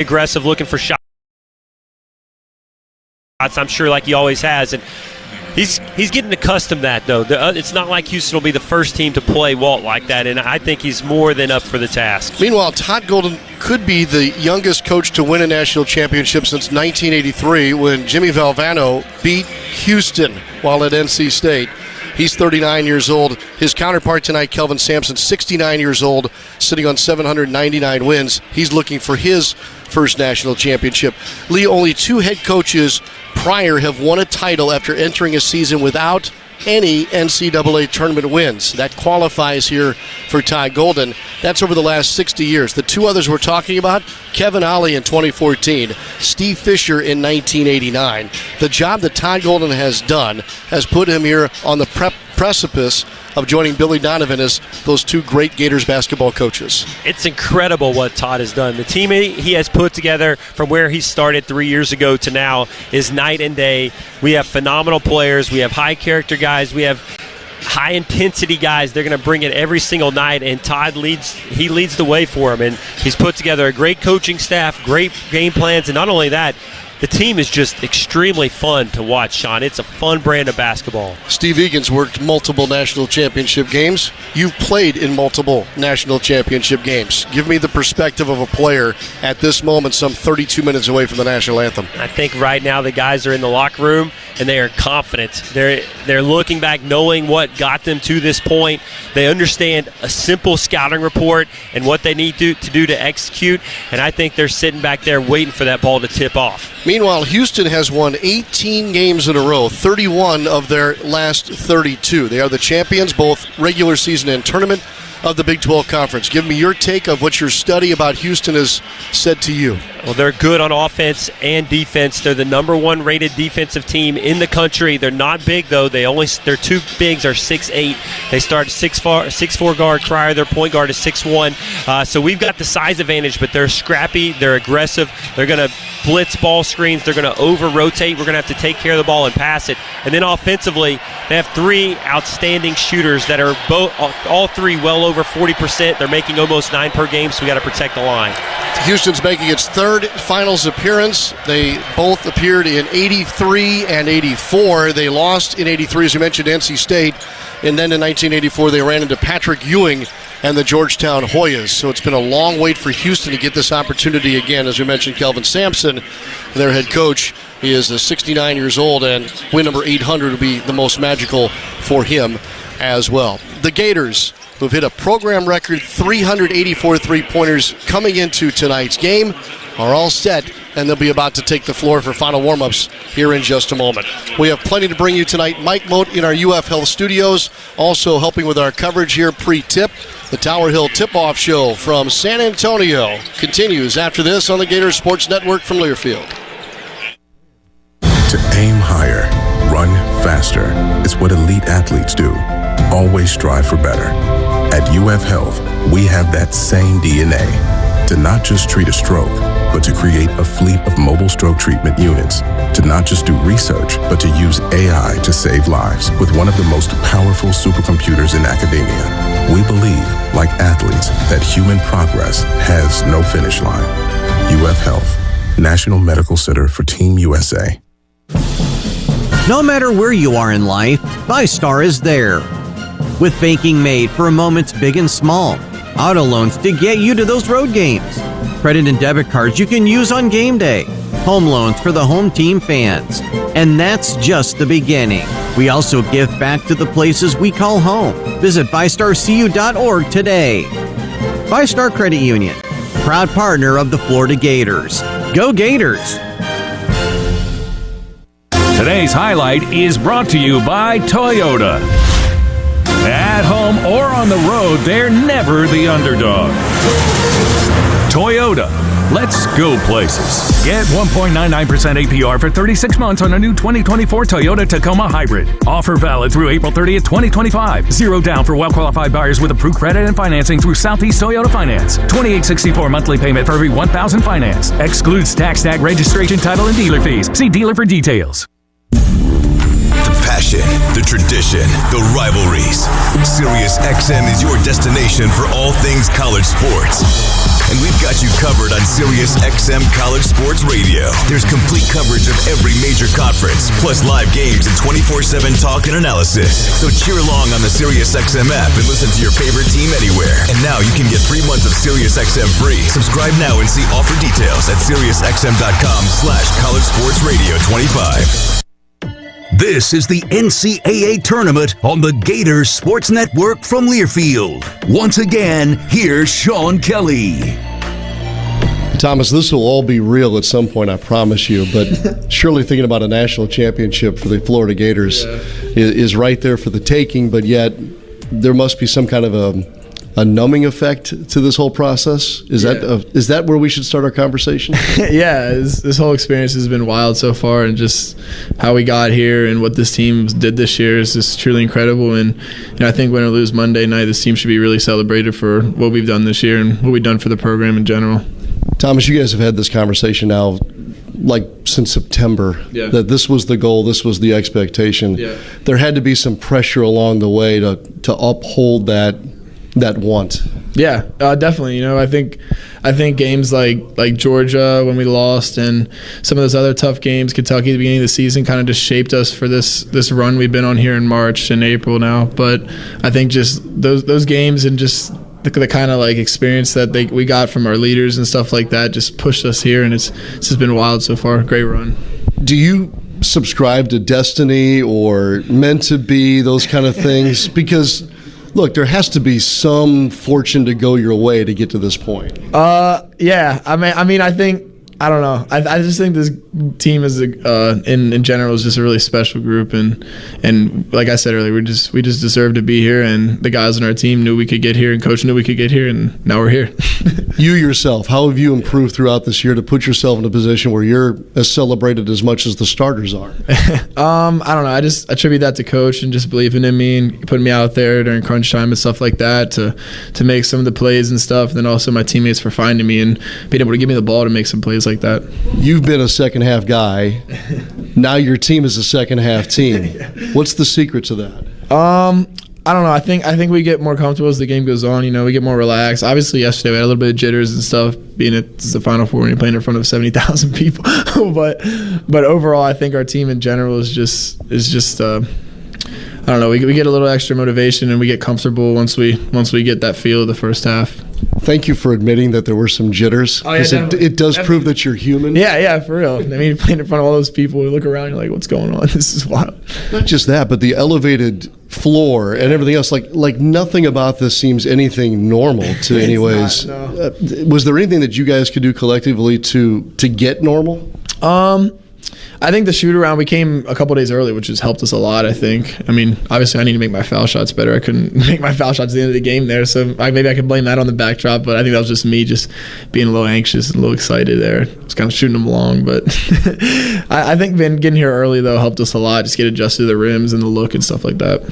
aggressive, looking for shots. I'm sure, like he always has, and he's getting accustomed to that, though. It's not like Houston will be the first team to play Walt like that, and I think he's more than up for the task. Meanwhile, Todd Golden could be the youngest coach to win a national championship since 1983 when Jimmy Valvano beat Houston while at NC State. He's 39 years old. His counterpart tonight, Kelvin Sampson, 69 years old, sitting on 799 wins. He's looking for his first national championship. Lee, only 2 head coaches prior have won a title after entering a season without any NCAA tournament wins. That qualifies here for Todd Golden. That's over the last 60 years. The 2 others we're talking about, Kevin Ollie in 2014, Steve Fisher in 1989. The job that Todd Golden has done has put him here on the precipice of joining Billy Donovan as those 2 great Gators basketball coaches. It's incredible what Todd has done. The team he has put together from where he started 3 years ago to now is night and day. We have phenomenal players. We have high-character guys. We have high-intensity guys. They're going to bring it every single night, and Todd leads the way for them. And he's put together a great coaching staff, great game plans, and not only that, the team is just extremely fun to watch, Sean. It's a fun brand of basketball. Steve Egan's worked multiple national championship games. You've played in multiple national championship games. Give me the perspective of a player at this moment, some 32 minutes away from the national anthem. I think right now the guys are in the locker room and they are confident. They're looking back, knowing what got them to this point. They understand a simple scouting report and what they need to do to execute, and I think they're sitting back there waiting for that ball to tip off. Meanwhile, Houston has won 18 games in a row, 31 of their last 32. They are the champions, both regular season and tournament, of the Big 12 Conference. Give me your take of what your study about Houston has said to you. Well, they're good on offense and defense. They're the number 1 rated defensive team in the country. They're not big, though. Their 2 bigs are 6'8". They start 6'4" guard. Cryer, their point guard, is 6'1". So we've got the size advantage, but they're scrappy. They're aggressive. They're going to blitz ball screens. They're going to over-rotate. We're going to have to take care of the ball and pass it. And then offensively, they have 3 outstanding shooters that are all 3 well over 40%. They're making almost 9 per game, so we got to protect the line. Houston's making its 3rd finals appearance. They both appeared in 83 and 84. They lost in 83, as you mentioned, NC State. And then in 1984, they ran into Patrick Ewing and the Georgetown Hoyas. So it's been a long wait for Houston to get this opportunity again. As we mentioned, Kelvin Sampson, their head coach, he is 69 years old, and win number 800 will be the most magical for him as well. The Gators, who've hit a program record 384 three-pointers coming into tonight's game, are all set, and they'll be about to take the floor for final warm-ups here in just a moment. We have plenty to bring you tonight. Mike Moat in our UF Health studios, also helping with our coverage here pre-tip. The Tower Hill Tip-Off Show from San Antonio continues after this on the Gators Sports Network from Learfield. To aim higher, run faster, is what elite athletes do. Always strive for better. At UF Health, we have that same DNA. To not just treat a stroke, but to create a fleet of mobile stroke treatment units. To not just do research, but to use AI to save lives with one of the most powerful supercomputers in academia. We believe, like athletes, that human progress has no finish line. UF Health, National Medical Center for Team USA. No matter where you are in life, VyStar is there. With banking made for moments big and small. Auto loans to get you to those road games. Credit and debit cards you can use on game day. Home loans for the home team fans. And that's just the beginning. We also give back to the places we call home. Visit VyStarCU.org today. VyStar Credit Union, proud partner of the Florida Gators. Go Gators! Today's highlight is brought to you by Toyota. At home or on the road, they're never the underdog. Toyota, let's go places. Get 1.99% APR for 36 months on a new 2024 Toyota Tacoma Hybrid. Offer valid through April 30th, 2025. Zero down for well-qualified buyers with approved credit and financing through Southeast Toyota Finance. $28.64 monthly payment for every $1,000 finance. Excludes tax, tag, registration, title, and dealer fees. See dealer for details. Passion, the tradition, the rivalries. SiriusXM is your destination for all things college sports. and we've got you covered on Sirius XM College Sports Radio. There's complete coverage of every major conference, plus live games and 24/7 talk and analysis. So cheer along on the Sirius XM app and listen to your favorite team anywhere. And now you can get 3 months of Sirius XM free. Subscribe now and see offer details at SiriusXM.com/College Sports Radio 25. This is the NCAA tournament on the Gators Sports Network from Learfield. Once again, here's Sean Kelly. Thomas, this will all be real at some point, I promise you, but surely thinking about a national championship for the Florida Gators is right there for the taking, but yet there must be some kind of a numbing effect to this whole process. Is that where we should start our conversation? Yeah, this whole experience has been wild so far, and just how we got here and what this team did this year is just truly incredible. And I think win or lose Monday night, this team should be really celebrated for what we've done this year and what we've done for the program in general. Thomas, you guys have had this conversation now since September, that this was the goal, this was the expectation. Yeah. There had to be some pressure along the way to uphold that want. Yeah, definitely. I think games like Georgia when we lost, and some of those other tough games, Kentucky at the beginning of the season, kind of just shaped us for this run we've been on here in March and April now. But I think just those games and just the kind of experience that we got from our leaders and stuff like that just pushed us here, and it's just been wild so far. Great run. Do you subscribe to destiny or meant to be, those kind of things? Because look, there has to be some fortune to go your way to get to this point. Yeah. I don't know. I just think this team is in general is just a really special group, and like I said earlier, we just deserve to be here, and the guys on our team knew we could get here, and coach knew we could get here, and now we're here. You yourself, how have you improved throughout this year to put yourself in a position where you're as celebrated as much as the starters are? I don't know. I just attribute that to coach and just believing in me and putting me out there during crunch time and stuff like that to make some of the plays and stuff, and then also my teammates for finding me and being able to give me the ball to make some plays like that. You've been a second half guy. Now your team is a second half team. What's the secret to that? I don't know. I think we get more comfortable as the game goes on. We get more relaxed. Obviously, yesterday we had a little bit of jitters and stuff, being it's the Final Four and you're playing in front of 70,000 people. but overall, I think our team in general is just I don't know. We get a little extra motivation and we get comfortable once we get that feel of the first half. Thank you for admitting that there were some jitters. Oh, yeah, it does prove that you're human. Yeah, for real. Playing in front of all those people, you look around, you're like, what's going on? This is wild. Not just that, but the elevated floor and everything else. Like nothing about this seems anything normal to anyways. Not, no. Was there anything that you guys could do collectively to get normal? I think the shoot around, we came a couple days early, which has helped us a lot, I think. Obviously I need to make my foul shots better. I couldn't make my foul shots at the end of the game there, so maybe I could blame that on the backdrop, but I think that was just me just being a little anxious and a little excited there. Just kind of shooting them along, but I think getting here early, though, helped us a lot. Just get adjusted to the rims and the look and stuff like that.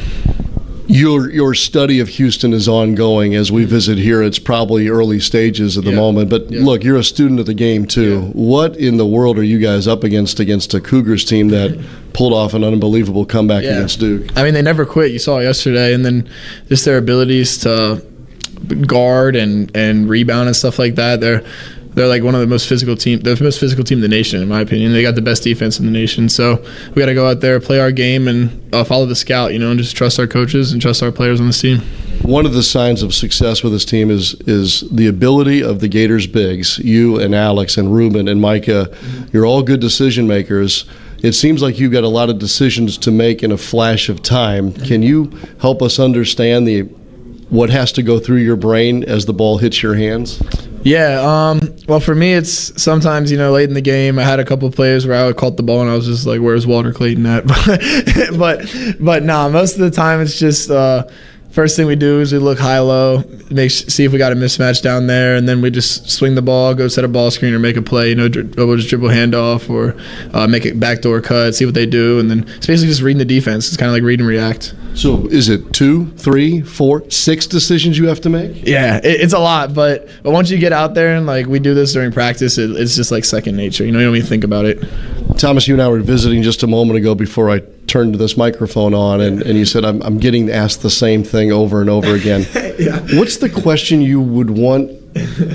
Your study of Houston is ongoing as we visit here. It's probably early stages at the moment. But look, you're a student of the game too. Yeah. What in the world are you guys up against a Cougars team that pulled off an unbelievable comeback against Duke? They never quit. You saw it yesterday. And then just their abilities to guard and rebound and stuff like that. They're like one of the most physical team. They're the most physical team in the nation, in my opinion. They got the best defense in the nation. So we got to go out there, play our game, and follow the scout. And just trust our coaches and trust our players on this team. One of the signs of success with this team is the ability of the Gators bigs. You and Alex and Ruben and Micah, you're all good decision makers. It seems like you've got a lot of decisions to make in a flash of time. Can you help us understand what has to go through your brain as the ball hits your hands? Yeah, well, for me, it's sometimes, late in the game, I had a couple of plays where I would caught the ball and I was just like, where's Walter Clayton at? but nah, most of the time it's just first thing we do is we look high-low, see if we got a mismatch down there, and then we just swing the ball, go set a ball screen or make a play, we'll just dribble handoff or make a backdoor cut, see what they do, and then it's basically just reading the defense. It's kind of like read and react. So is it 2, 3, 4, 6 decisions you have to make? Yeah, it's a lot, but once you get out there and we do this during practice, it's just like second nature. You don't even think about it. Thomas, you and I were visiting just a moment ago before I turned this microphone on, and you said, I'm getting asked the same thing over and over again. Yeah. What's the question you would want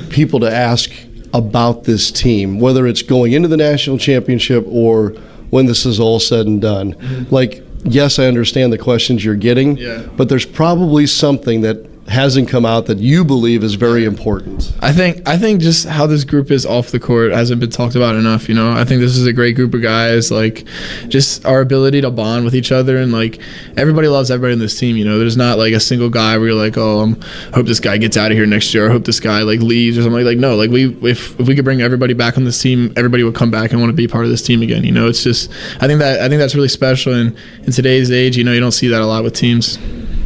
people to ask about this team, whether it's going into the national championship or when this is all said and done? Mm-hmm. Like, yes, I understand the questions you're getting, but there's probably something that hasn't come out that you believe is very important. I think just how this group is off the court hasn't been talked about enough. I think this is a great group of guys. Like, just our ability to bond with each other, and like everybody loves everybody in this team. There's not like a single guy where you're like, I hope this guy gets out of here next year. I hope this guy like leaves or something. Like no, like if we could bring everybody back on this team, everybody would come back and want to be part of this team again. It's just I think that's really special. And in today's age, you don't see that a lot with teams.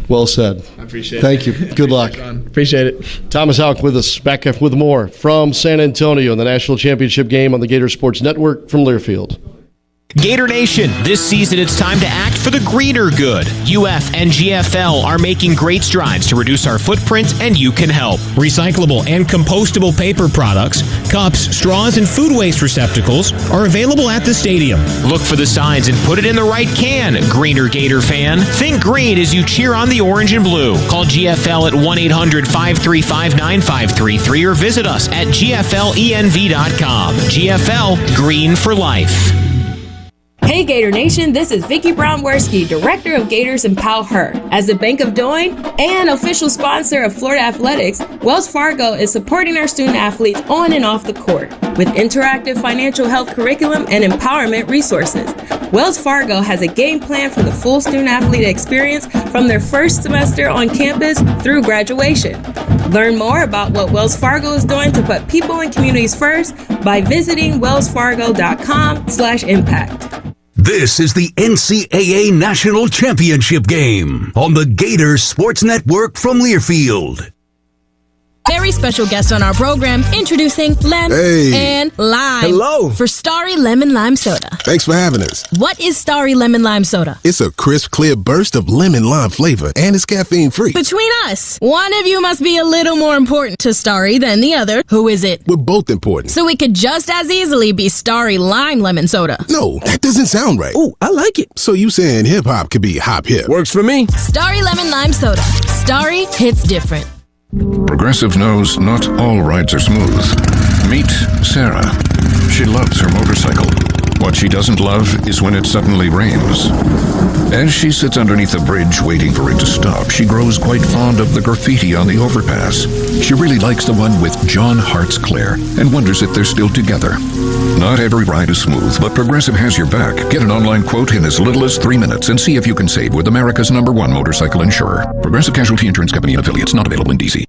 Well said. I appreciate it. Thank you. Good luck. Appreciate it. Thomas Haugh with us, back with more from San Antonio in the national championship game on the Gator Sports Network from Learfield. Gator Nation, this season it's time to act for the greener good. UF and GFL are making great strides to reduce our footprint, and you can help. Recyclable and compostable paper products, cups, straws, and food waste receptacles are available at the stadium. Look for the signs and put it in the right can, Greener Gator fan. Think green as you cheer on the orange and blue. Call GFL at 1-800-535-9533 or visit us at gflenv.com. GFL, green for life. Hey Gator Nation, this is Vicki Brown-Werski, Director of Gators and Pal Her. As the Bank of Doing and official sponsor of Florida Athletics, Wells Fargo is supporting our student athletes on and off the court with interactive financial health curriculum and empowerment resources. Wells Fargo has a game plan for the full student athlete experience from their first semester on campus through graduation. Learn more about what Wells Fargo is doing to put people and communities first by visiting wellsfargo.com/impact. This is the NCAA National Championship game on the Gators Sports Network from Learfield. Very special guest on our program, introducing Lem and Lime. Hello. For Starry Lemon Lime Soda. Thanks for having us. What is Starry Lemon Lime Soda? It's a crisp, clear burst of lemon lime flavor, and it's caffeine-free. Between us, one of you must be a little more important to Starry than the other. Who is it? We're both important. So it could just as easily be Starry Lime Lemon Soda. No, that doesn't sound right. Oh, I like it. So you saying hip-hop could be hop-hip. Works for me. Starry Lemon Lime Soda. Starry hits different. Progressive knows not all rides are smooth. Meet Sarah. She loves her motorcycle. What she doesn't love is when it suddenly rains. As she sits underneath a bridge waiting for it to stop, she grows quite fond of the graffiti on the overpass. She really likes the one with John Hart's Claire and wonders if they're still together. Not every ride is smooth, but Progressive has your back. Get an online quote in as little as 3 minutes and see if you can save with America's #1 motorcycle insurer. Progressive Casualty Insurance Company and affiliates, not available in D.C.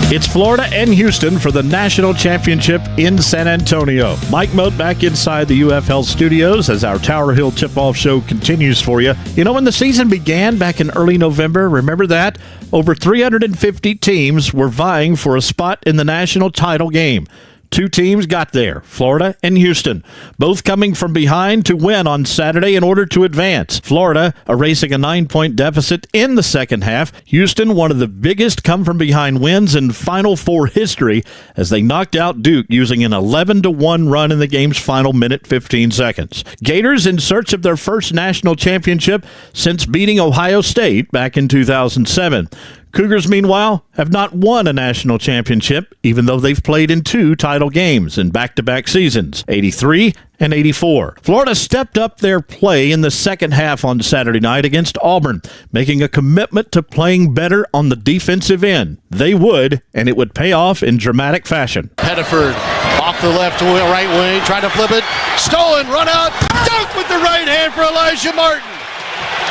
It's Florida and Houston for the national championship in San Antonio. Mike Moat back inside the UF Health Studios as our Tower Hill tip-off show continues for you. When the season began back in early November, remember that? Over 350 teams were vying for a spot in the national title game. 2 teams got there, Florida and Houston, both coming from behind to win on Saturday in order to advance. Florida erasing a 9-point deficit in the second half. Houston, one of the biggest come-from-behind wins in Final Four history as they knocked out Duke using an 11-1 run in the game's final minute 15 seconds. Gators in search of their first national championship since beating Ohio State back in 2007. Cougars, meanwhile, have not won a national championship, even though they've played in 2 title games in back-to-back seasons, 83 and 84. Florida stepped up their play in the second half on Saturday night against Auburn, making a commitment to playing better on the defensive end. They would, and it would pay off in dramatic fashion. Pettiford off the left wing, right wing, trying to flip it. Stolen, run out, dunk with the right hand for Elijah Martin.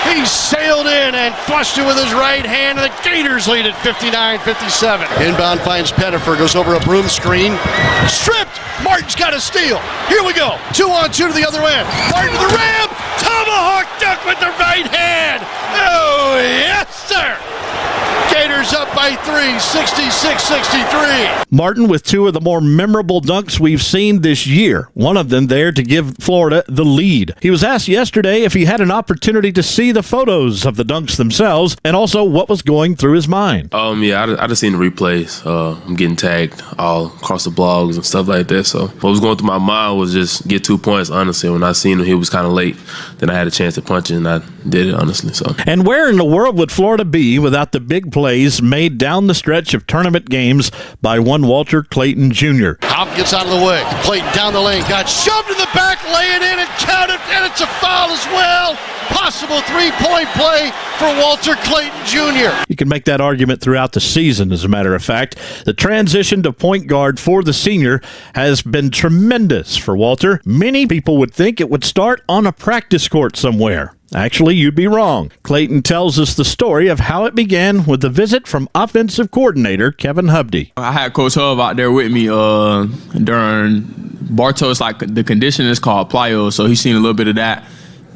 He sailed in and flushed it with his right hand, and the Gators lead at 59-57. Inbound finds Pettiford, goes over a broom screen. Stripped! Martin's got a steal. Here we go. 2-on-2 to the other end. Martin to the rim. Tomahawk dunk with the right hand. Oh, yes, sir. Gators up by by 3, 66-63. Martin with two of the more memorable dunks we've seen this year. One of them there to give Florida the lead. He was asked yesterday if he had an opportunity to see the photos of the dunks themselves and also what was going through his mind. Yeah, I just seen the replays. I'm getting tagged all across the blogs and stuff like that. So what was going through my mind was just get 2 points, honestly. When I seen him, he was kind of late. Then I had a chance to punch it, and I did it, honestly. So. And where in the world would Florida be without the big plays made down the stretch of tournament games by one Walter Clayton Jr.? Hop gets out of the way. Clayton down the lane. Got shoved in the back, lay it in and counted, and it's a foul as well. Possible three-point play for Walter Clayton Jr. You can make that argument throughout the season, as a matter of fact. The transition to point guard for the senior has been tremendous for Walter. Many people would think it would start on a practice court somewhere. Actually, you'd be wrong. Clayton tells us the story of how it began with a visit from offensive coordinator Kevin Hubdy. I had Coach Hub out there with me during Bartow's, like the condition is called plyo, so he's seen a little bit of that.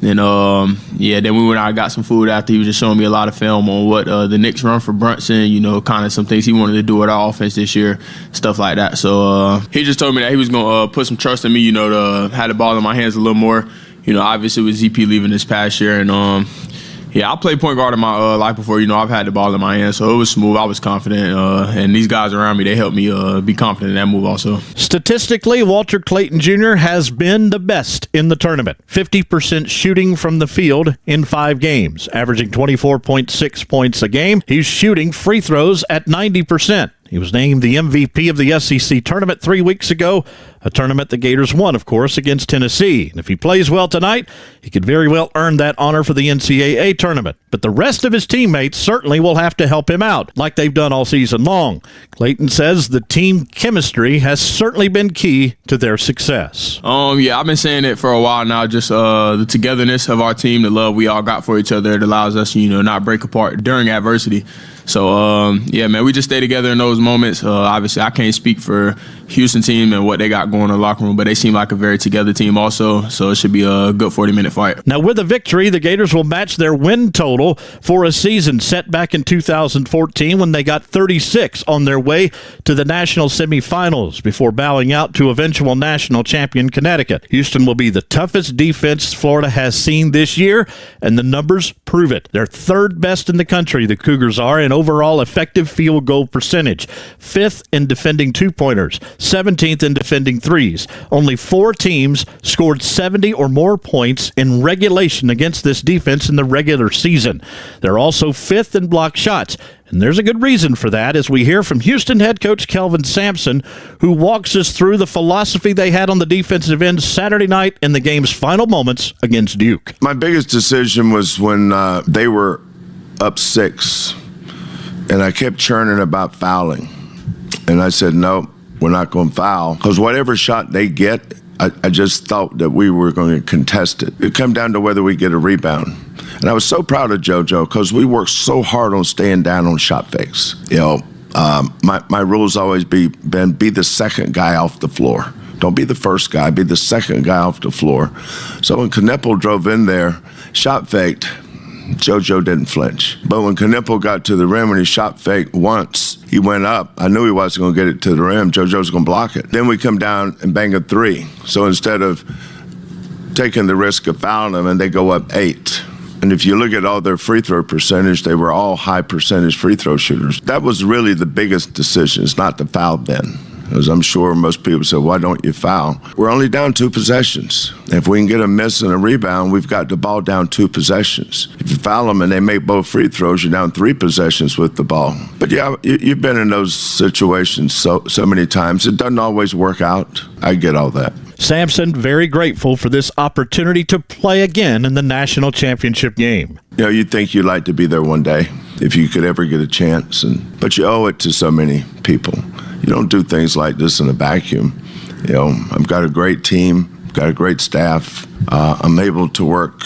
And then we went out and got some food after. He was just showing me a lot of film on what the Knicks run for Brunson, kind of some things he wanted to do with our offense this year, stuff like that. So he just told me that he was going to put some trust in me, to have the ball in my hands a little more. Obviously with ZP leaving this past year, and I played point guard in my life before. I've had the ball in my hands, so it was smooth. I was confident, and these guys around me, they helped me be confident in that move also. Statistically, Walter Clayton Jr. has been the best in the tournament. 50% shooting from the field in 5 games, averaging 24.6 points a game. He's shooting free throws at 90%. He was named the MVP of the SEC tournament 3 weeks ago, a tournament the Gators won, of course, against Tennessee. And if he plays well tonight, he could very well earn that honor for the NCAA tournament. But the rest of his teammates certainly will have to help him out, like they've done all season long. Clayton says the team chemistry has certainly been key to their success. I've been saying it for a while now, just the togetherness of our team, the love we all got for each other, it allows us, not break apart during adversity. So, we just stay together in those moments. Obviously, I can't speak for Houston team and what they got going in the locker room, but they seem like a very together team also, so it should be a good 40-minute fight. Now, with a victory, the Gators will match their win total for a season set back in 2014 when they got 36 on their way to the national semifinals before bowing out to eventual national champion Connecticut. Houston will be the toughest defense Florida has seen this year, and the numbers prove it. They're third best in the country, the Cougars are, in overall effective field goal percentage, 5th in defending two-pointers, 17th in defending threes. Only 4 teams scored 70 or more points in regulation against this defense in the regular season. They're also 5th in block shots. And there's a good reason for that, as we hear from Houston head coach Kelvin Sampson, who walks us through the philosophy they had on the defensive end Saturday night in the game's final moments against Duke. My biggest decision was when they were up 6, and I kept churning about fouling. And I said, no, we're not going to foul, because whatever shot they get, I just thought that we were going to contest it. It come down to whether we get a rebound. And I was so proud of JoJo because we worked so hard on staying down on shot fakes. My rule's always been be the second guy off the floor. Don't be the first guy, be the second guy off the floor. So when Knippel drove in there, shot faked, JoJo didn't flinch. But when Knippel got to the rim and he shot faked once, he went up. I knew he wasn't going to get it to the rim. JoJo's going to block it. Then we come down and bang a 3. So instead of taking the risk of fouling them, and they go up 8. And if you look at all their free throw percentage, they were all high percentage free throw shooters. That was really the biggest decision, is not to foul then. As I'm sure most people say, why don't you foul? We're only down 2 possessions. If we can get a miss and a rebound, we've got the ball down 2 possessions. If you foul them and they make both free throws, you're down 3 possessions with the ball. But yeah, you've been in those situations so many times. It doesn't always work out. I get all that. Sampson very grateful for this opportunity to play again in the national championship game. You'd think you'd like to be there one day if you could ever get a chance, but you owe it to so many people. You don't do things like this in a vacuum. I've got a great team, got a great staff. I'm able to work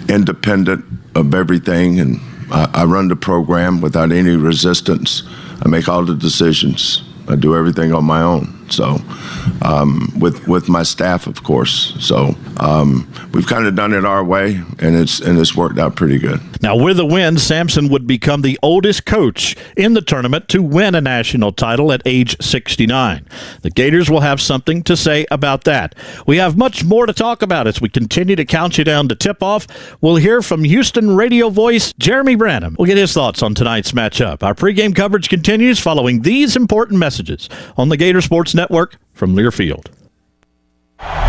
independent of everything, and I run the program without any resistance. I make all the decisions. I do everything on my own. So with my staff, of course. So we've kind of done it our way, and it's worked out pretty good. Now, with a win, Sampson would become the oldest coach in the tournament to win a national title at age 69. The Gators will have something to say about that. We have much more to talk about as we continue to count you down to tip-off. We'll hear from Houston radio voice Jeremy Branham. We'll get his thoughts on tonight's matchup. Our pregame coverage continues following these important messages on the Gator Sports Network from Learfield.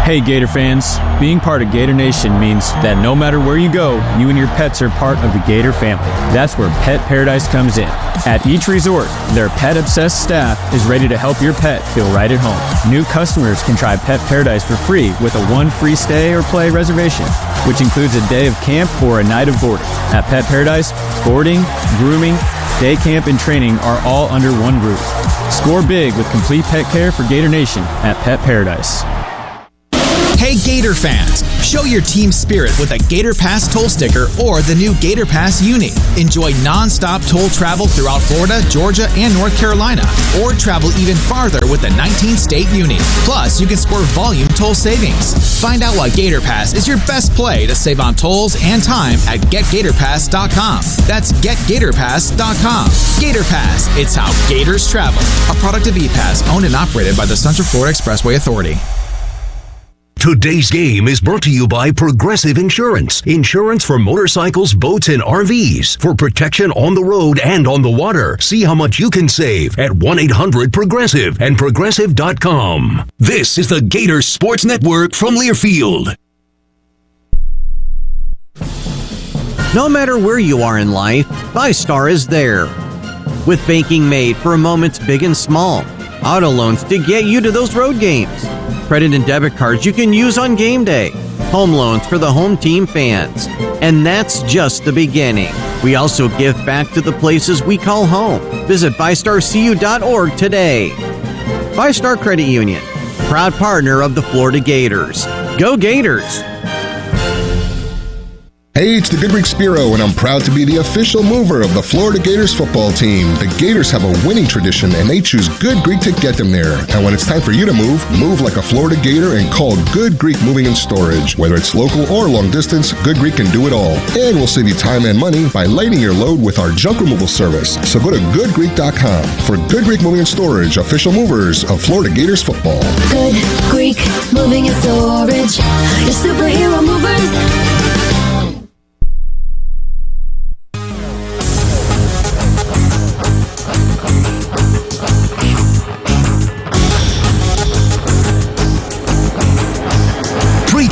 Hey Gator fans, being part of Gator Nation means that no matter where you go, you and your pets are part of the Gator family. That's where Pet Paradise comes in. At each resort, their pet-obsessed staff is ready to help your pet feel right at home. New customers can try Pet Paradise for free with a 1 free stay or play reservation, which includes a day of camp or a night of boarding. At Pet Paradise, boarding, grooming, day camp, and training are all under one roof. Score big with complete pet care for Gator Nation at Pet Paradise. Hey Gator fans, show your team spirit with a Gator Pass toll sticker or the new Gator Pass Uni. Enjoy non-stop toll travel throughout Florida, Georgia, and North Carolina, or travel even farther with the 19-state Uni. Plus, you can score volume toll savings. Find out why Gator Pass is your best play to save on tolls and time at GetGatorPass.com. That's GetGatorPass.com. Gator Pass, it's how Gators travel. A product of ePass, owned and operated by the Central Florida Expressway Authority. Today's game is brought to you by Progressive Insurance. Insurance for motorcycles, boats, and RVs. For protection on the road and on the water. See how much you can save at 1-800-PROGRESSIVE and Progressive.com. This is the Gator Sports Network from Learfield. No matter where you are in life, VyStar is there. With banking made for moments big and small. Auto loans to get you to those road games. Credit and debit cards you can use on game day. Home loans for the home team fans. And that's just the beginning. We also give back to the places we call home. Visit VyStarCU.org today. VyStar Credit Union, proud partner of the Florida Gators. Go Gators! Hey, it's the Good Greek Spiro, and I'm proud to be the official mover of the Florida Gators football team. The Gators have a winning tradition, and they choose Good Greek to get them there. And when it's time for you to move like a Florida Gator and call Good Greek Moving and Storage. Whether it's local or long distance, Good Greek can do it all. And we'll save you time and money by lighting your load with our junk removal service. So go to goodgreek.com for Good Greek Moving and Storage, official movers of Florida Gators football. Good Greek Moving and Storage, your superhero movers.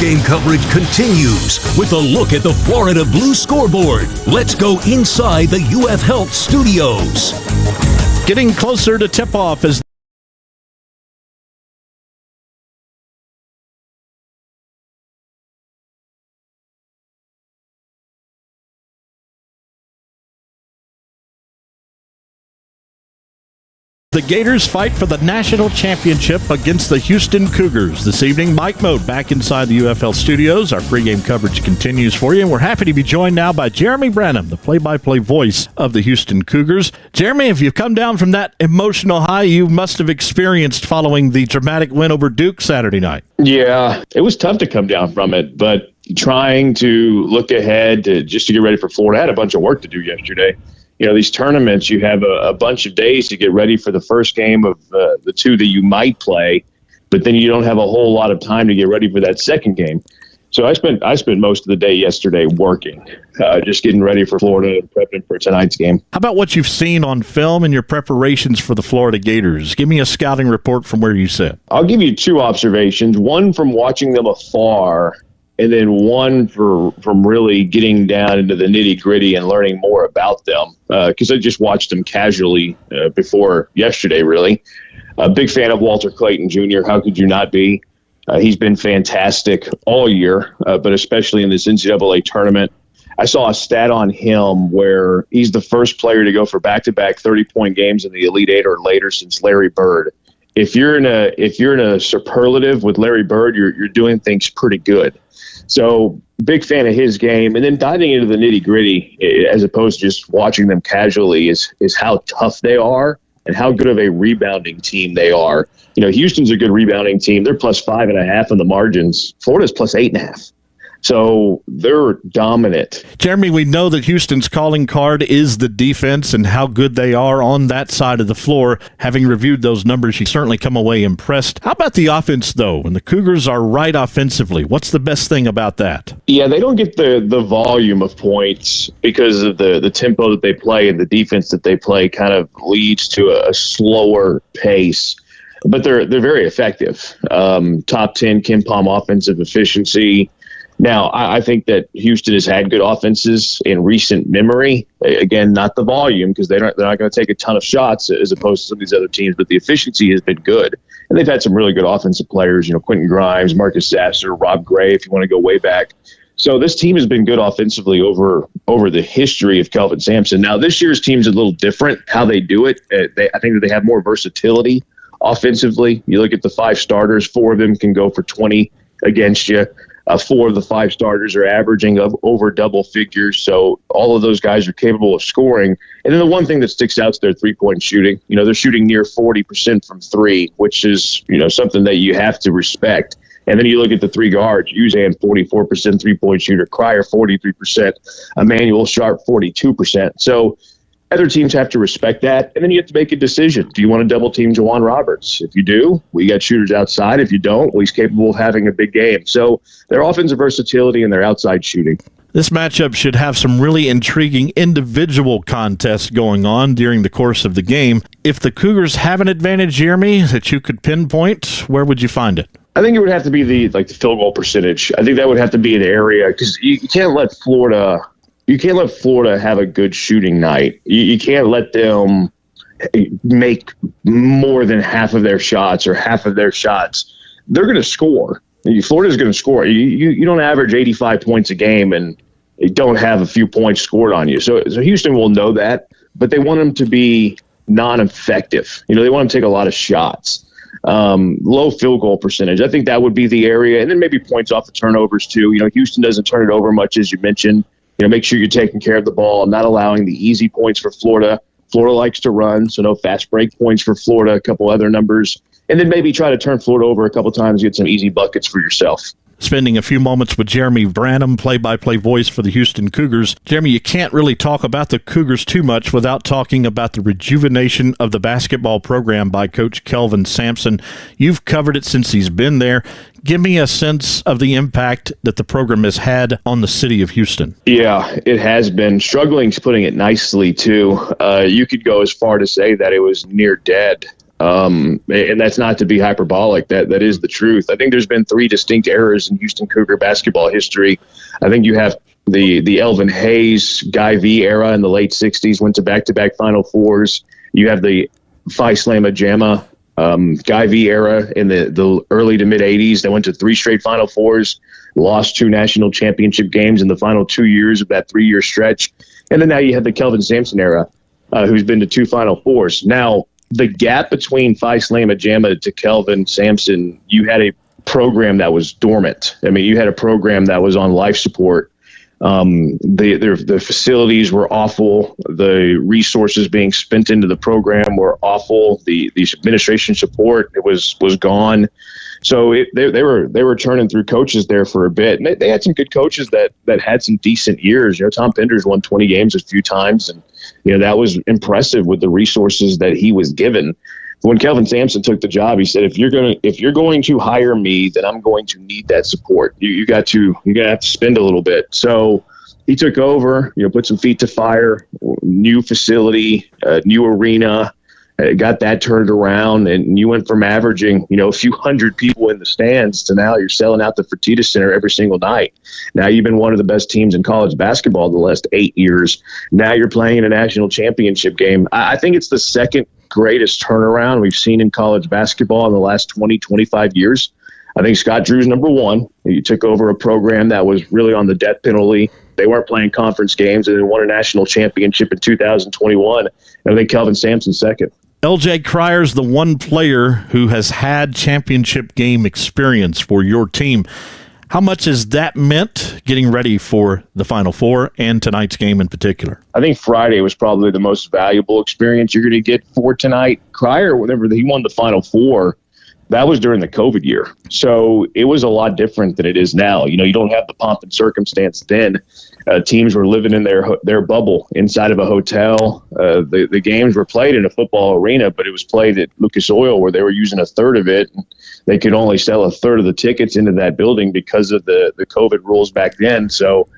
Game coverage continues with a look at the Florida Blue scoreboard. Let's go inside the UF Health studios. Getting closer to tip-off as the Gators fight for the national championship against the Houston Cougars. This evening, Mike Moat back inside the UFL studios. Our pregame coverage continues for you, and we're happy to be joined now by Jeremy Branham, the play-by-play voice of the Houston Cougars. Jeremy, if you've come down from that emotional high you must have experienced following the dramatic win over Duke Saturday night. Yeah, it was tough to come down from it, but trying to look ahead just to get ready for Florida. I had a bunch of work to do yesterday. You know, these tournaments, you have a bunch of days to get ready for the first game of the two that you might play, but then you don't have a whole lot of time to get ready for that second game. So I spent most of the day yesterday working, just getting ready for Florida and prepping for tonight's game. How about what you've seen on film and your preparations for the Florida Gators? Give me a scouting report from where you sit. I'll give you two observations, one from watching them afar, and then one from really getting down into the nitty-gritty and learning more about them, because I just watched them casually before yesterday, really. A big fan of Walter Clayton Jr. How could you not be? He's been fantastic all year, but especially in this NCAA tournament. I saw a stat on him where he's the first player to go for back-to-back 30-point games in the Elite Eight or later since Larry Bird. If you're in a superlative with Larry Bird, you're doing things pretty good. So big fan of his game. And then diving into the nitty gritty as opposed to just watching them casually is how tough they are. and how good of a rebounding team they are. Houston's a good rebounding team. They're plus 5.5 on the margins. Florida's plus 8.5. So they're dominant. Jeremy, we know that Houston's calling card is the defense and how good they are on that side of the floor. Having reviewed those numbers, you certainly come away impressed. How about the offense, though? When the Cougars are right offensively, what's the best thing about that? Yeah, they don't get the volume of points because of the tempo that they play, and the defense that they play kind of leads to a slower pace. But they're very effective. Top 10 KenPom offensive efficiency. Now, I think that Houston has had good offenses in recent memory. Again, not the volume, because they're not going to take a ton of shots as opposed to some of these other teams, but the efficiency has been good. And they've had some really good offensive players, Quentin Grimes, Marcus Sasser, Rob Gray, if you want to go way back. So this team has been good offensively over the history of Kelvin Sampson. Now, this year's team's a little different how they do it. I think that they have more versatility offensively. You look at the 5 starters, 4 of them can go for 20 against you. 4 of the 5 starters are averaging over double figures, so all of those guys are capable of scoring. And then the one thing that sticks out is their three-point shooting. They're shooting near 40% from 3, which is something that you have to respect. And then you look at the 3 guards: Uzan, 44% three-point shooter; Cryer, 43%; Emmanuel Sharp, 42%. So other teams have to respect that, and then you have to make a decision. Do you want to double-team Juwan Roberts? If you do, we got shooters outside. If you don't, well, he's capable of having a big game. So their offensive versatility and their outside shooting. This matchup should have some really intriguing individual contests going on during the course of the game. If the Cougars have an advantage, Jeremy, that you could pinpoint, where would you find it? I think it would have to be the field goal percentage. I think that would have to be an area, because you can't let Florida – you can't let Florida have a good shooting night. You can't let them make more than half of their shots or half of their shots. They're going to score. Florida's going to score. You don't average 85 points a game and you don't have a few points scored on you. So Houston will know that, but they want them to be non-effective. They want them to take a lot of shots. Low field goal percentage. I think that would be the area. And then maybe points off the turnovers too. Houston doesn't turn it over much, as you mentioned. Make sure you're taking care of the ball, not allowing the easy points for Florida. Florida likes to run, so no fast break points for Florida, a couple other numbers. And then maybe try to turn Florida over a couple times, get some easy buckets for yourself. Spending a few moments with Jeremy Branham, play-by-play voice for the Houston Cougars. Jeremy, you can't really talk about the Cougars too much without talking about the rejuvenation of the basketball program by Coach Kelvin Sampson. You've covered it since he's been there. Give me a sense of the impact that the program has had on the city of Houston. Yeah, it has been. Struggling's putting it nicely, too. You could go as far to say that it was near dead. And that's not to be hyperbolic. That is the truth. I think there's been 3 distinct eras in Houston Cougar basketball history. I think you have the Elvin Hayes, Guy V era in the late 60s, went to back-to-back Final Fours. You have the Phi Slamma Jamma Guy V era in the early to mid-'80s that went to 3 straight Final Fours, lost 2 national championship games in the final 2 years of that 3-year stretch. And then now you have the Kelvin Sampson era, who's been to 2 Final Fours. Now, the gap between Phi Slamma Jamma to Kelvin Sampson, you had a program that was dormant. I mean, you had a program that was on life support. The facilities were awful. The resources being spent into the program were awful. The administration support, it was gone. So they were turning through coaches there for a bit. And they had some good coaches that had some decent years. Tom Penders won 20 games a few times, and that was impressive with the resources that he was given. When Kelvin Sampson took the job, he said, if you're going to hire me, then I'm going to need that support. You're gonna have to spend a little bit. So he took over, put some feet to fire, new facility, new arena, got that turned around, and you went from averaging, a few hundred people in the stands to now you're selling out the Fertitta Center every single night. Now you've been one of the best teams in college basketball the last 8 years. Now you're playing in a national championship game. I think it's the second greatest turnaround we've seen in college basketball in the last 20, 25 years. I think Scott Drew's number 1. He took over a program that was really on the death penalty. They weren't playing conference games, and they won a national championship in 2021. And I think Kelvin Sampson's second. LJ Cryer's the one player who has had championship game experience for your team. How much has that meant getting ready for the Final Four and tonight's game in particular? I think Friday was probably the most valuable experience you're going to get for tonight. Crier, whenever he won the Final Four, that was during the COVID year. So it was a lot different than it is now. You know, you don't have the pomp and circumstance then. Teams were living in their bubble inside of a hotel. The games were played in a football arena, but it was played at Lucas Oil where they were using a third of it. They could only sell a third of the tickets into that building because of the COVID rules back then. So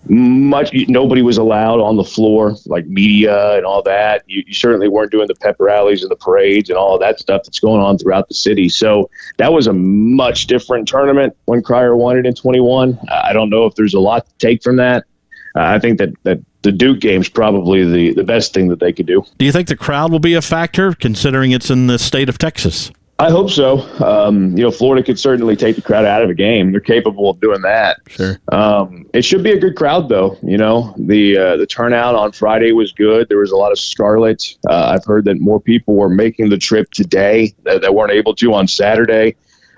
nobody was allowed on the floor, like media and all that. You certainly weren't doing the pep rallies and the parades and all of that stuff that's going on throughout the city. So that was a much different tournament when Crier won it in 21. I don't know if there's a lot to take from that. I think that the Duke game's probably the best thing that they could do. Do you think the crowd will be a factor, considering it's in the state of Texas? I hope so. Florida could certainly take the crowd out of a game. They're capable of doing that. Sure. It should be a good crowd, though. You know, the turnout on Friday was good. There was a lot of Scarlet. I've heard that more people were making the trip today that weren't able to on Saturday.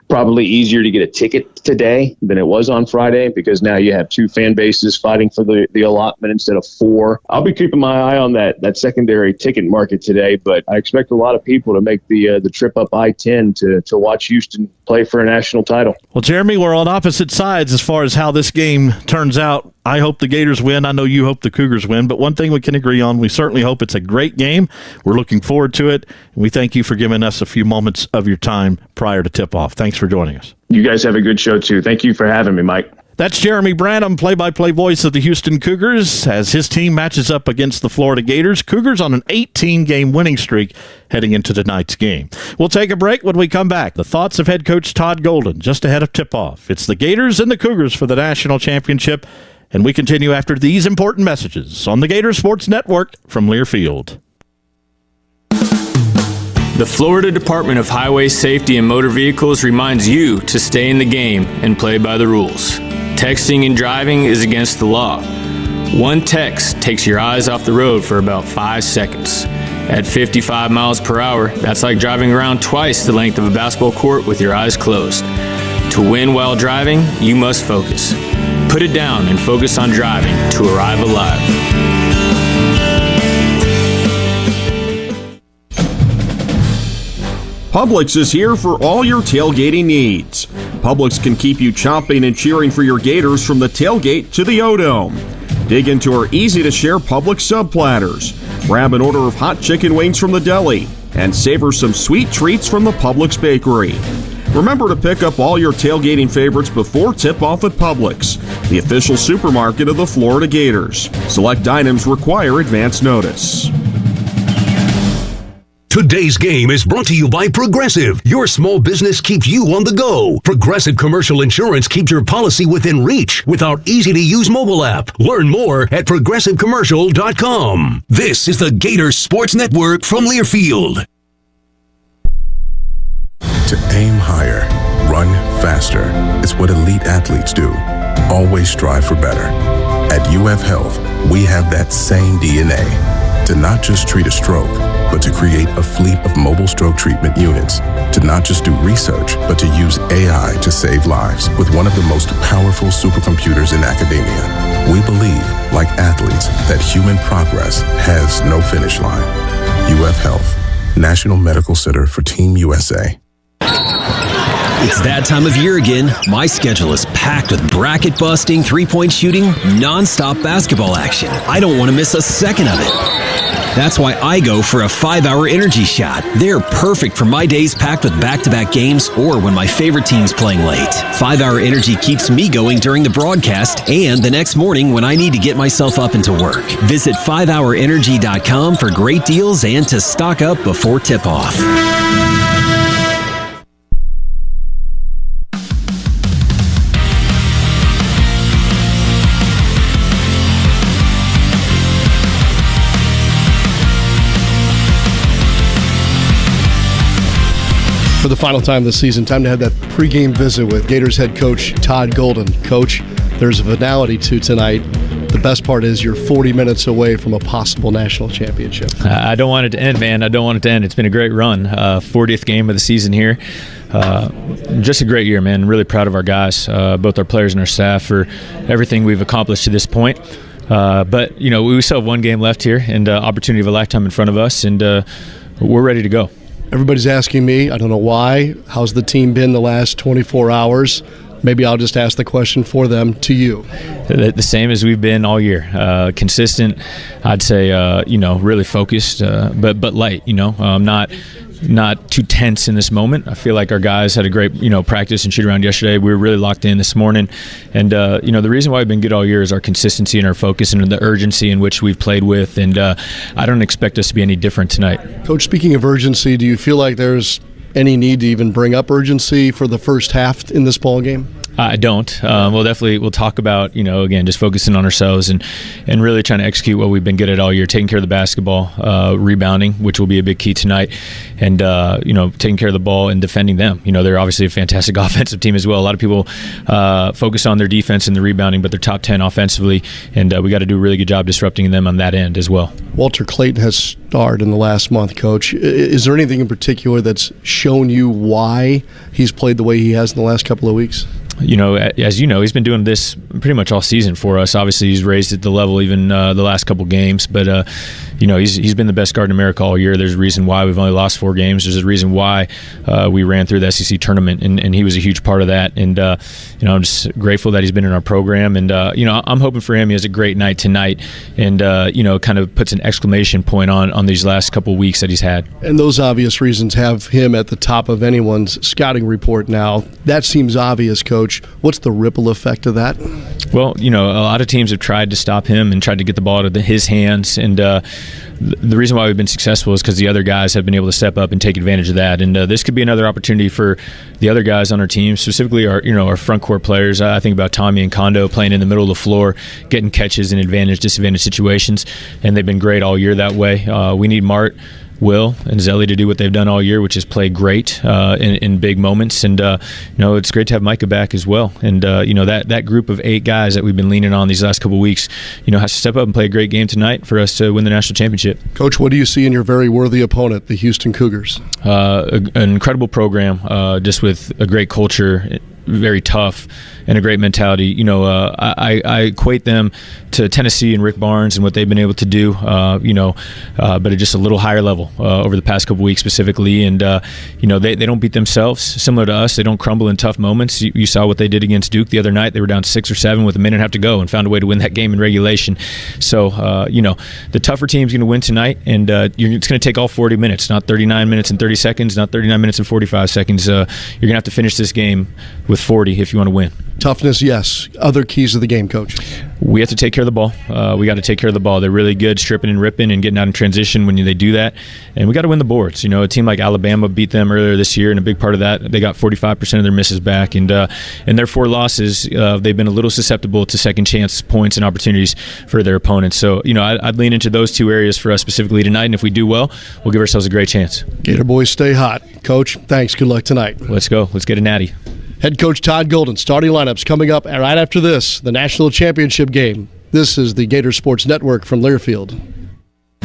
Probably easier to get a ticket today than it was on Friday because now you have 2 fan bases fighting for the allotment instead of 4. I'll be keeping my eye on that secondary ticket market today, but I expect a lot of people to make the trip up I-10 to watch Houston play for a national title. Well, Jeremy, we're on opposite sides as far as how this game turns out. I hope the Gators win. I know you hope the Cougars win, but one thing we can agree on, we certainly hope it's a great game. We're looking forward to it, and we thank you for giving us a few moments of your time prior to tip-off. Thanks for joining us. You guys have a good show, too. Thank you for having me, Mike. That's Jeremy Branham, play-by-play voice of the Houston Cougars, as his team matches up against the Florida Gators. Cougars on an 18-game winning streak heading into tonight's game. We'll take a break. When we come back, the thoughts of head coach Todd Golden just ahead of tip-off. It's the Gators and the Cougars for the national championship, and we continue after these important messages on the Gator Sports Network from Learfield. The Florida Department of Highway Safety and Motor Vehicles reminds you to stay in the game and play by the rules. Texting and driving is against the law. One text takes your eyes off the road for about 5 seconds. At 55 miles per hour, that's like driving around twice the length of a basketball court with your eyes closed. To win while driving, you must focus. Put it down and focus on driving to arrive alive. Publix is here for all your tailgating needs. Publix can keep you chomping and cheering for your Gators from the tailgate to the O-Dome. Dig into our easy-to-share Publix sub platters. Grab an order of hot chicken wings from the deli and savor some sweet treats from the Publix bakery. Remember to pick up all your tailgating favorites before tip-off at Publix, the official supermarket of the Florida Gators. Select items require advance notice. Today's game is brought to you by Progressive. Your small business keeps you on the go. Progressive Commercial Insurance keeps your policy within reach with our easy-to-use mobile app. Learn more at progressivecommercial.com. This is the Gator Sports Network from Learfield. To aim higher, run faster. It's what elite athletes do. Always strive for better. At UF Health, we have that same DNA. To not just treat a stroke, but to create a fleet of mobile stroke treatment units. To not just do research, but to use AI to save lives with one of the most powerful supercomputers in academia. We believe, like athletes, that human progress has no finish line. UF Health, National Medical Center for Team USA. It's that time of year again. My schedule is packed with bracket busting, three-point shooting, non-stop basketball action. I don't want to miss a second of it. That's why I go for a 5-hour energy shot. They're perfect for my days packed with back-to-back games or when my favorite team's playing late. 5-hour energy keeps me going during the broadcast and the next morning when I need to get myself up into work. Visit 5hourenergy.com for great deals and to stock up before tip-off. For the final time this season, time to have that pregame visit with Gators head coach Todd Golden. Coach, there's a finality to tonight. the best part is you're 40 minutes away from a possible national championship. I don't want it to end, man. I don't want it to end. It's been a great run. 40th game of the season here. Just a great year, man. Really proud of our guys, both our players and our staff, for everything we've accomplished to this point. But, we still have one game left here and opportunity of a lifetime in front of us, and we're ready to go. Everybody's asking me, I don't know why, how's the team been the last 24 hours? Maybe I'll just ask the question for them to you. The same as we've been all year. Consistent, I'd say, really focused, but light, not too tense in this moment. I feel like our guys had a great, practice and shoot around yesterday. We were really locked in this morning. And, the reason why we've been good all year is our consistency and our focus and the urgency in which we've played with. And I don't expect us to be any different tonight. Coach, speaking of urgency, do you feel like there's any need to even bring up urgency for the first half in this ball game? I don't. We'll talk about, again, just focusing on ourselves and really trying to execute what we've been good at all year, taking care of the basketball, rebounding, which will be a big key tonight, and, taking care of the ball and defending them. They're obviously a fantastic offensive team as well. A lot of people focus on their defense and the rebounding, but they're top 10 offensively, and we got to do a really good job disrupting them on that end as well. Walter Clayton has starred in the last month, Coach. Is there anything in particular that's shown you why he's played the way he has in the last couple of weeks? As he's been doing this pretty much all season for us. Obviously, he's raised at the level even the last couple games, but he's been the best guard in America all year. There's a reason why we've only lost 4 games. There's a reason why we ran through the SEC tournament, and he was a huge part of that. And I'm just grateful that he's been in our program. And I'm hoping for him. He has a great night tonight, and kind of puts an exclamation point on these last couple weeks that he's had. And those obvious reasons have him at the top of anyone's scouting report now. That seems obvious, Coach. What's the ripple effect of that? Well, a lot of teams have tried to stop him and tried to get the ball to his hands, and the reason why we've been successful is because the other guys have been able to step up and take advantage of that. And this could be another opportunity for the other guys on our team, specifically our front court players. I think about Tommy and Kondo playing in the middle of the floor, getting catches in disadvantage situations, and they've been great all year that way. We need Mart, Will, and Zelly to do what they've done all year, which is play great in big moments. And it's great to have Micah back as well. And that group of 8 guys that we've been leaning on these last couple of weeks, has to step up and play a great game tonight for us to win the national championship. Coach, what do you see in your very worthy opponent, the Houston Cougars? An incredible program, just with a great culture, very tough, and a great mentality. I equate them to Tennessee and Rick Barnes and what they've been able to do, but at just a little higher level over the past couple weeks specifically. And, they don't beat themselves. Similar to us, they don't crumble in tough moments. You saw what they did against Duke the other night. They were down 6 or 7 with a minute and a half to go and found a way to win that game in regulation. So, the tougher team's going to win tonight, and it's going to take all 40 minutes, not 39 minutes and 30 seconds, not 39 minutes and 45 seconds. You're going to have to finish this game with 40 if you want to win. Toughness, yes. Other keys of the game, Coach? We have to take care of the ball. We got to take care of the ball. They're really good stripping and ripping and getting out in transition when they do that. And we got to win the boards. A team like Alabama beat them earlier this year, and a big part of that, they got 45% of their misses back. And in their 4 losses, they've been a little susceptible to second chance points and opportunities for their opponents. So, I'd lean into those 2 areas for us specifically tonight. And if we do well, we'll give ourselves a great chance. Gator boys, stay hot. Coach, thanks. Good luck tonight. Let's go. Let's get a natty. Head coach Todd Golden, starting lineups coming up right after this, the national championship game. This is the Gator Sports Network from Learfield.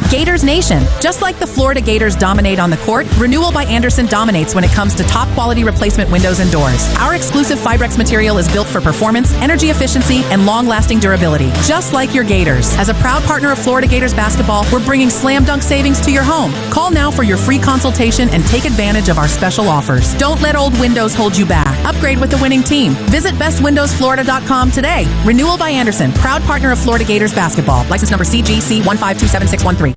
Gators Nation. Just like the Florida Gators dominate on the court, Renewal by Andersen dominates when it comes to top quality replacement windows and doors. Our exclusive Fibrex material is built for performance, energy efficiency, and long-lasting durability. Just like your Gators. As a proud partner of Florida Gators basketball, we're bringing slam dunk savings to your home. Call now for your free consultation and take advantage of our special offers. Don't let old windows hold you back. Upgrade with the winning team. Visit bestwindowsflorida.com today. Renewal by Andersen, proud partner of Florida Gators basketball. License number CGC 1527613.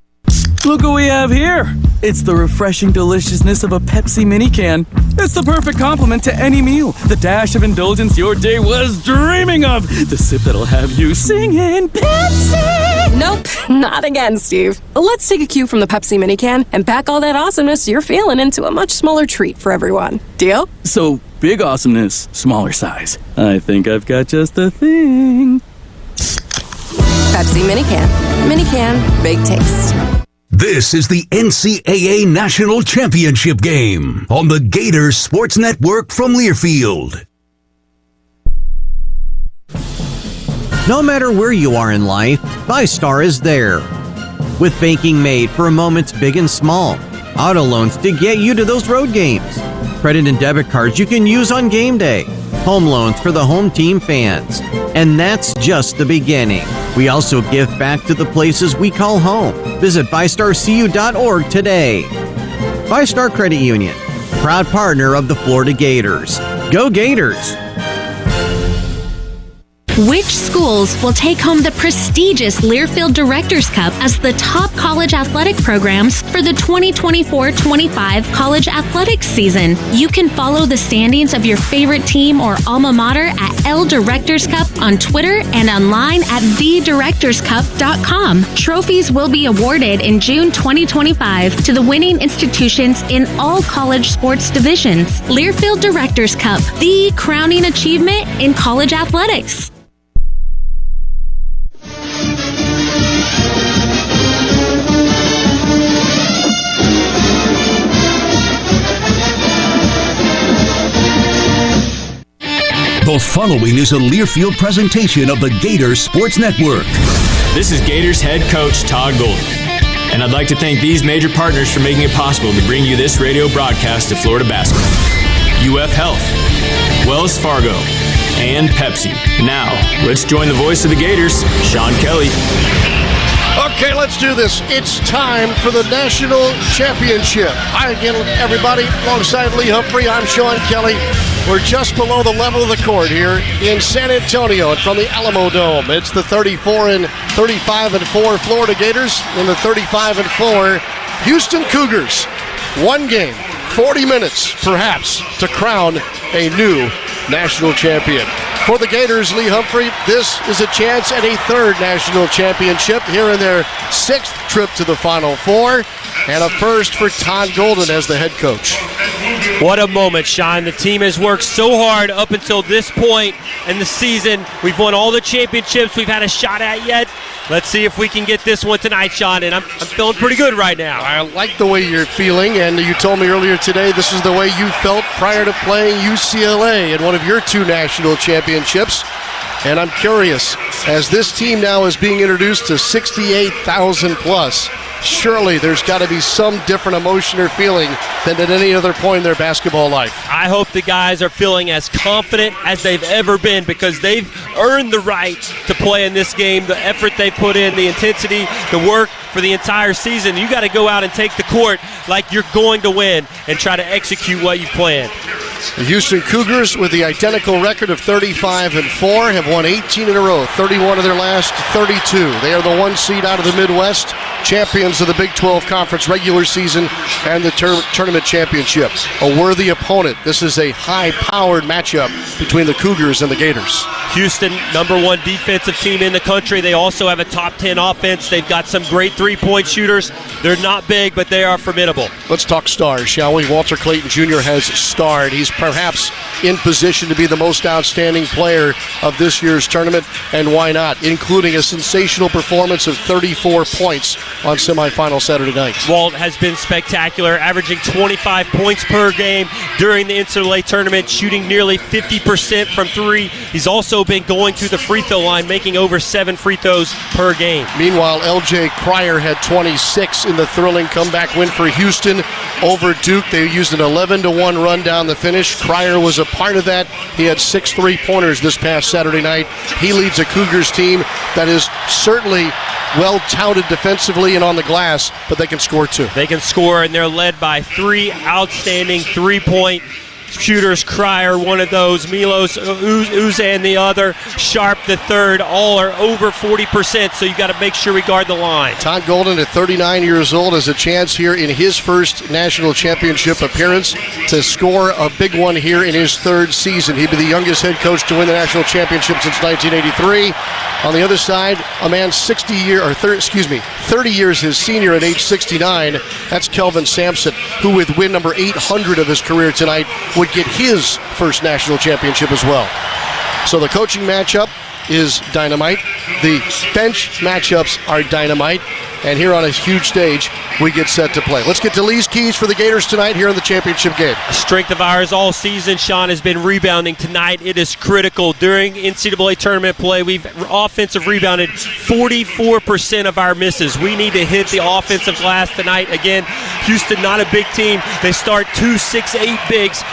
Look what we have here. It's the refreshing deliciousness of a Pepsi mini can. It's the perfect complement to any meal. The dash of indulgence your day was dreaming of. The sip that'll have you singing Pepsi. Nope, not again, Steve. Let's take a cue from the Pepsi mini can and pack all that awesomeness you're feeling into a much smaller treat for everyone. Deal? So, big awesomeness, smaller size. I think I've got just the thing. Pepsi mini can. Mini can, big taste. This is the NCAA National Championship Game on the Gators Sports Network from Learfield. No matter where you are in life, VyStar is there. With banking made for moments big and small, auto loans to get you to those road games, credit and debit cards you can use on game day, home loans for the home team fans. And that's just the beginning. We also give back to the places we call home. Visit VyStarCU.org today. VyStar Credit Union, proud partner of the Florida Gators. Go Gators! Which schools will take home the prestigious Learfield Directors Cup as the top college athletic programs for the 2024-25 college athletics season? You can follow the standings of your favorite team or alma mater at L Directors Cup on Twitter and online at thedirectorscup.com. Trophies will be awarded in June 2025 to the winning institutions in all college sports divisions. Learfield Directors Cup, the crowning achievement in college athletics. The following is a Learfield presentation of the Gators Sports Network. This is Gators head coach Todd Golden, and I'd like to thank these major partners for making it possible to bring you this radio broadcast of Florida basketball. UF Health, Wells Fargo, and Pepsi. Now, let's join the voice of the Gators, Sean Kelly. Okay, let's do this. It's time for the national championship. Hi again, everybody. Alongside Lee Humphrey, I'm Sean Kelly. We're just below the level of the court here in San Antonio and from the Alamo Dome. It's the 35-4 Florida Gators and the 35-4 Houston Cougars. One game, 40 minutes, perhaps, to crown a new national champion. For the Gators, Lee Humphrey, this is a chance at a third national championship here in their sixth trip to the Final Four, and a first for Todd Golden as the head coach. What a moment, Sean. The team has worked so hard up until this point in the season. We've won all the championships we've had a shot at yet. Let's see if we can get this one tonight, Sean, and I'm feeling pretty good right now. I like the way you're feeling, and you told me earlier today this is the way you felt prior to playing UCLA in one of your two national championships. And I'm curious, as this team now is being introduced to 68,000 plus, surely there's got to be some different emotion or feeling than at any other point in their basketball life. I hope the guys are feeling as confident as they've ever been, because they've earned the right to play in this game. The effort they put in, the intensity, the work for the entire season. You got to go out and take the court like you're going to win and try to execute what you've planned. The Houston Cougars, with the identical record of 35-4, have won 18 in a row, 31 of their last 32. They are the one seed out of the Midwest, champions of the Big 12 Conference regular season and the tournament championship. A worthy opponent. This is a high-powered matchup between the Cougars and the Gators. Houston, number one defensive team in the country. They also have a top 10 offense. They've got some great three-point shooters. They're not big, but they are formidable. Let's talk stars, shall we? Walter Clayton Jr. has starred. He's perhaps in position to be the most outstanding player of this year's tournament, and why not, including a sensational performance of 34 points on semifinal Saturday night. Walt has been spectacular, averaging 25 points per game during the NCAA tournament, shooting nearly 50% from three. He's also been going to the free throw line, making over 7 free throws per game. Meanwhile, L.J. Cryer had 26 in the thrilling comeback win for Houston over Duke. They used an 11-1 run down the finish. Cryer was a part of that. He had 6 3-pointers this past Saturday night. He leads a Cougars team that is certainly well touted defensively and on the glass, but they can score too. They can score, and they're led by 3 outstanding three-point shooters. Cryer, one of those, Milos Uzan the other, Sharp the third. All are over 40%, so you got to make sure we guard the line. Todd Golden, at 39 years old, has a chance here in his first national championship appearance to score a big one here in his third season. He'd be the youngest head coach to win the national championship since 1983. On the other side, a man 30 years his senior at age 69. That's Kelvin Sampson, who with win number 800 of his career tonight would get his first national championship as well. So the coaching matchup is dynamite. The bench matchups are dynamite. And here on a huge stage, we get set to play. Let's get to Lee's Keys for the Gators tonight here in the championship game. A strength of ours all season, Sean, has been rebounding. Tonight, it is critical. During NCAA tournament play, we've offensive rebounded 44% of our misses. We need to hit the offensive glass tonight. Again, Houston, not a big team. They start 2, 6, 8 bigs.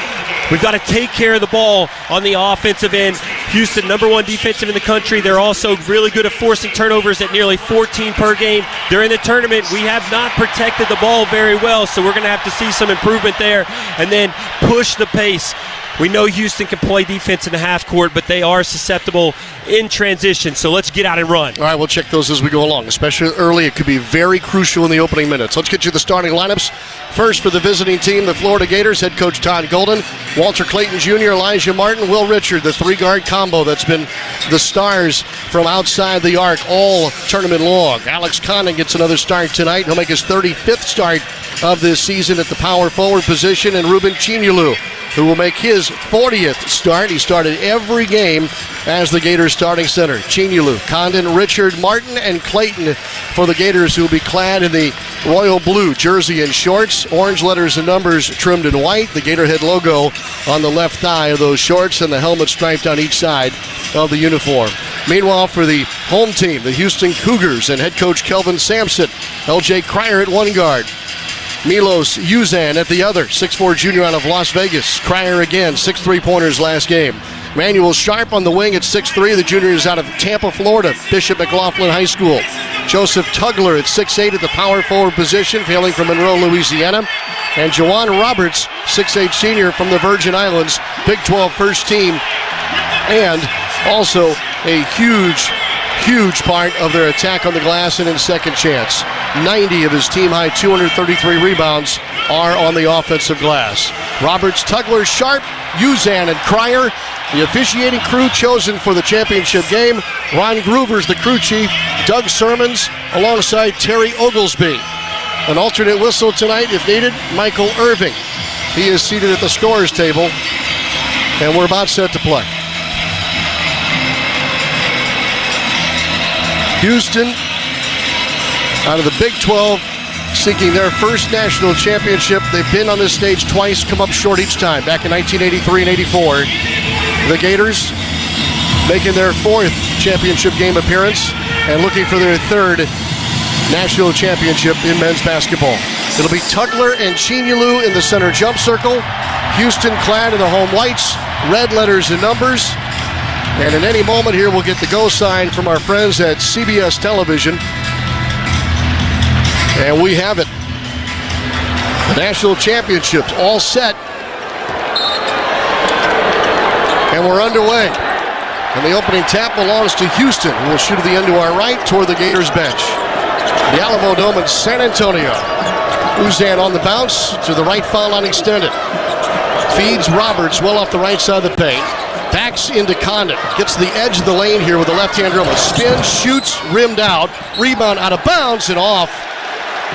We've got to take care of the ball on the offensive end. Houston, number 1 defensive in the country. They're also really good at forcing turnovers at nearly 14 per game. During the tournament, we have not protected the ball very well, so we're going to have to see some improvement there and then push the pace. We know Houston can play defense in the half court, but they are susceptible in transition, so let's get out and run. All right, we'll check those as we go along, especially early. It could be very crucial in the opening minutes. Let's get you the starting lineups. First for the visiting team, the Florida Gators, head coach Todd Golden, Walter Clayton Jr., Elijah Martin, Will Richard, the 3-guard combo that's been the stars from outside the arc all tournament long. Alex Condon gets another start tonight. He'll make his 35th start of this season at the power forward position, and Ruben Chinyulu, who will make his 40th start. He started every game as the Gators starting center. Chinyulu, Condon, Richard, Martin, and Clayton for the Gators, who will be clad in the royal blue jersey and shorts, orange letters and numbers trimmed in white, the Gatorhead logo on the left thigh of those shorts, and the helmet striped on each side of the uniform. Meanwhile, for the home team, the Houston Cougars and head coach Kelvin Sampson, LJ Cryer at 1 guard. Milos Uzan at the other, 6'4 junior out of Las Vegas. Cryer again, 6 3-pointers last game. Manuel Sharp on the wing at 6'3. The junior is out of Tampa, Florida, Bishop McLaughlin High School. Joseph Tugler at 6'8 at the power forward position, hailing from Monroe, Louisiana. And Jawan Roberts, 6'8 senior from the Virgin Islands, Big 12 first team, and also a huge part of their attack on the glass and in second chance. 90 of his team-high 233 rebounds are on the offensive glass. Roberts, Tugler, Sharp, Uzan, and Cryer, the officiating crew chosen for the championship game. Ron Groover's the crew chief. Doug Sermons alongside Terry Oglesby. An alternate whistle tonight, if needed, Michael Irving. He is seated at the scorer's table, and we're about set to play. Houston, out of the Big 12, seeking their first national championship. They've been on this stage twice, come up short each time, back in 1983 and 84. The Gators making their 4th championship game appearance and looking for their 3rd national championship in men's basketball. It'll be Tugler and Chinyulu in the center jump circle. Houston clad in the home whites, red letters and numbers. And in any moment here, we'll get the go sign from our friends at CBS Television. And we have it. The national championships all set. And we're underway. And the opening tap belongs to Houston, who will shoot at the end to our right toward the Gators bench. The Alamo Dome in San Antonio. Uzan on the bounce to the right foul line extended. Feeds Roberts well off the right side of the paint. Backs into Condon. Gets to the edge of the lane here with the left-hand dribble. Spins, shoots, rimmed out. Rebound out of bounds and off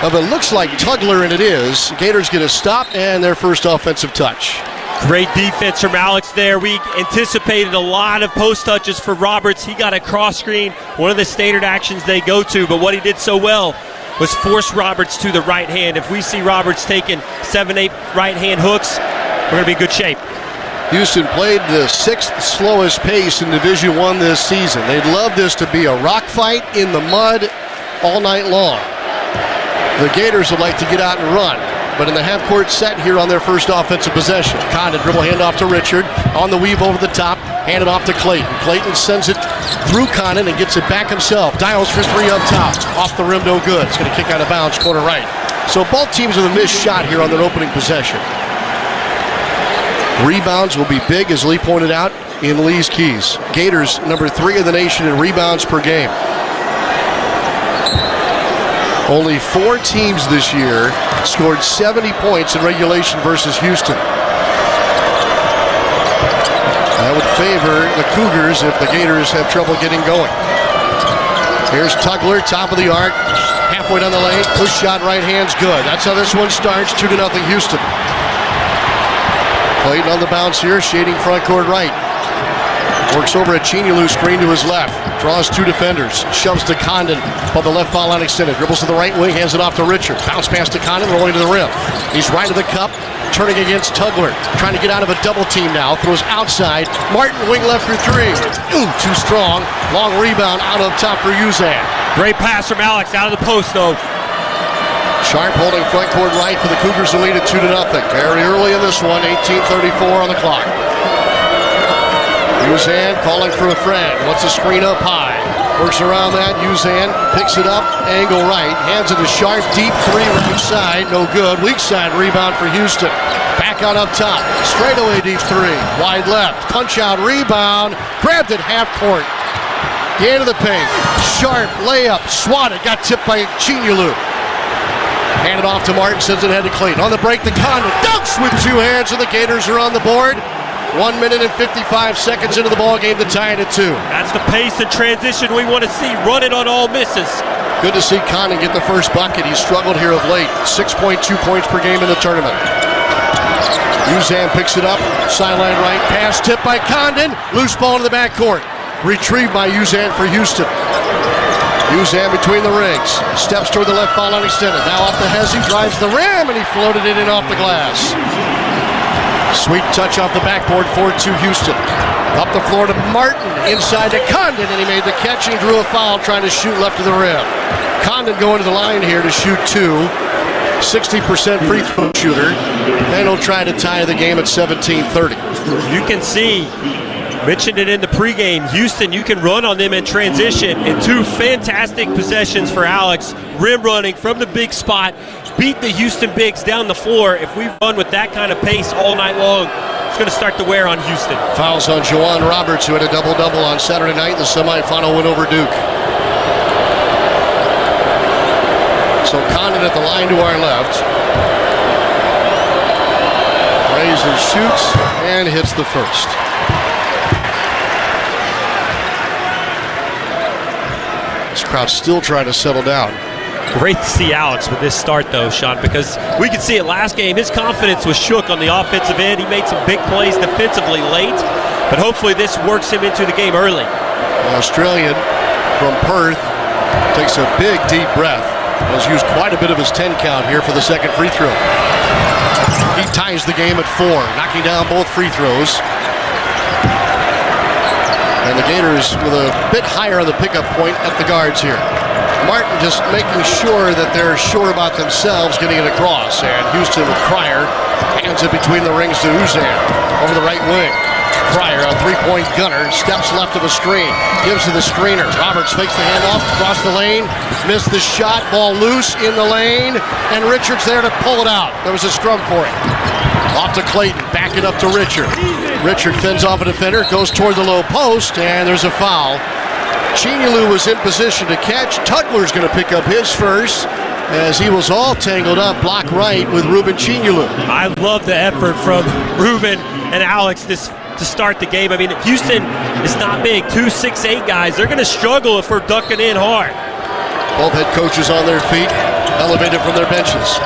of it looks like Tugler, and it is. Gators get a stop and their first offensive touch. Great defense from Alex there. We anticipated a lot of post touches for Roberts. He got a cross screen, one of the standard actions they go to, but what he did so well was force Roberts to the right hand. If we see Roberts taking 7-8 right hand hooks, we're going to be in good shape. Houston played the 6th slowest pace in Division I this season. They'd love this to be a rock fight in the mud all night long. The Gators would like to get out and run, but in the half-court set here on their first offensive possession. Condon dribble handoff to Richard. On the weave over the top, handed off to Clayton. Clayton sends it through Condon and gets it back himself. Dials for 3 up top. Off the rim, no good. It's going to kick out of bounds, corner right. So both teams with a missed shot here on their opening possession. Rebounds will be big, as Lee pointed out, in Lee's Keys. Gators, number 3 in the nation in rebounds per game. Only 4 teams this year scored 70 points in regulation versus Houston. That would favor the Cougars if the Gators have trouble getting going. Here's Tugler, top of the arc, halfway down the lane, push shot, right hand's good. That's how this one starts, 2-0 Houston. Clayton on the bounce here, shading front court right. Works over at Chinyelu, screen to his left. Draws 2 defenders. Shoves to Condon above the left foul line extended. Dribbles to the right wing, hands it off to Richard. Bounce pass to Condon, rolling to the rim. He's right to the cup, turning against Tugler. Trying to get out of a double team now. Throws outside. Martin, wing left for 3. Ooh, too strong. Long rebound out up top for Uzan. Great pass from Alex out of the post, though. Sharp holding front court right for the Cougars to lead at 2-0. Very early in this one, 18:34 on the clock. Uzan calling for a friend. Wants a screen up high. Works around that. Uzan picks it up. Angle right. Hands it to Sharp. Deep 3 right side. No good. Weak side rebound for Houston. Back out up top. Straightaway deep 3. Wide left. Punch out rebound. Grabbed it half court. The end of the paint. Sharp layup. Swatted. Got tipped by Chinyelu. Handed off to Martin. Sends it ahead to Clayton. On the break, the Condon dunks with 2 hands, and the Gators are on the board. 1 minute and 55 seconds into the ball game to tie it at 2. That's the pace and transition we want to see. Run it on all misses. Good to see Condon get the first bucket. He's struggled here of late. 6.2 points per game in the tournament. Uzan picks it up. Sideline right. Pass tipped by Condon. Loose ball into the backcourt. Retrieved by Uzan for Houston. Uzan between the rings. Steps toward the left foul line extended. Now off the Hezzy. Drives the rim, and he floated it in off the glass. Sweet touch off the backboard, 4-2 Houston. Up the floor to Martin, inside to Condon, and he made the catch and drew a foul trying to shoot left of the rim. Condon going to the line here to shoot 2. 60% free throw shooter. And he'll try to tie the game at 17:30. You can see, mentioned it in the pregame, Houston, you can run on them in transition, and 2 fantastic possessions for Alex. Rim running from the big spot. Beat the Houston bigs down the floor. If we run with that kind of pace all night long, it's going to start to wear on Houston. Fouls on Juwan Roberts, who had a double-double on Saturday night in the semifinal win over Duke. So Condon at the line to our left. Raises, shoots, and hits the first. This crowd's still trying to settle down. Great to see Alex with this start, though, Sean, because we could see it last game. His confidence was shook on the offensive end. He made some big plays defensively late, but hopefully this works him into the game early. The Australian from Perth takes a big, deep breath. Has used quite a bit of his 10 count here for the second free throw. He ties the game at 4, knocking down both free throws. And the Gators with a bit higher on the pickup point at the guards here. Martin just making sure that they're sure about themselves getting it across. And Houston with Cryer hands it between the rings to Uzan over the right wing. Cryer, a 3-point gunner, steps left of a screen, gives to the screener. Roberts fakes the handoff, across the lane, missed the shot, ball loose in the lane, and Richard's there to pull it out. There was a scrum for him. Off to Clayton, back it up to Richard. Richard fends off a defender, goes toward the low post, and there's a foul. Chinyelu was in position to catch. Tugler's going to pick up his first as he was all tangled up, block right with Ruben Chinyelu. I love the effort from Ruben and Alex to start the game. I mean, Houston is not big, 2 6'8" guys. They're going to struggle if we're ducking in hard. Both head coaches on their feet, elevated from their benches.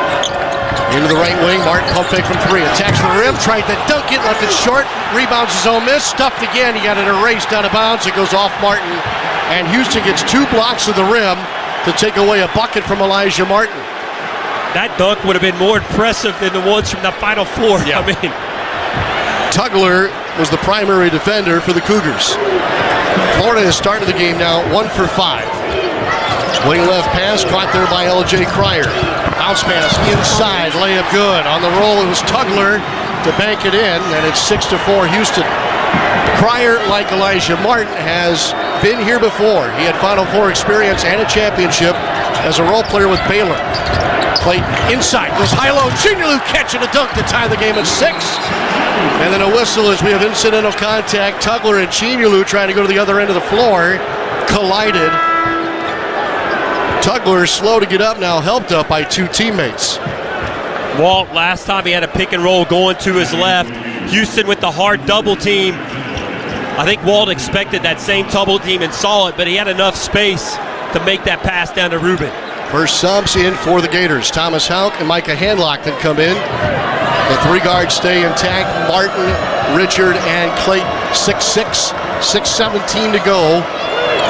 Into the right wing, Martin pump fake from 3. Attacks the rim, tried to dunk it, left it short. Rebounds his own miss, stuffed again. He got it erased out of bounds. It goes off Martin. And Houston gets 2 blocks of the rim to take away a bucket from Elijah Martin. That dunk would have been more impressive than the ones from the Final Four. Yeah. I mean, Tugler was the primary defender for the Cougars. Florida has started the game now 1 for 5. Wing left pass caught there by L.J. Cryer. Bounce pass inside, layup good. On the roll, it was Tugler to bank it in, and it's 6-4 Houston. Cryer, like Elijah Martin, has been here before. He had Final Four experience and a championship as a role player with Baylor. Clayton inside, goes high-low. Chinyelu catching a dunk to tie the game at 6. And then a whistle as we have incidental contact. Tugler and Chinyelu trying to go to the other end of the floor. Collided. Tugler slow to get up now, helped up by 2 teammates. Walt, last time he had a pick and roll going to his left. Houston with the hard double team. I think Walt expected that same double team and saw it, but he had enough space to make that pass down to Ruben. First subs in for the Gators. Thomas Haugh and Micah Handlock then come in. The 3 guards stay intact. Martin, Richard, and Clayton. 6-6, 6:17 to go.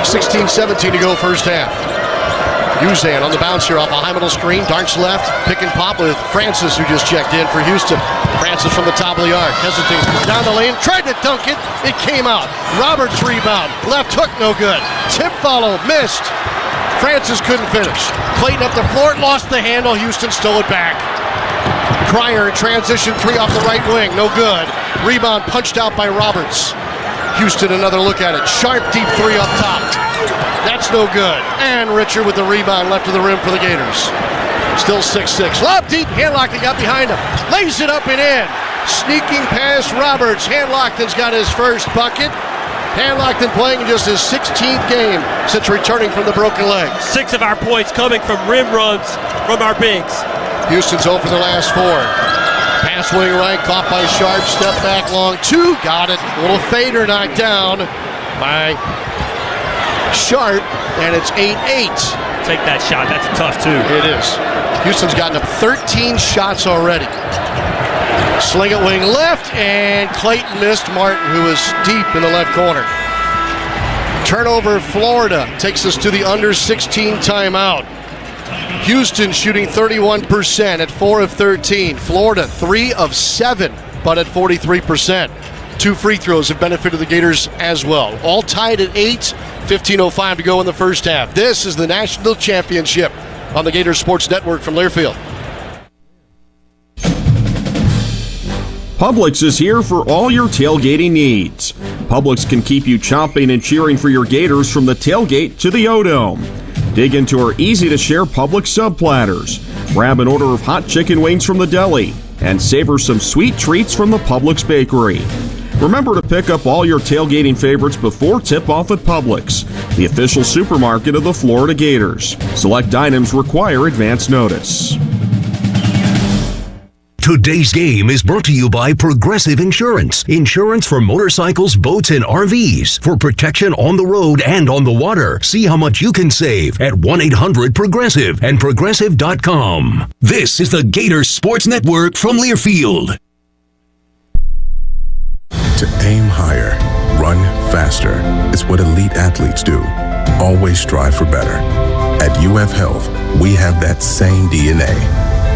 16-17 to go first half. Uzan on the bounce here off a high middle screen. Darts left. Pick and pop with Francis, who just checked in for Houston. Francis from the top of the arc. Hesitates. Down the lane. Tried to dunk it. It came out. Roberts rebound. Left hook, no good. Tip follow. Missed. Francis couldn't finish. Clayton up the floor. Lost the handle. Houston stole it back. Cryer in transition 3 off the right wing. No good. Rebound punched out by Roberts. Houston another look at it. Sharp deep 3 up top. That's no good. And Richard with the rebound left of the rim for the Gators. Still 6-6. Lob deep. Handlockton got behind him. Lays it up and in. Sneaking past Roberts. Handlockton's got his first bucket. Handlockton playing in just his 16th game since returning from the broken leg. 6 of our points coming from rim runs from our bigs. Houston's over the last 4. Pass wing right, caught by Sharp. Step back long 2. Got it. Little fader knocked down by Sharp, and it's 8-8. Take that shot. That's a tough 2. It is. Houston's gotten up 13 shots already. Sling it wing left, and Clayton missed Martin, who was deep in the left corner. Turnover, Florida takes us to the under 16 timeout. Houston shooting 31% at 4 of 13. Florida 3 of 7, but at 43%. 2 free throws have benefited the Gators as well. All tied at 8, 15:05 to go in the first half. This is the national championship on the Gators Sports Network from Learfield. Publix is here for all your tailgating needs. Publix can keep you chomping and cheering for your Gators from the tailgate to the O-Dome. Dig into our easy-to-share Publix sub platters. Grab an order of hot chicken wings from the deli and savor some sweet treats from the Publix bakery. Remember to pick up all your tailgating favorites before tip-off at Publix, the official supermarket of the Florida Gators. Select items require advance notice. Today's game is brought to you by Progressive Insurance. Insurance for motorcycles, boats, and RVs. For protection on the road and on the water. See how much you can save at 1-800-PROGRESSIVE and Progressive.com. This is the Gators Sports Network from Learfield. To aim higher, run faster. It's what elite athletes do. Always strive for better. At UF Health, we have that same DNA.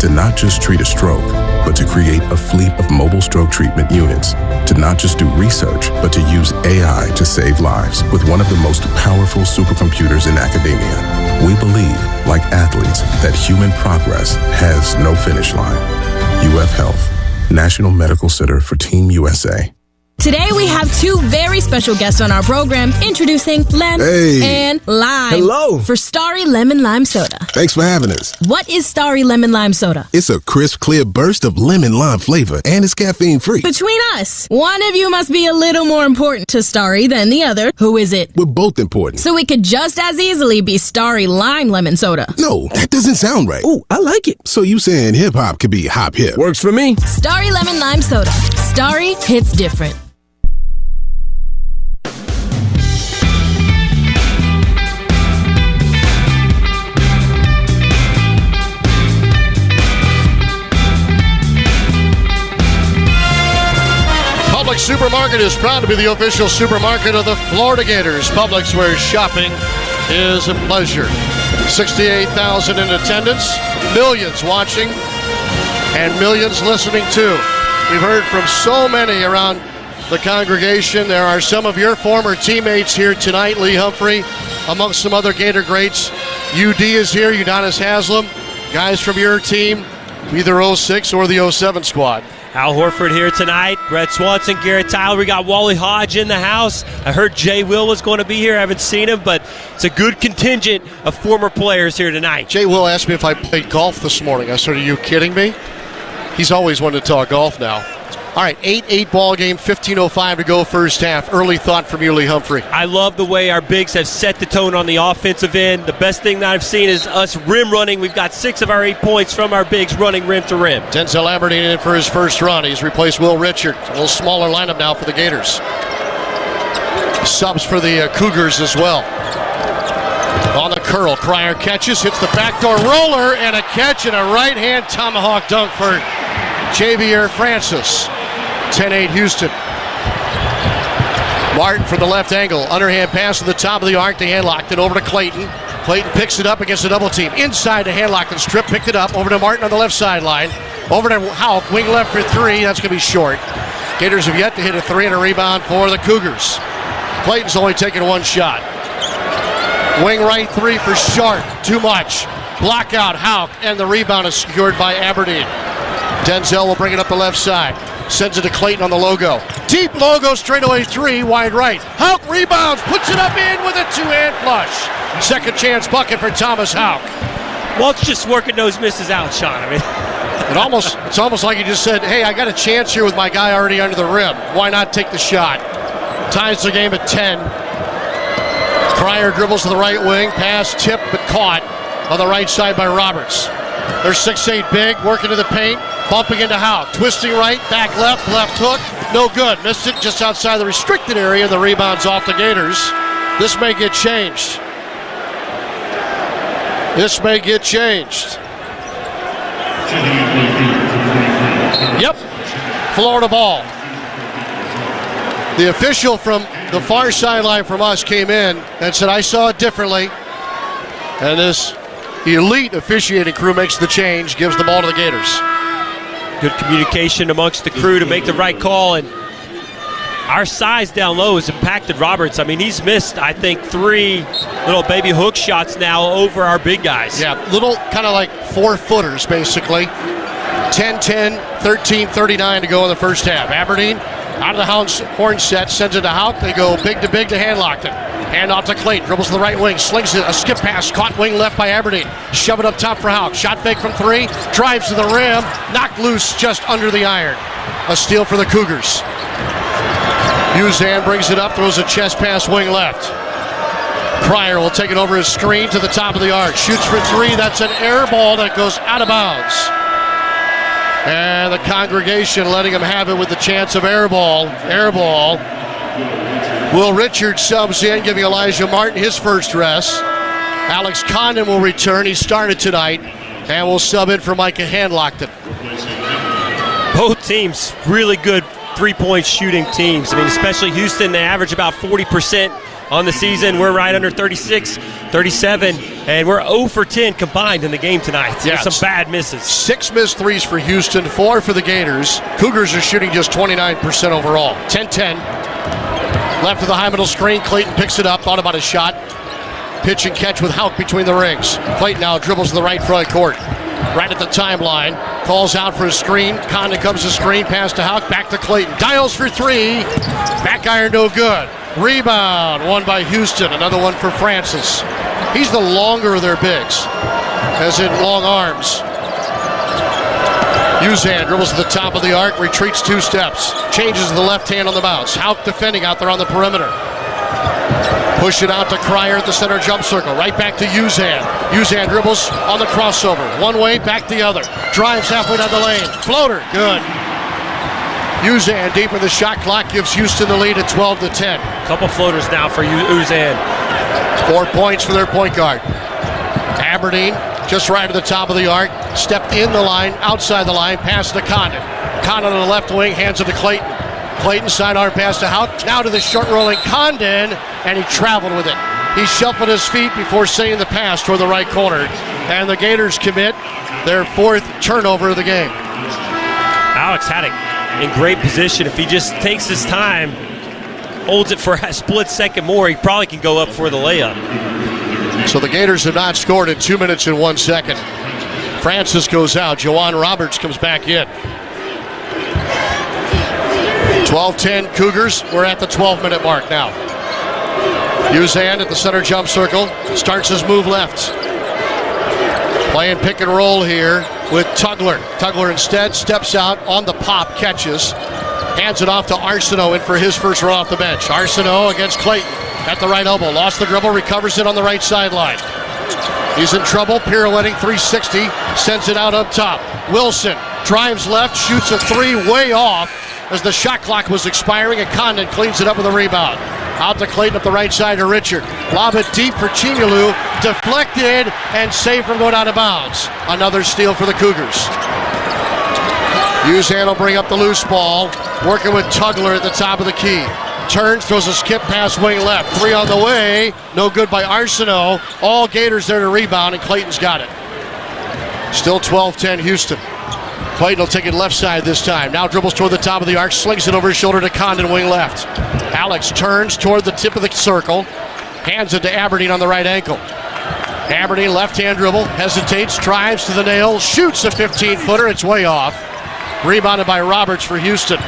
To not just treat a stroke, but to create a fleet of mobile stroke treatment units. To not just do research, but to use AI to save lives with one of the most powerful supercomputers in academia. We believe, like athletes, that human progress has no finish line. UF Health, National Medical Center for Team USA. Today we have 2 very special guests on our program, introducing Lem and Lime. Hello. For Starry Lemon Lime Soda. Thanks for having us. What is Starry Lemon Lime Soda? It's a crisp, clear burst of lemon lime flavor, and it's caffeine-free. Between us, one of you must be a little more important to Starry than the other. Who is it? We're both important. So it could just as easily be Starry Lime Lemon Soda. No, that doesn't sound right. Oh, I like it. So you saying hip-hop could be hop-hip? Works for me. Starry Lemon Lime Soda. Starry hits different. Publix Supermarket is proud to be the official supermarket of the Florida Gators. Publix, where shopping is a pleasure. 68,000 in attendance, millions watching, and millions listening too. We've heard from so many around the congregation. There are some of your former teammates here tonight, Lee Humphrey, amongst some other Gator greats. UD is here, Udonis Haslam, guys from your team, either 06 or the 07 squad. Al Horford here tonight, Brett Swanson, Garrett Tyler. We got Wally Hodge in the house. I heard Jay Will was going to be here. I haven't seen him, but it's a good contingent of former players here tonight. Jay Will asked me if I played golf this morning. I said, are you kidding me? He's always wanted to talk golf now. All right, 8-8 ball game, 15:05 to go first half. Early thought from you, Lee Humphrey. I love the way our bigs have set the tone on the offensive end. The best thing that I've seen is us rim running. We've got 6 of our 8 points from our bigs running rim to rim. Denzel Aberdeen in for his first run. He's replaced Will Richard. A little smaller lineup now for the Gators. Subs for the Cougars as well. On the curl, Cryer catches, hits the backdoor roller, and a catch and a right-hand tomahawk dunk for Javier Francis. 10-8 Houston. Martin from the left angle. Underhand pass to the top of the arc to Handlockton. Over to Clayton. Clayton picks it up against a double team. Inside to Handlockton. Strip picked it up. Over to Martin on the left sideline. Over to Haugh. Wing left for three. That's going to be short. Gators have yet to hit a three and a rebound for the Cougars. Clayton's only taken one shot. Wing right three for Sharp. Too much. Block out Haugh, and the rebound is secured by Aberdeen. Denzel will bring it up the left side. Sends it to Clayton on the logo. Deep logo, straightaway three, wide right. Haugh rebounds, puts it up in with a two-hand flush. Second chance bucket for Thomas Haugh. Well, it's just working those misses out, Sean. I mean, it's almost like he just said, hey, I got a chance here with my guy already under the rim. Why not take the shot? Ties the game at 10. Cryer dribbles to the right wing. Pass tipped but caught on the right side by Roberts. They're 6'8" big, working to the paint. Bumping into Haugh. Twisting right, back left, left hook. No good. Missed it just outside the restricted area. The rebound's off the Gators. This may get changed. Yep. Florida ball. The official from the far sideline from us came in and said, I saw it differently. And this elite officiating crew makes the change, gives the ball to the Gators. Good communication amongst the crew to make the right call, and our size down low has impacted Roberts. I mean, he's missed, I think, 3 little baby hook shots now over our big guys. Yeah, little kind of like 4-footers, basically. 10-10, 13-39 to go in the first half. Aberdeen out of the horn set, sends it to Haugh. They go big to Handlockton. Hand off to Clayton, dribbles to the right wing, slings it, a skip pass, caught wing left by Aberdeen. Shove it up top for Haugh. Shot fake from 3, drives to the rim, knocked loose just under the iron. A steal for the Cougars. Uzan brings it up, throws a chest pass wing left. Cryer will take it over his screen to the top of the arc. Shoots for 3, that's an air ball that goes out of bounds. And the congregation letting him have it with the chance of air ball. Will Richards subs in, giving Elijah Martin his first rest. Alex Condon will return. He started tonight and will sub in for Micah Handlockton. Both teams really good three-point shooting teams. I mean, especially Houston, they average about 40% on the season. We're right under 36, 37, and we're 0 for 10 combined in the game tonight. Yeah, some bad misses. 6 missed threes for Houston, 4 for the Gators. Cougars are shooting just 29% overall. 10-10. Left of the high middle screen. Clayton picks it up. Thought about his shot. Pitch and catch with Haugh between the rings. Clayton now dribbles to the right front court. Right at the timeline. Calls out for a screen. Condon comes to screen. Pass to Haugh. Back to Clayton. Dials for 3. Back iron no good. Rebound. Won by Houston. Another one for Francis. He's the longer of their bigs. As in long arms. Uzan dribbles to the top of the arc, retreats 2 steps, changes to the left hand on the bounce. Haugh defending out there on the perimeter. Push it out to Cryer at the center jump circle. Right back to Uzan. Uzan dribbles on the crossover. One way, back the other. Drives halfway down the lane. Floater, good. Uzan deep in the shot clock gives Houston the lead at 12-10. Couple floaters now for Uzan. 4 points for their point guard. Aberdeen just right at the top of the arc. Stepped in the line, outside the line, pass to Condon. Condon on the left wing, hands it to Clayton. Clayton sidearm pass to Haugh. Now to the short rolling Condon, and he traveled with it. He shuffled his feet before sending the pass toward the right corner. And the Gators commit their 4th turnover of the game. Alex had it in great position. If he just takes his time, holds it for a split second more, he probably can go up for the layup. So the Gators have not scored in 2 minutes and 1 second. Francis goes out. Jawan Roberts comes back in. 12-10 Cougars. We're at the 12-minute mark now. Uzan at the center jump circle. Starts his move left. Playing pick and roll here with Tugler. Tugler instead steps out on the pop, catches. Hands it off to Arsenault in for his first run off the bench. Arsenault against Clayton. At the right elbow, lost the dribble, recovers it on the right sideline. He's in trouble, pirouetting 360, sends it out up top. Wilson drives left, shoots a 3 way off as the shot clock was expiring, and Condon cleans it up with a rebound. Out to Clayton up the right side to Richard. Lob it deep for Chinyalu, deflected and saved from going out of bounds. Another steal for the Cougars. Uzan will bring up the loose ball, working with Tugler at the top of the key. turns, throws a skip pass wing left. 3 on the way. No good by Arsenault. All Gators there to rebound, and Clayton's got it. Still 12-10 Houston. Clayton will take it left side this time. Now dribbles toward the top of the arc, slings it over his shoulder to Condon, wing left. Alex turns toward the tip of the circle, hands it to Aberdeen on the right ankle. Aberdeen left-hand dribble, hesitates, drives to the nail, shoots a 15-footer. It's way off. Rebounded by Roberts for Houston.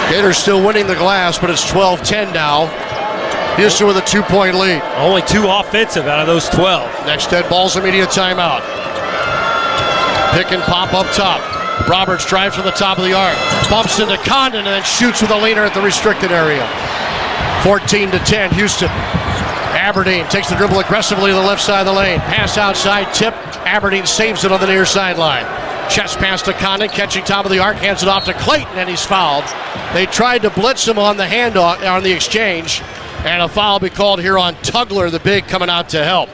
Gators still winning the glass, but it's 12-10 now. Houston with a 2-point lead. Only 2 offensive out of those 12. Next dead ball's immediate timeout. Pick and pop up top. Roberts drives from the top of the arc. Bumps into Condon and then shoots with a leaner at the restricted area. 14-10 Houston. Aberdeen takes the dribble aggressively to the left side of the lane. Pass outside, tip. Aberdeen saves it on the near sideline. Chest pass to Condon, catching top of the arc, hands it off to Clayton, and he's fouled. They tried to blitz him on the handoff, on the exchange, and a foul be called here on Tugler, the big, coming out to help.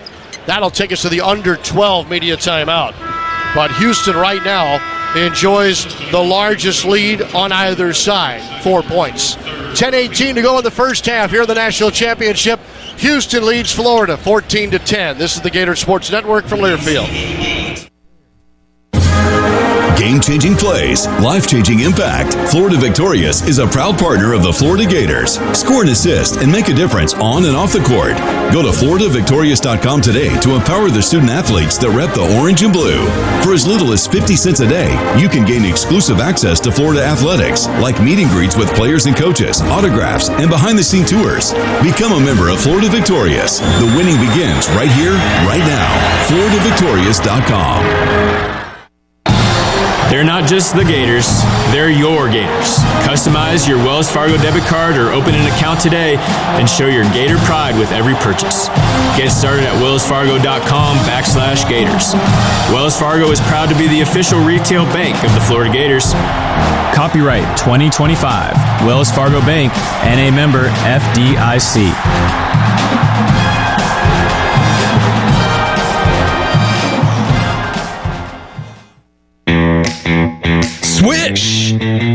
That'll take us to the under 12 media timeout. But Houston right now enjoys the largest lead on either side, 4 points. 10:18 to go in the first half here in the national championship. Houston leads Florida 14-10. This is the Gator Sports Network from Learfield. Game-changing plays, life-changing impact. Florida Victorious is a proud partner of the Florida Gators. Score and assist and make a difference on and off the court. Go to FloridaVictorious.com today to empower the student athletes that rep the orange and blue. For as little as 50 cents a day, you can gain exclusive access to Florida athletics, like meet and greets with players and coaches, autographs, and behind-the-scene tours. Become a member of Florida Victorious. The winning begins right here, right now. FloridaVictorious.com. They're not just the Gators, they're your Gators. Customize your Wells Fargo debit card or open an account today and show your Gator pride with every purchase. Get started at wellsfargo.com/Gators. Wells Fargo is proud to be the official retail bank of the Florida Gators. Copyright 2025. Wells Fargo Bank, N.A. member FDIC. Swish!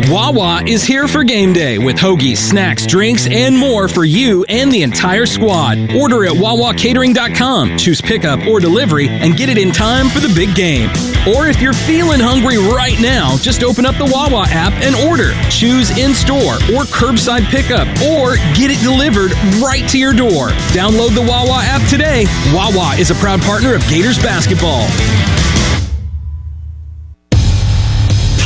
Wawa is here for game day with hoagies, snacks, drinks, and more for you and the entire squad. Order at WawaCatering.com. Choose pickup or delivery and get it in time for the big game. Or if you're feeling hungry right now, just open up the Wawa app and order. Choose in-store or curbside pickup or get it delivered right to your door. Download the Wawa app today. Wawa is a proud partner of Gators basketball.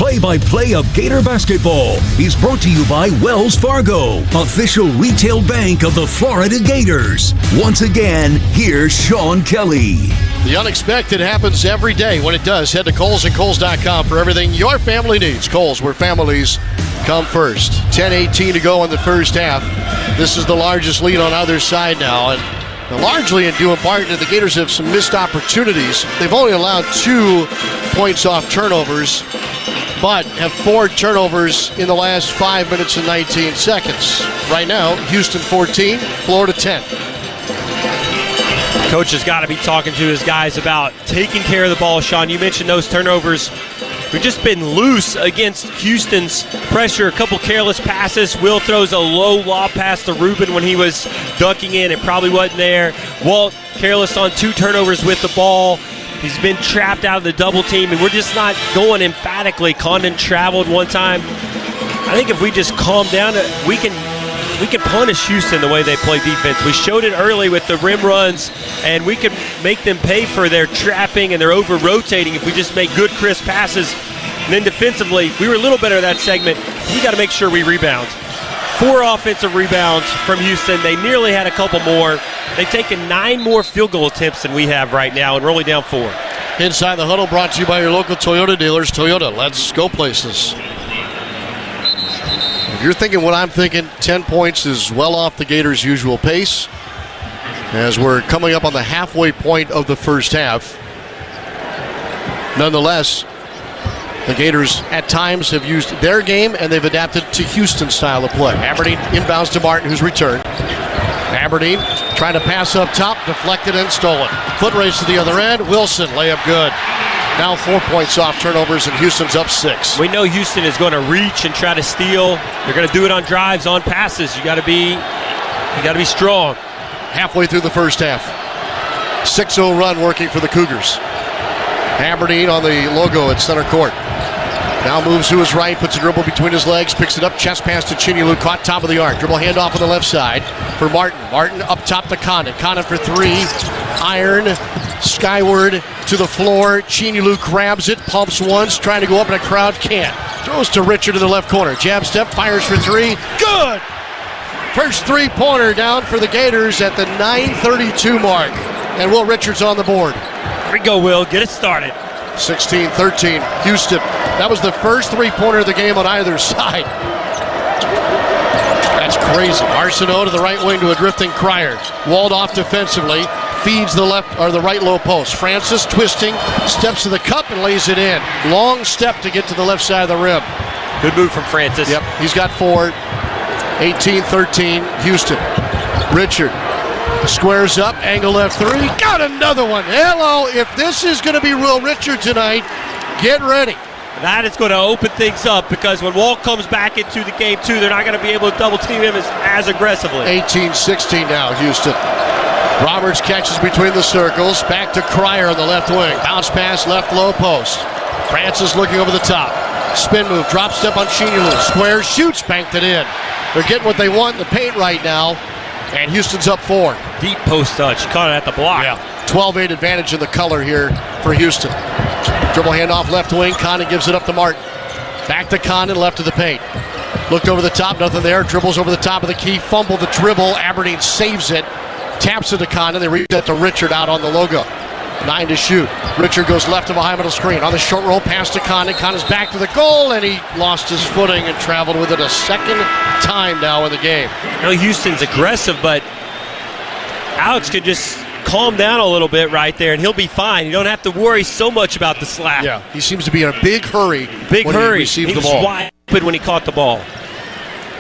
Play-by-play of Gator basketball is brought to you by Wells Fargo, official retail bank of the Florida Gators. Once again, here's Sean Kelly. The unexpected happens every day. When it does, head to Kohl's and Kohl's.com for everything your family needs. Kohl's, where families come first. 10:18 to go in the first half. This is the largest lead on either side now, and largely in due in part that the Gators have some missed opportunities. They've only allowed 2 points off turnovers, but have 4 turnovers in the last 5 minutes and 19 seconds. Right now, Houston 14, Florida 10. Coach has got to be talking to his guys about taking care of the ball. Sean, you mentioned those turnovers. We've just been loose against Houston's pressure. A couple careless passes. Will throws a low lob pass to Rubin when he was dunking in. It probably wasn't there. Walt careless on 2 turnovers with the ball. He's been trapped out of the double team, and we're just not going emphatically. Condon traveled one time. I think if we just calm down, we can punish Houston the way they play defense. We showed it early with the rim runs, and we can make them pay for their trapping and their over-rotating if we just make good, crisp passes. And then defensively, we were a little better in that segment. We got to make sure we rebound. 4 offensive rebounds from Houston. They nearly had a couple more. They've taken 9 more field goal attempts than we have right now, and we're only down 4. Inside the Huddle, brought to you by your local Toyota dealers. Toyota, let's go places. If you're thinking what I'm thinking, 10 points is well off the Gators' usual pace as we're coming up on the halfway point of the first half. Nonetheless, the Gators at times have used their game and they've adapted to Houston's style of play. Aberdeen inbounds to Martin, who's returned. Aberdeen trying to pass up top, deflected and stolen. Foot race to the other end. Wilson, layup good. Now 4 points off turnovers, and Houston's up 6. We know Houston is going to reach and try to steal. They're going to do it on drives, on passes. You got to be strong. Halfway through the first half. 6-0 run working for the Cougars. Aberdeen on the logo at center court. Now moves to his right, puts a dribble between his legs, picks it up, chest pass to Chinyulu, caught top of the arc. Dribble handoff on the left side for Martin. Martin up top to Condon. Condon for 3. Iron skyward to the floor. Chinyulu grabs it, pumps once, trying to go up in a crowd, can't. Throws to Richard in the left corner. Jab step, fires for 3. Good! First 3-pointer down for the Gators at the 9:32 mark. And Will Richards on the board. Here we go, Will. Get it started. 16-13, Houston. That was the first 3-pointer of the game on either side. That's crazy. Arsenault to the right wing to a drifting Cryer. Walled off defensively. Feeds the left or the right low post. Francis twisting, steps to the cup and lays it in. Long step to get to the left side of the rim. Good move from Francis. Yep, he's got 4. 18-13, Houston. Richard squares up, angle left 3. Got another one. Hello, if this is going to be Will Richard tonight, get ready. That is going to open things up because when Walt comes back into the game too, they're not going to be able to double team him as aggressively. 18-16 now, Houston. Roberts catches between the circles. Back to Cryer on the left wing. Bounce pass, left low post. Francis looking over the top. Spin move, drop step on Chinyulu. Square, shoots, banked it in. They're getting what they want in the paint right now. And Houston's up 4. Deep post touch. Caught it at the block. Yeah. 12-8 advantage in the color here for Houston. Dribble handoff left wing. Condon gives it up to Martin. Back to Condon, left of the paint. Looked over the top, nothing there. Dribbles over the top of the key. Fumble the dribble. Aberdeen saves it. Taps it to Condon. They reach that to Richard out on the logo. 9 to shoot. Richard goes left of a high middle screen. On the short roll, pass to Condon. Condon's back to the goal, and he lost his footing and traveled with it a second time now in the game. I know Houston's aggressive, but Alex could just calm down a little bit right there, and he'll be fine. You don't have to worry so much about the slap. Yeah, he seems to be in a big hurry when he received the ball. He was wide open when he caught the ball.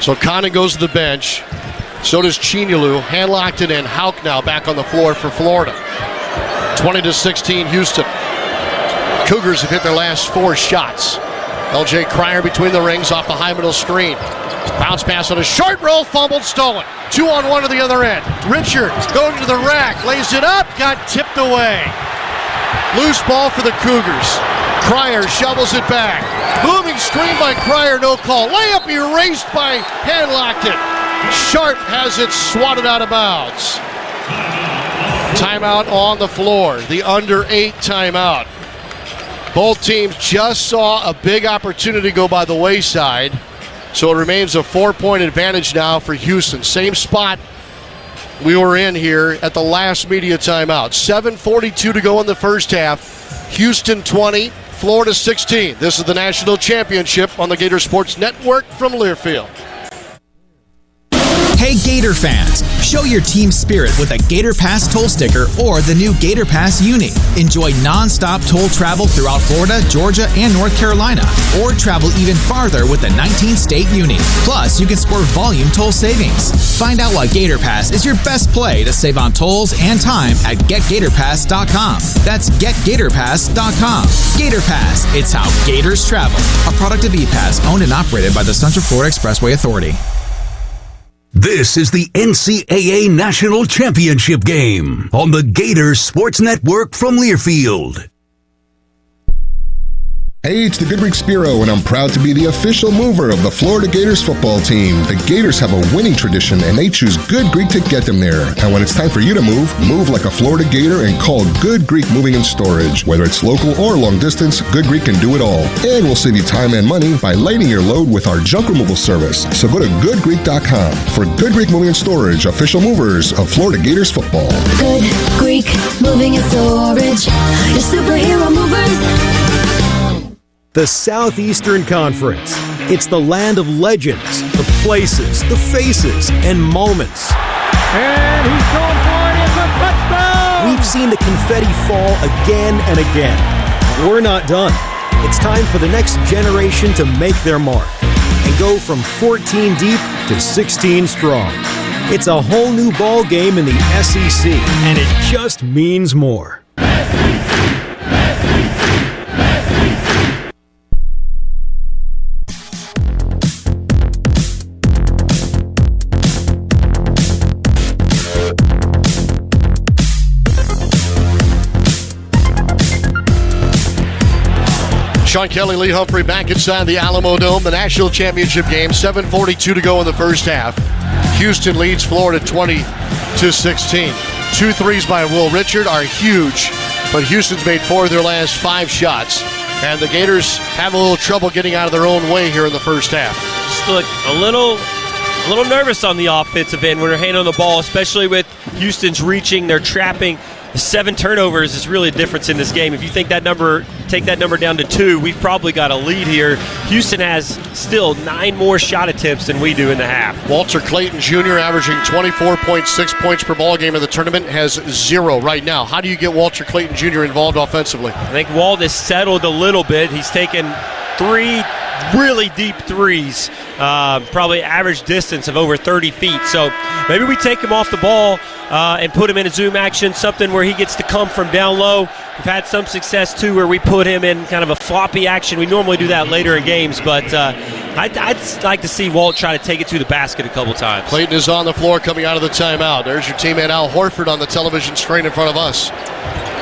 So Condon goes to the bench. So does Chinyulu. Hand locked it in. Haugh now back on the floor for Florida. 20-16 Houston. Cougars have hit their last 4 shots. LJ Cryer between the rings off the high middle screen. Bounce pass on a short roll, fumbled, stolen. 2-on-1 to the other end. Richard going to the rack, lays it up, got tipped away. Loose ball for the Cougars. Cryer shovels it back. Moving screen by Cryer, no call. Layup erased by Handlockton. Sharp has it swatted out of bounds. Timeout on the floor. The under 8 timeout. Both teams just saw a big opportunity go by the wayside. So it remains a 4-point advantage now for Houston. Same spot we were in here at the last media timeout. 7:42 to go in the first half. Houston 20, Florida 16. This is the national championship on the Gator Sports Network from Learfield. Hey Gator fans, show your team spirit with a Gator Pass toll sticker or the new Gator Pass Uni. Enjoy non-stop toll travel throughout Florida, Georgia, and North Carolina, or travel even farther with the 19-state Uni. Plus, you can score volume toll savings. Find out why Gator Pass is your best play to save on tolls and time at getgatorpass.com. That's getgatorpass.com. Gator Pass, it's how Gators travel. A product of ePass, owned and operated by the Central Florida Expressway Authority. This is the NCAA National Championship game on the Gators Sports Network from Learfield. Hey, it's the Goodrich Spiro, and I'm proud to be the official mover of the Florida Gators football team. The Gators have a winning tradition, and they choose Good Greek to get them there. And when it's time for you to move like a Florida Gator and call Good Greek Moving and Storage. Whether it's local or long distance, Good Greek can do it all. And we'll save you time and money by lightening your load with our junk removal service. So go to goodgreek.com for Good Greek Moving and Storage, official movers of Florida Gators football. Good Greek Moving and Storage, your superhero movers. The Southeastern Conference. It's the land of legends, the places, the faces, and moments. And he's going for it. It's a touchdown! We've seen the confetti fall again and again. We're not done. It's time for the next generation to make their mark and go from 14 deep to 16 strong. It's a whole new ball game in the SEC, and it just means more. Sean Kelly, Lee Humphrey back inside the Alamo Dome, the national championship game. 7:42 to go in the first half. Houston leads Florida 20-16. 2 threes by Will Richard are huge, but Houston's made 4 of their last 5 shots. And the Gators have a little trouble getting out of their own way here in the first half. Just look a little nervous on the offensive end when they're handling the ball, especially with Houston's reaching, they're trapping. 7 turnovers is really a difference in this game. If you take that number down to 2, we've probably got a lead here. Houston has still 9 more shot attempts than we do in the half. Walter Clayton Jr. averaging 24.6 points per ball game in the tournament has 0 right now. How do you get Walter Clayton Jr. involved offensively? I think Walt has settled a little bit. He's taken 3 really deep threes, probably average distance of over 30 feet. So maybe we take him off the ball and put him in a zoom action, something where he gets to come from down low. We've had some success, too, where we put him in kind of a floppy action. We normally do that later in games, but I'd like to see Walt try to take it to the basket a couple times. Clayton is on the floor coming out of the timeout. There's your teammate Al Horford on the television screen in front of us.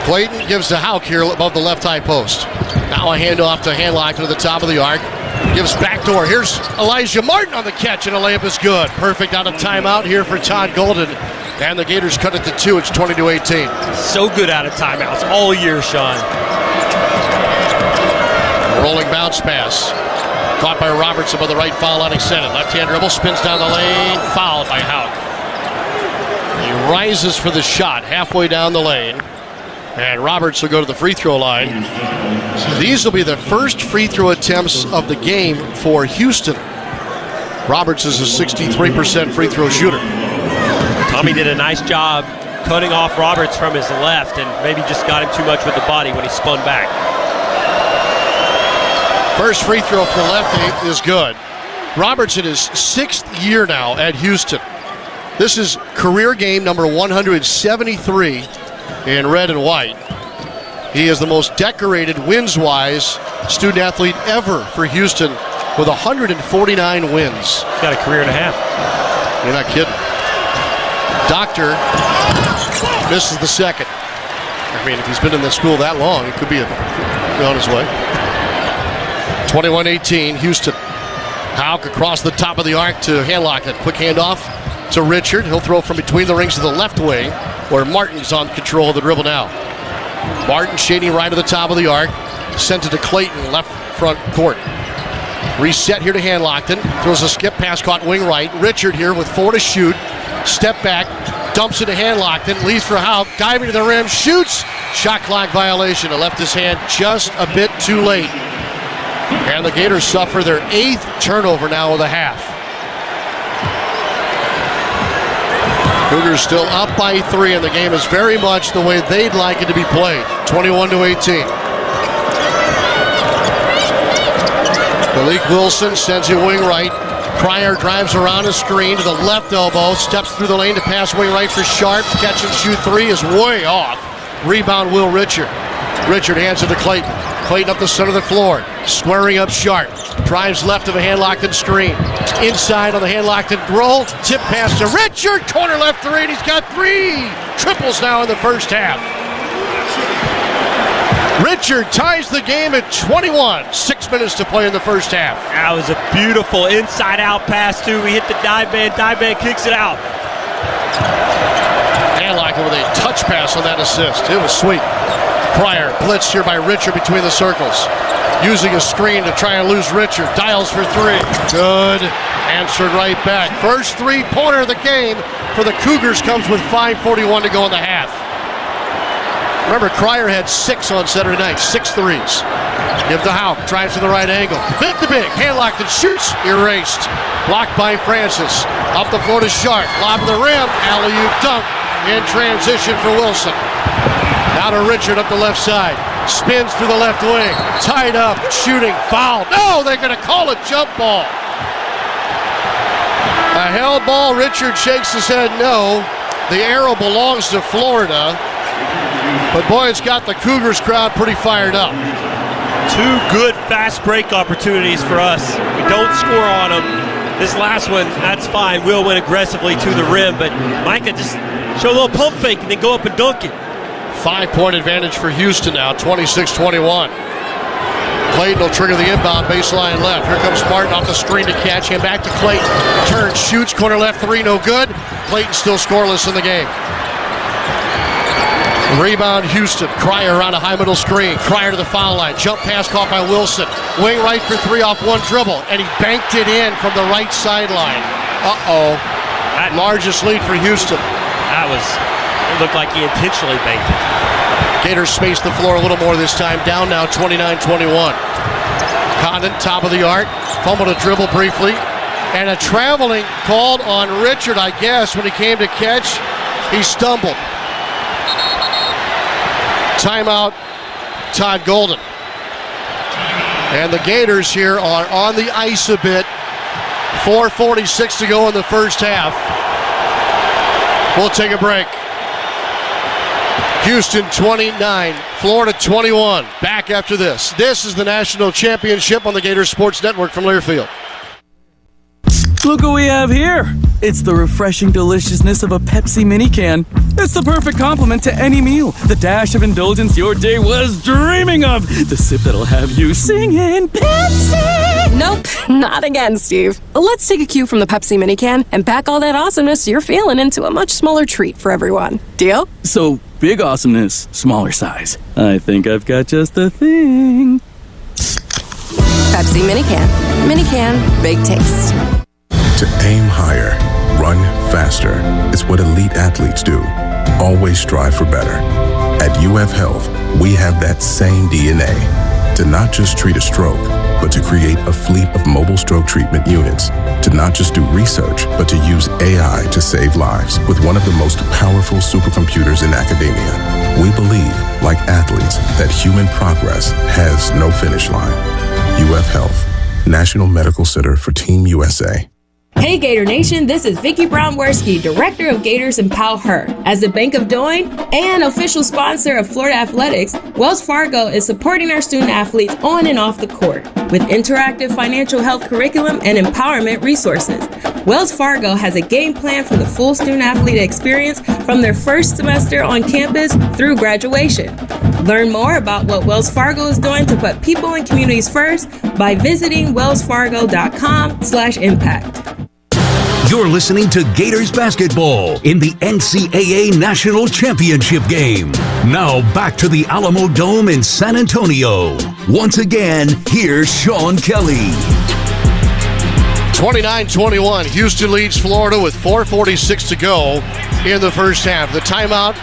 Clayton gives to Haugh here above the left high post. Now a handoff to Handlock to the top of the arc. Gives backdoor. Here's Elijah Martin on the catch, and a layup is good. Perfect out of timeout here for Todd Golden. And the Gators cut it to 2. It's 20-18. So good out of timeouts all year, Sean. Rolling bounce pass. Caught by Roberts above the right foul line. He sent it. Left-hand dribble, spins down the lane. Fouled by Haugh. He rises for the shot halfway down the lane. And Roberts will go to the free throw line. These will be the first free throw attempts of the game for Houston. Roberts is a 63% free throw shooter. Tommy did a nice job cutting off Roberts from his left and maybe just got him too much with the body when he spun back. First free throw for the lefty is good. Roberts in his 6th year now at Houston. This is career game number 173 in red and white. He is the most decorated wins-wise student-athlete ever for Houston with 149 wins. He's got a career and a half. You're not kidding. Doctor misses the second. I mean, if he's been in the school that long, it could be on his way. 21-18, Houston. Haugh across the top of the arc to Handlock. A quick handoff to Richard. He'll throw from between the rings to the left wing, where Martin's on control of the dribble now. Martin shading right to the top of the arc. Sent it to Clayton, left front court. Reset here to Handlockton. Throws a skip pass, caught wing right. Richard here with 4 to shoot. Step back, dumps it to Handlockton. Leaves for Haugh. Diving to the rim, shoots. Shot clock violation. It left his hand just a bit too late. And the Gators suffer their 8th turnover now of the half. Cougars still up by 3, and the game is very much the way they'd like it to be played. 21-18. Malik Wilson sends it wing right. Pryor drives around a screen to the left elbow, steps through the lane to pass wing right for Sharp. Catch and shoot 3 is way off. Rebound Will Richard. Richard hands it to Clayton. Clayton up the center of the floor, squaring up Sharp. Drives left of a Handlockton screen. Inside on the Handlockton roll. Tip pass to Richard. Corner left 3, and he's got 3 triples now in the first half. Richard ties the game at 21. 6 minutes to play in the first half. That was a beautiful inside-out pass, too. We hit the dive man. Dive man kicks it out. Handlockton with a touch pass on that assist. It was sweet. Pryor blitzed here by Richard between the circles. Using a screen to try and lose Richard. Dials for 3. Good. Answered right back. First 3-pointer of the game for the Cougars comes with 5:41 to go in the half. Remember, Cryer had 6 on Saturday night. 6 threes. Give to Haugh. Drives to the right angle. Bit to big. Handlockton shoots. Erased. Blocked by Francis. Up the floor to Sharp. Lob to the rim. Alley-oop dunk. In transition for Wilson. Now to Richard up the left side. Spins through the left wing. Tied up. Shooting. Foul. No, they're going to call a jump ball. A held ball. Richard shakes his head no. The arrow belongs to Florida. But boy, it's got the Cougars crowd pretty fired up. 2 good fast break opportunities for us. We don't score on them. This last one, that's fine. We'll win aggressively to the rim, but Micah just show a little pump fake and then go up and dunk it. 5-point advantage for Houston now, 26-21. Clayton will trigger the inbound baseline left. Here comes Martin off the screen to catch him. Back to Clayton. Turns, shoots, corner left, 3, no good. Clayton still scoreless in the game. Rebound, Houston. Cryer around a high middle screen. Cryer to the foul line. Jump pass caught by Wilson. Wing right for 3 off one dribble. And he banked it in from the right sideline. That largest lead for Houston. It looked like he intentionally banked it. Gators spaced the floor a little more this time. Down now 29-21. Condon, top of the arc. Fumbled a dribble briefly. And a traveling called on Richard, I guess, when he came to catch. He stumbled. Timeout, Todd Golden. And the Gators here are on the ice a bit. 4:46 to go in the first half. We'll take a break. Houston 29, Florida 21. Back after this. This is the National Championship on the Gators Sports Network from Learfield. Look what we have here. It's the refreshing deliciousness of a Pepsi mini can. It's the perfect complement to any meal. The dash of indulgence your day was dreaming of. The sip that'll have you singing Pepsi. Nope, not again, Steve. Let's take a cue from the Pepsi mini can and pack all that awesomeness you're feeling into a much smaller treat for everyone. Deal? So, big awesomeness, smaller size. I think I've got just the thing. Pepsi mini can. Mini can, big taste. To aim higher, run faster. It's what elite athletes do. Always strive for better. At UF Health, we have that same DNA. To not just treat a stroke, but to create a fleet of mobile stroke treatment units. To not just do research, but to use AI to save lives with one of the most powerful supercomputers in academia. We believe, like athletes, that human progress has no finish line. UF Health, National Medical Center for Team USA. Hey Gator Nation, this is Vicki Brown-Werski, Director of Gators Empower Her. As the Bank of Doing and official sponsor of Florida Athletics, Wells Fargo is supporting our student athletes on and off the court with interactive financial health curriculum and empowerment resources. Wells Fargo has a game plan for the full student athlete experience from their first semester on campus through graduation. Learn more about what Wells Fargo is doing to put people and communities first by visiting wellsfargo.com/impact. You're listening to Gators basketball in the NCAA National Championship game. Now back to the Alamo Dome in San Antonio. Once again, here's Sean Kelly. 29-21, Houston leads Florida with 4:46 to go in the first half. The timeout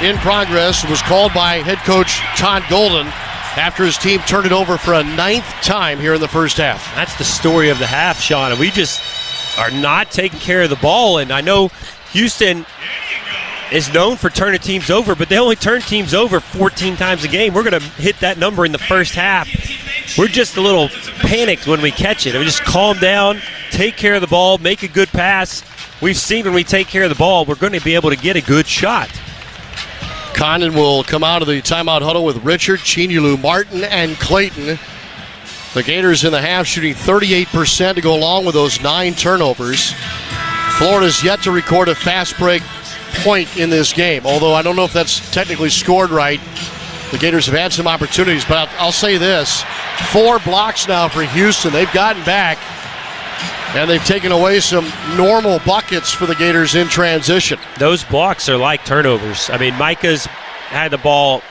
in progress was called by head coach Todd Golden after his team turned it over for a 9th time here in the first half. That's the story of the half, Sean, and we just are not taking care of the ball. And I know Houston is known for turning teams over, but they only turn teams over 14 times a game. We're going to hit that number in the first half. We're just a little panicked when we catch it. We just calm down, take care of the ball, make a good pass. We've seen when we take care of the ball, we're going to be able to get a good shot. Condon will come out of the timeout huddle with Richard, Chinyulu, Martin, and Clayton. The Gators in the half shooting 38% to go along with those 9 turnovers. Florida's yet to record a fast break point in this game, although I don't know if that's technically scored right. The Gators have had some opportunities, but I'll say this. 4 blocks now for Houston. They've gotten back, and they've taken away some normal buckets for the Gators in transition. Those blocks are like turnovers. I mean, Micah's had the ball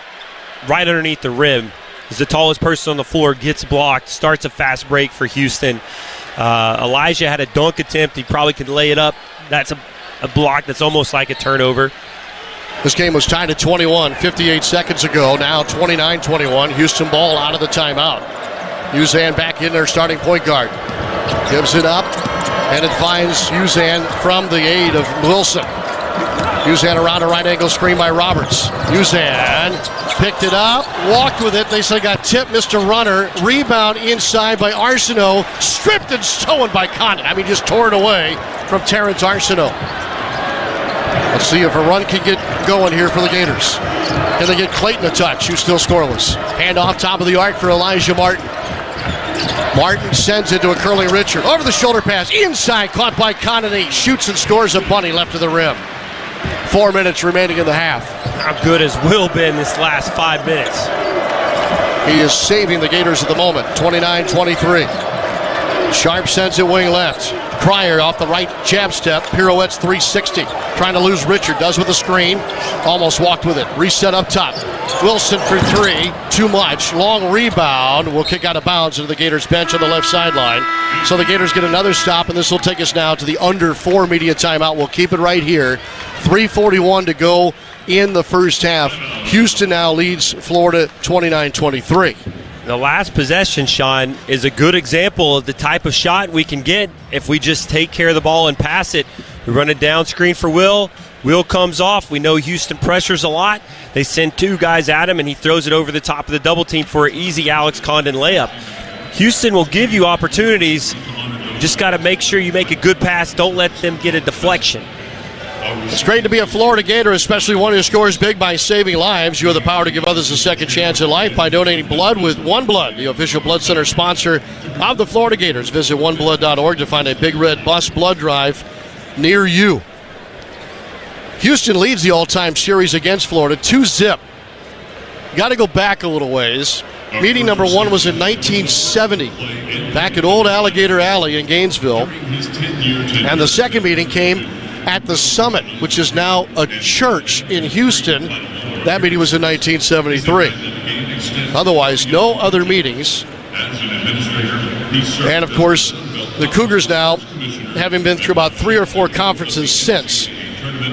right underneath the rim. He's the tallest person on the floor, gets blocked, starts a fast break for Houston. Elijah had a dunk attempt. He probably could lay it up. That's a block that's almost like a turnover. This game was tied at 21 58 seconds ago. Now 29-21. Houston ball out of the timeout. Uzan back in their starting point guard. Gives it up, and it finds Uzan from the aid of Wilson. Uzan around a right angle screen by Roberts. Uzan picked it up, walked with it. They say got tipped, Mr. Runner. Rebound inside by Arsenault. Stripped and stolen by Condon. I mean, just tore it away from Terrence Arsenault. Let's see if a run can get going here for the Gators. Can they get Clayton a touch, who's still scoreless? Hand off top of the arc for Elijah Martin. Martin sends it to a curling Richard. Over the shoulder pass, inside, caught by Condon. He shoots and scores a bunny left of the rim. 4 minutes remaining in the half. How good has Will been this last 5 minutes? He is saving the Gators at the moment, 29-23. Sharp sends it wing left. Cryer off the right jab step, pirouettes 360. Trying to lose Richard, does with the screen. Almost walked with it. Reset up top. Wilson for three, too much. Long rebound, will kick out of bounds into the Gators bench on the left sideline. So the Gators get another stop, and this will take us now to the under 4 media timeout. We'll keep it right here. 3:41 to go in the first half. Houston now leads Florida 29-23. The last possession, Sean, is a good example of the type of shot we can get if we just take care of the ball and pass it. We run a down screen for Will. Will comes off. We know Houston pressures a lot. They send 2 guys at him, and he throws it over the top of the double team for an easy Alex Condon layup. Houston will give you opportunities. Just got to make sure you make a good pass. Don't let them get a deflection. It's great to be a Florida Gator, especially one who scores big by saving lives. You have the power to give others a second chance at life by donating blood with One Blood, the official blood center sponsor of the Florida Gators. Visit oneblood.org to find a Big Red Bus blood drive near you. Houston leads the all-time series against Florida 2-0. Got to go back a little ways. Meeting number 1 was in 1970, back at Old Alligator Alley in Gainesville. And the second meeting came at the Summit, which is now a church in Houston. That meeting was in 1973. Otherwise, no other meetings. And, of course, the Cougars now, having been through about 3 or 4 conferences since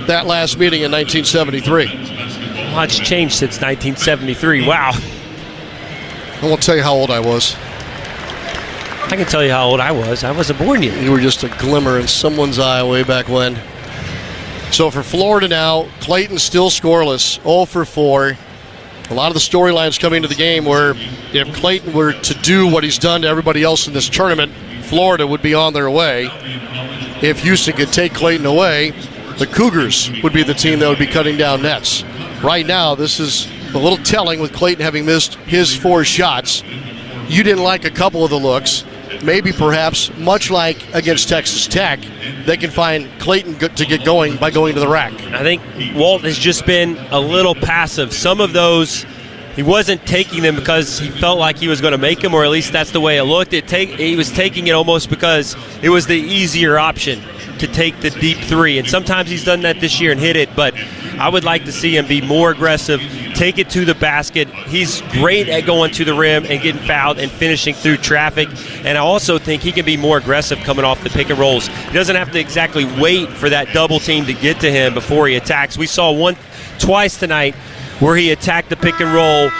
that last meeting in 1973. Much changed since 1973. Wow. I won't tell you how old I was. I can tell you how old I was. I wasn't born yet. You were just a glimmer in someone's eye way back when. So for Florida now, Clayton's still scoreless, 0 for 4. A lot of the storylines coming into the game were if Clayton were to do what he's done to everybody else in this tournament, Florida would be on their way. If Houston could take Clayton away, the Cougars would be the team that would be cutting down nets. Right now, this is a little telling with Clayton having missed his 4 shots. You didn't like a couple of the looks. Maybe perhaps, much like against Texas Tech, they can find Clayton to get going by going to the rack. I think Walt has just been a little passive. Some of those, he wasn't taking them because he felt like he was going to make them, or at least that's the way it looked. He was taking it almost because it was the easier option to take the deep 3. And sometimes he's done that this year and hit it, but I would like to see him be more aggressive, take it to the basket. He's great at going to the rim and getting fouled and finishing through traffic. And I also think he can be more aggressive coming off the pick and rolls. He doesn't have to exactly wait for that double team to get to him before he attacks. We saw twice tonight where he attacked the pick and roll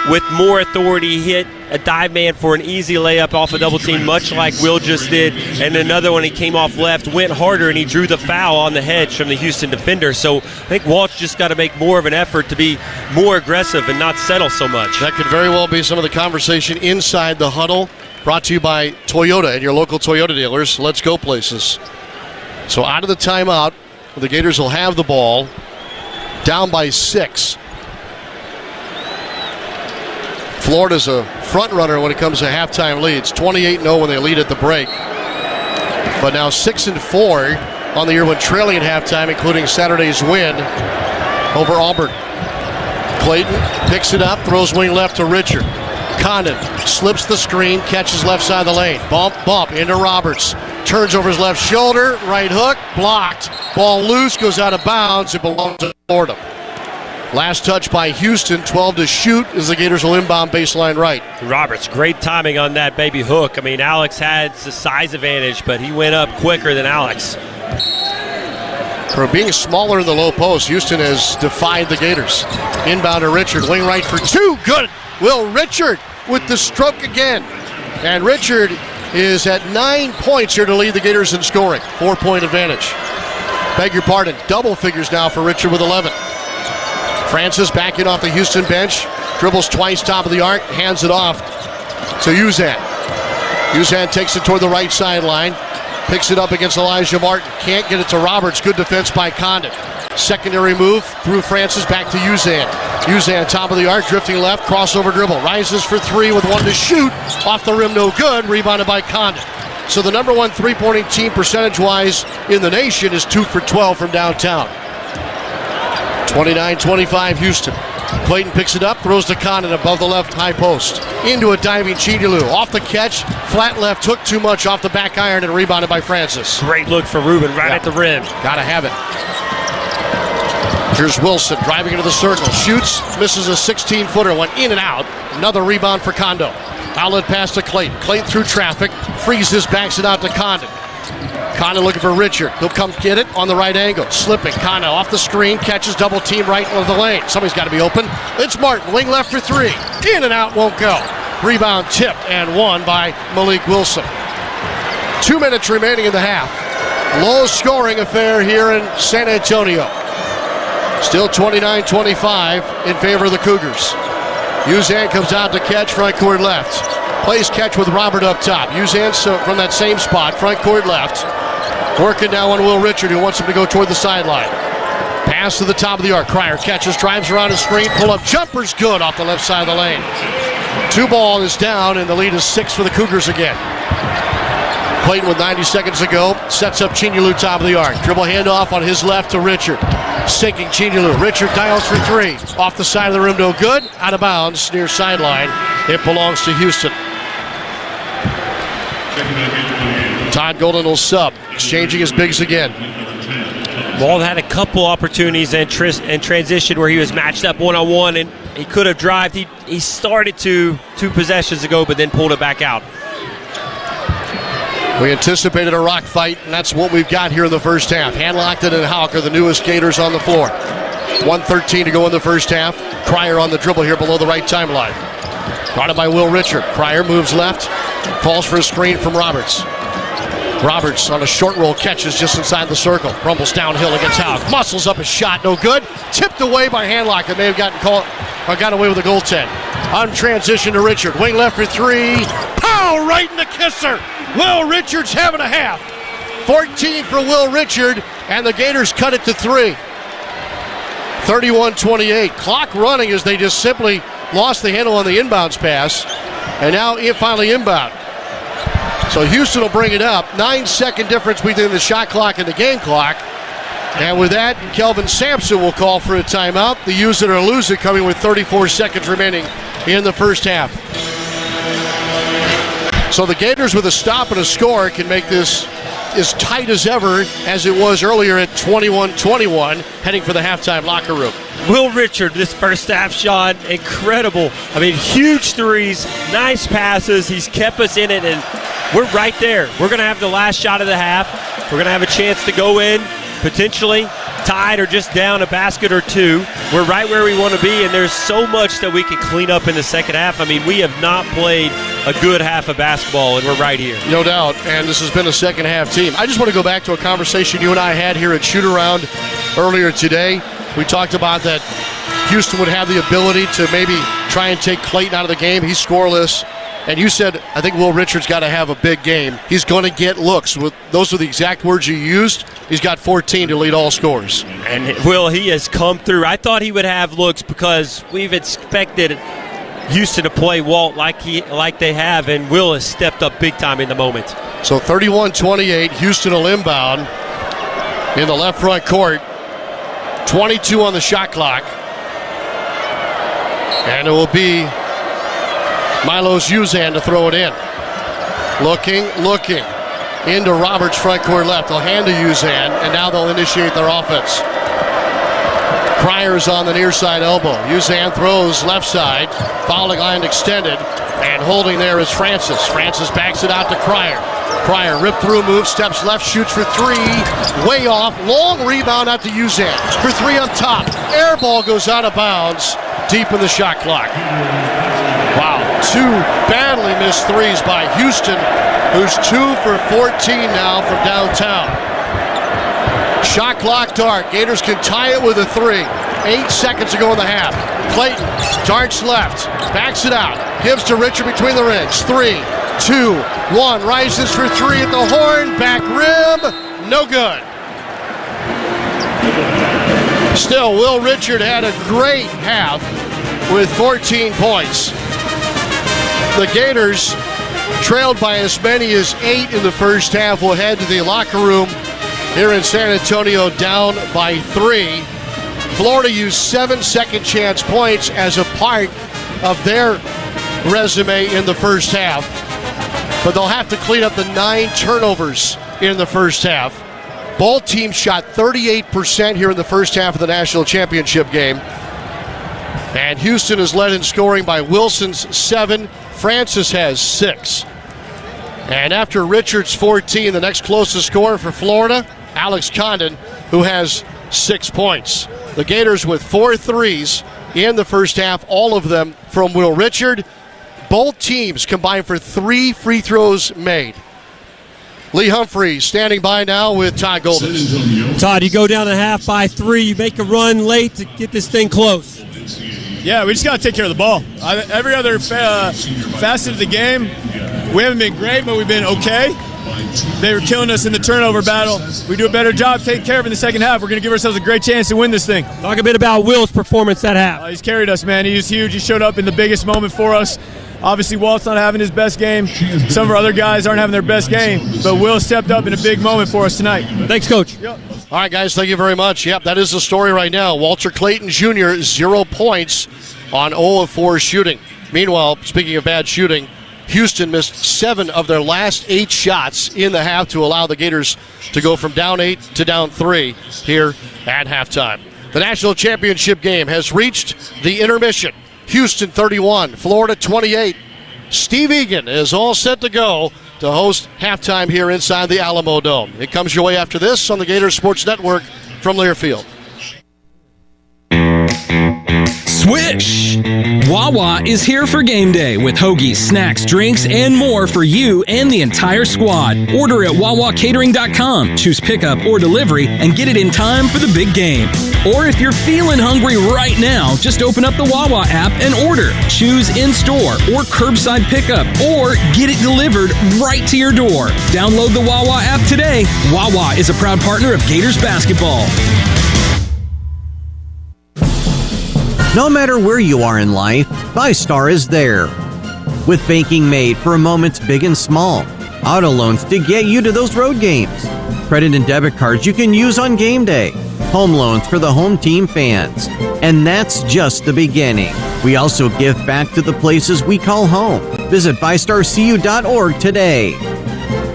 with more authority. He hit a dive man for an easy layup off a double team, much like Will just did. And another one, he came off left, went harder, and he drew the foul on the hedge from the Houston defender. So I think Walt's just got to make more of an effort to be more aggressive and not settle so much. That could very well be some of the conversation inside the huddle. Brought to you by Toyota and your local Toyota dealers. Let's go places. So out of the timeout, the Gators will have the ball, down by 6. Florida's a front runner when it comes to halftime leads. 28-0 when they lead at the break. But now 6-4 on the year when trailing at halftime, including Saturday's win over Auburn. Clayton picks it up, throws wing left to Richard. Condon slips the screen, catches left side of the lane. Bump into Roberts. Turns over his left shoulder, right hook, blocked. Ball loose, goes out of bounds. It belongs to Florida. Last touch by Houston, 12 to shoot as the Gators will inbound baseline right. Roberts, great timing on that baby hook. I mean, Alex had the size advantage, but he went up quicker than Alex. For being smaller in the low post, Houston has defied the Gators. Inbound to Richard, wing right for 2. Good. Will Richard with the stroke again. And Richard is at 9 points here to lead the Gators in scoring. 4-point advantage. Beg your pardon, double figures now for Richard with 11. Francis backing off the Houston bench. Dribbles twice, top of the arc, hands it off to Uzan. Uzan takes it toward the right sideline. Picks it up against Elijah Martin. Can't get it to Roberts. Good defense by Condon. Secondary move through Francis back to Uzan. Uzan top of the arc, drifting left, crossover dribble. Rises for 3 with 1 to shoot. Off the rim, no good. Rebounded by Condon. So the number 1 three-pointing team percentage-wise in the nation is 2 for 12 from downtown. 29-25 Houston. Clayton picks it up, throws to Condon above the left high post. Into a diving Chinyalu. Off the catch, flat left, took too much off the back iron and rebounded by Francis. Great look for Ruben right at the rim. Gotta have it. Here's Wilson driving into the circle. Shoots, misses a 16-footer, went in and out. Another rebound for Kondo. Outlet pass to Clayton. Clayton through traffic, freezes, backs it out to Condon. Condon looking for Richard. He'll come get it on the right angle. Slipping. Condon off the screen. Catches double team right into the lane. Somebody's got to be open. It's Martin. Wing left for three. In and out. Won't go. Rebound tipped and won by Malik Wilson. 2 minutes remaining in the half. Low scoring affair here in San Antonio. Still 29-25 in favor of the Cougars. Uzan comes out to catch front court left. Plays catch with Robert up top. Uzan from that same spot, front court left. Working now on Will Richard, who wants him to go toward the sideline. Pass to the top of the arc. Cryer catches, drives around his screen, pull-up jumper's good off the left side of the lane. 2 ball is down, and the lead is 6 for the Cougars again. Clayton with 90 seconds to go. Sets up Chinyalu top of the arc. Dribble handoff on his left to Richard. Sinking Chinyalu. Richard dials for three. Off the side of the rim, no good. Out of bounds near sideline. It belongs to Houston. Todd Golden will sub. Exchanging his bigs again. Wald had a couple opportunities in transition where he was matched up one-on-one, and he could have drived. He started to 2 possessions ago, but then pulled it back out. We anticipated a rock fight, and that's what we've got here in the first half. Handlockton and Haugh are the newest Gators on the floor. 1:13 to go in the first half. Cryer on the dribble here below the right timeline. Guarded by Will Richard. Cryer moves left. Falls for a screen from Roberts. Roberts on a short roll catches just inside the circle. Rumbles downhill against Haugh. Muscles up a shot, no good. Tipped away by Handlock. May have got away with a goaltend. On transition to Richard. Wing left for three. Pow! Right in the kisser. Will Richard's having a half. 14 for Will Richard, and the Gators cut it to 3. 31-28. Clock running as they just simply lost the handle on the inbounds pass, and now finally inbound. So Houston will bring it up. 9-second difference between the shot clock and the game clock. And with that, Kelvin Sampson will call for a timeout. The use it or lose it coming with 34 seconds remaining in the first half. So the Gators with a stop and a score can make this as tight as ever as it was earlier at 21-21, heading for the halftime locker room. Will Richard, this first half shot, incredible. I mean, huge threes, nice passes. He's kept us in it, and we're right there. We're going to have the last shot of the half. We're going to have a chance to go in, potentially tied or just down a basket or two. We're right where we want to be, and there's so much that we can clean up in the second half. I mean, we have not played a good half of basketball, and we're right here. No doubt, and this has been a second half team. I just want to go back to a conversation you and I had here at shoot-around earlier today. We talked about that Houston would have the ability to maybe try and take Clayton out of the game. He's scoreless. And you said, I think Will Richard's got to have a big game. He's going to get looks. Those are the exact words you used. He's got 14 to lead all scores. And Will, he has come through. I thought he would have looks because we've expected Houston to play Walt like they have, and Will has stepped up big time in the moment. So 31-28, Houston will inbound in the left front court. 22 on the shot clock. And it will be Milos Uzan to throw it in. Looking. Into Roberts' front court left. They'll hand to Uzan, and now they'll initiate their offense. Cryer's on the near side elbow. Uzan throws left side. Fouling line extended. And holding there is Francis. Francis backs it out to Cryer. Cryer rip through move, steps left, shoots for three. Way off. Long rebound out to Uzan. For three up top. Air ball goes out of bounds. Deep in the shot clock. Wow, 2 badly missed threes by Houston, who's 2 for 14 now from downtown. Shot clock dark. Gators can tie it with a 3. 8 seconds to go in the half. Clayton darts left, backs it out, gives to Richard between the rings. 3, 2, 1, rises for 3 at the horn, back rim, no good. Still, Will Richard had a great half with 14 points. The Gators, trailed by as many as 8 in the first half, will head to the locker room here in San Antonio down by 3. Florida used 7 second chance points as a part of their resume in the first half. But they'll have to clean up the 9 turnovers in the first half. Both teams shot 38% here in the first half of the national championship game. And Houston is led in scoring by Wilson's 7. Francis has 6. And after Richards' 14, the next closest scorer for Florida, Alex Condon, who has 6 points. The Gators with 4 threes in the first half, all of them from Will Richard. Both teams combined for 3 free throws made. Lee Humphrey standing by now with Todd Golden. Todd, you go down the half by 3. You make a run late to get this thing close. Yeah, we just got to take care of the ball. Every other facet of the game, we haven't been great, but we've been okay. They were killing us in the turnover battle. We do a better job taking care of it in the second half. We're going to give ourselves a great chance to win this thing. Talk a bit about Will's performance that half. He's carried us, man. He was huge. He showed up in the biggest moment for us. Obviously, Walt's not having his best game. Some of our other guys aren't having their best game. But Will stepped up in a big moment for us tonight. Thanks, Coach. Yep. All right, guys, thank you very much. Yep, that is the story right now. Walter Clayton Jr., 0 points on 0 of 4 shooting. Meanwhile, speaking of bad shooting, Houston missed 7 of their last 8 shots in the half to allow the Gators to go from down 8 to down 3 here at halftime. The national championship game has reached the intermission. Houston 31, Florida 28. Steve Egan is all set to go to host halftime here inside the Alamo Dome. It comes your way after this on the Gators Sports Network from Learfield. Swish! Wawa is here for game day with hoagies, snacks, drinks, and more for you and the entire squad. Order at wawacatering.com, choose pickup or delivery, and get it in time for the big game. Or if you're feeling hungry right now, just open up the Wawa app and order. Choose in-store or curbside pickup, or get it delivered right to your door. Download the Wawa app today. Wawa is a proud partner of Gators basketball. No matter where you are in life, VyStar is there. With banking made for moments big and small, auto loans to get you to those road games, credit and debit cards you can use on game day, home loans for the home team fans. And that's just the beginning. We also give back to the places we call home. Visit VyStarCU.org today.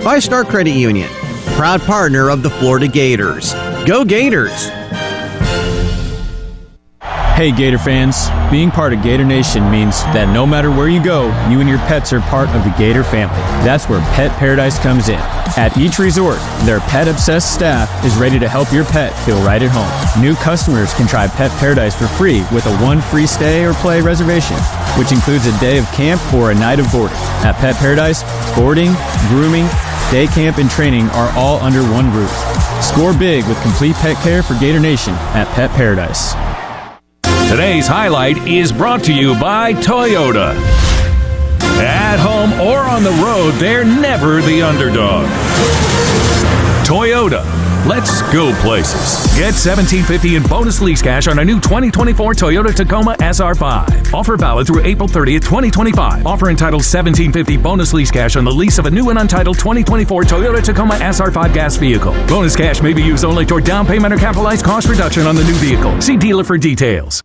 VyStar Credit Union, proud partner of the Florida Gators. Go Gators! Hey Gator fans, being part of Gator Nation means that no matter where you go, you and your pets are part of the Gator family. That's where Pet Paradise comes in. At each resort, their pet-obsessed staff is ready to help your pet feel right at home. New customers can try Pet Paradise for free with a 1 free stay or play reservation, which includes a day of camp or a night of boarding. At Pet Paradise, boarding, grooming, day camp, and training are all under one roof. Score big with complete pet care for Gator Nation at Pet Paradise. Today's highlight is brought to you by Toyota. At home or on the road, they're never the underdog. Toyota. Let's go places. Get $1,750 in bonus lease cash on a new 2024 Toyota Tacoma SR5. Offer valid through April 30th, 2025. Offer entitled $1,750 bonus lease cash on the lease of a new and untitled 2024 Toyota Tacoma SR5 gas vehicle. Bonus cash may be used only toward down payment or capitalized cost reduction on the new vehicle. See dealer for details.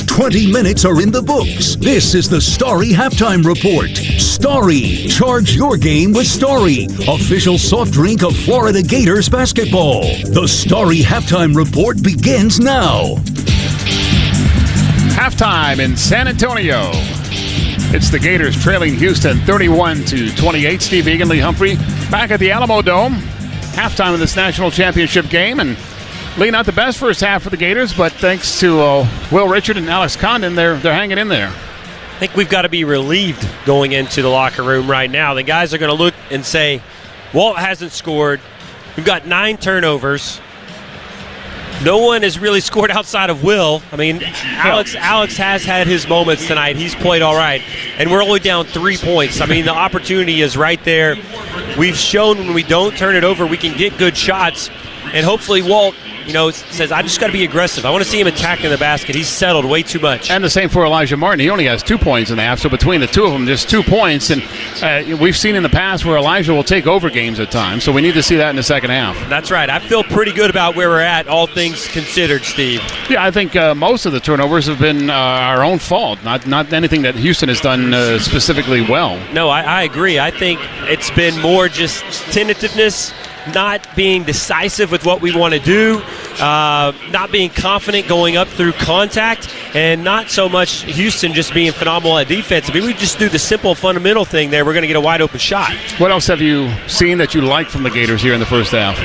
20 minutes are in the books. This is the Starry Halftime Report. Starry. Charge your game with Starry, official soft drink of Florida Gators basketball. The Starry Halftime Report begins now. Halftime in San Antonio. It's the Gators trailing Houston 31-28. Steve Egan, Lee Humphrey back at the Alamo Dome. Halftime of this national championship game, and Lee, not the best first half for the Gators, but thanks to Will Richard and Alex Condon, they're hanging in there. I think we've got to be relieved going into the locker room right now. The guys are going to look and say, Walt hasn't scored. We've got 9 turnovers. No one has really scored outside of Will. I mean, Alex has had his moments tonight. He's played all right. And we're only down 3 points. I mean, the opportunity is right there. We've shown when we don't turn it over, we can get good shots. And hopefully Walt says, I just got to be aggressive. I want to see him attacking the basket. He's settled way too much. And the same for Elijah Martin. He only has 2 points in the half, so between the two of them, just 2 points. And we've seen in the past where Elijah will take over games at times, so we need to see that in the second half. That's right. I feel pretty good about where we're at, all things considered, Steve. Yeah, I think most of the turnovers have been our own fault, not anything that Houston has done specifically well. No, I agree. I think it's been more just tentativeness, not being decisive with what we want to do, not being confident going up through contact, and not so much Houston just being phenomenal at defense. I mean, we just do the simple fundamental thing there. We're going to get a wide open shot. What else have you seen that you like from the Gators here in the first half?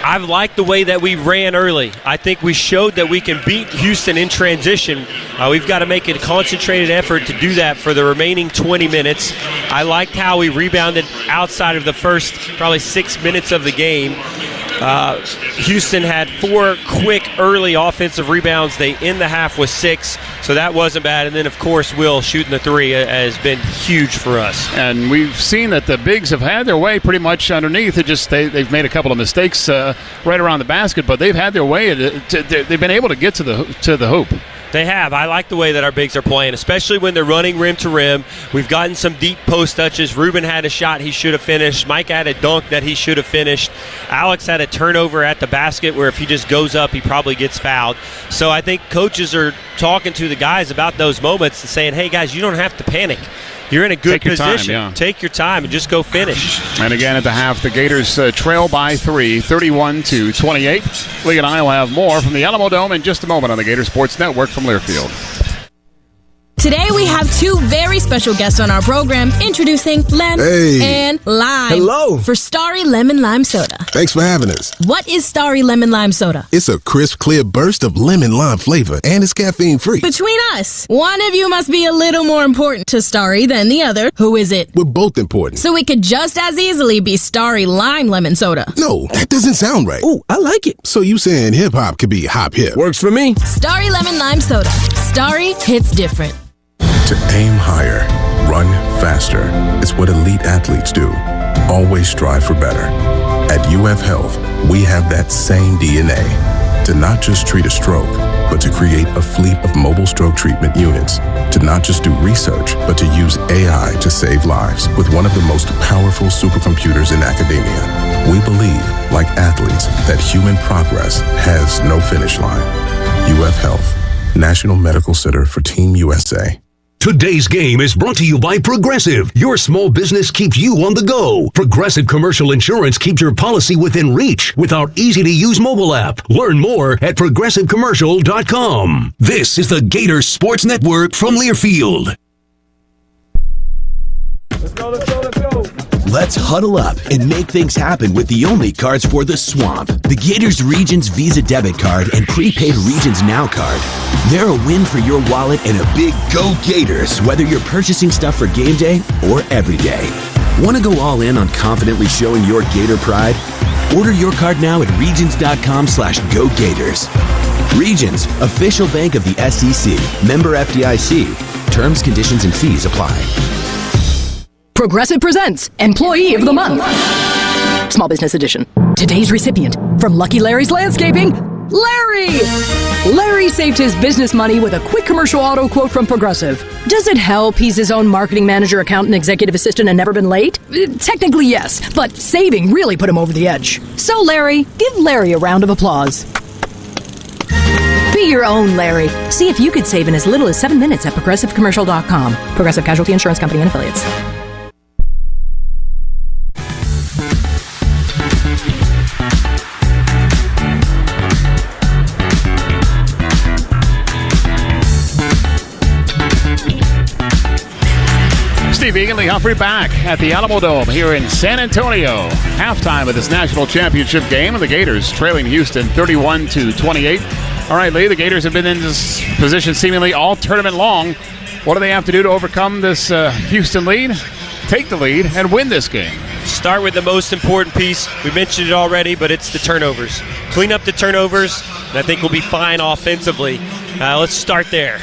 I've liked the way that we ran early. I think we showed that we can beat Houston in transition. We've got to make a concentrated effort to do that for the remaining 20 minutes. I liked how we rebounded outside of the first probably 6 minutes of the game. Houston had 4 quick early offensive rebounds. They end the half with 6, so that wasn't bad. And then, of course, Will shooting the 3 has been huge for us. And we've seen that the bigs have had their way pretty much underneath. It just they've made a couple of mistakes right around the basket, but they've had their way. They've been able to get to the hoop. They have. I like the way that our bigs are playing, especially when they're running rim to rim. We've gotten some deep post touches. Ruben had a shot he should have finished. Mike had a dunk that he should have finished. Alex had a turnover at the basket where if he just goes up, he probably gets fouled. So I think coaches are talking to the guys about those moments and saying, hey, guys, you don't have to panic. You're in a good position. Take your time and just go finish. And again at the half, the Gators trail by 3, 31-28. Lee and I will have more from the Alamo Dome in just a moment on the Gator Sports Network from Learfield. Today we have 2 very special guests on our program introducing Lem and Lime. Hello. For Starry Lemon Lime Soda. Thanks for having us. What is Starry Lemon Lime Soda? It's a crisp, clear burst of lemon lime flavor, and it's caffeine-free. Between us, one of you must be a little more important to Starry than the other. Who is it? We're both important. So it could just as easily be Starry Lime Lemon Soda. No, that doesn't sound right. Oh, I like it. So you saying hip-hop could be hop-hip? Works for me. Starry Lemon Lime Soda. Starry hits different. To aim higher, run faster. It's what elite athletes do. Always strive for better. At UF Health, we have that same DNA. To not just treat a stroke, but to create a fleet of mobile stroke treatment units. To not just do research, but to use AI to save lives with one of the most powerful supercomputers in academia. We believe, like athletes, that human progress has no finish line. UF Health, National Medical Center for Team USA. Today's game is brought to you by Progressive. Your small business keeps you on the go. Progressive Commercial Insurance keeps your policy within reach with our easy-to-use mobile app. Learn more at progressivecommercial.com. This is the Gator Sports Network from Learfield. Let's go, let's go, let's go. Let's huddle up and make things happen with the only cards for the swamp. The Gators Regions Visa Debit Card and Prepaid Regions Now Card. They're a win for your wallet and a big Go Gators, whether you're purchasing stuff for game day or every day. Want to go all in on confidently showing your Gator pride? Order your card now at regions.com/Go Gators. Regions, official bank of the SEC. Member FDIC. Terms, conditions, and fees apply. Progressive presents Employee of the Month. Small Business Edition. Today's recipient from Lucky Larry's Landscaping, Larry! Larry saved his business money with a quick commercial auto quote from Progressive. Does it help he's his own marketing manager, accountant, executive assistant, and never been late? Technically, yes, but saving really put him over the edge. So, Larry, give Larry a round of applause. Be your own Larry. See if you could save in as little as 7 minutes at ProgressiveCommercial.com. Progressive Casualty Insurance Company and Affiliates. Steve Egan, Lee Humphrey back at the Alamo Dome here in San Antonio. Halftime of this national championship game, and the Gators trailing Houston 31-28. All right, Lee, the Gators have been in this position seemingly all tournament long. What do they have to do to overcome this Houston lead, take the lead, and win this game? Start with the most important piece. We mentioned it already, but it's the turnovers. Clean up the turnovers, and I think we'll be fine offensively. Let's start there.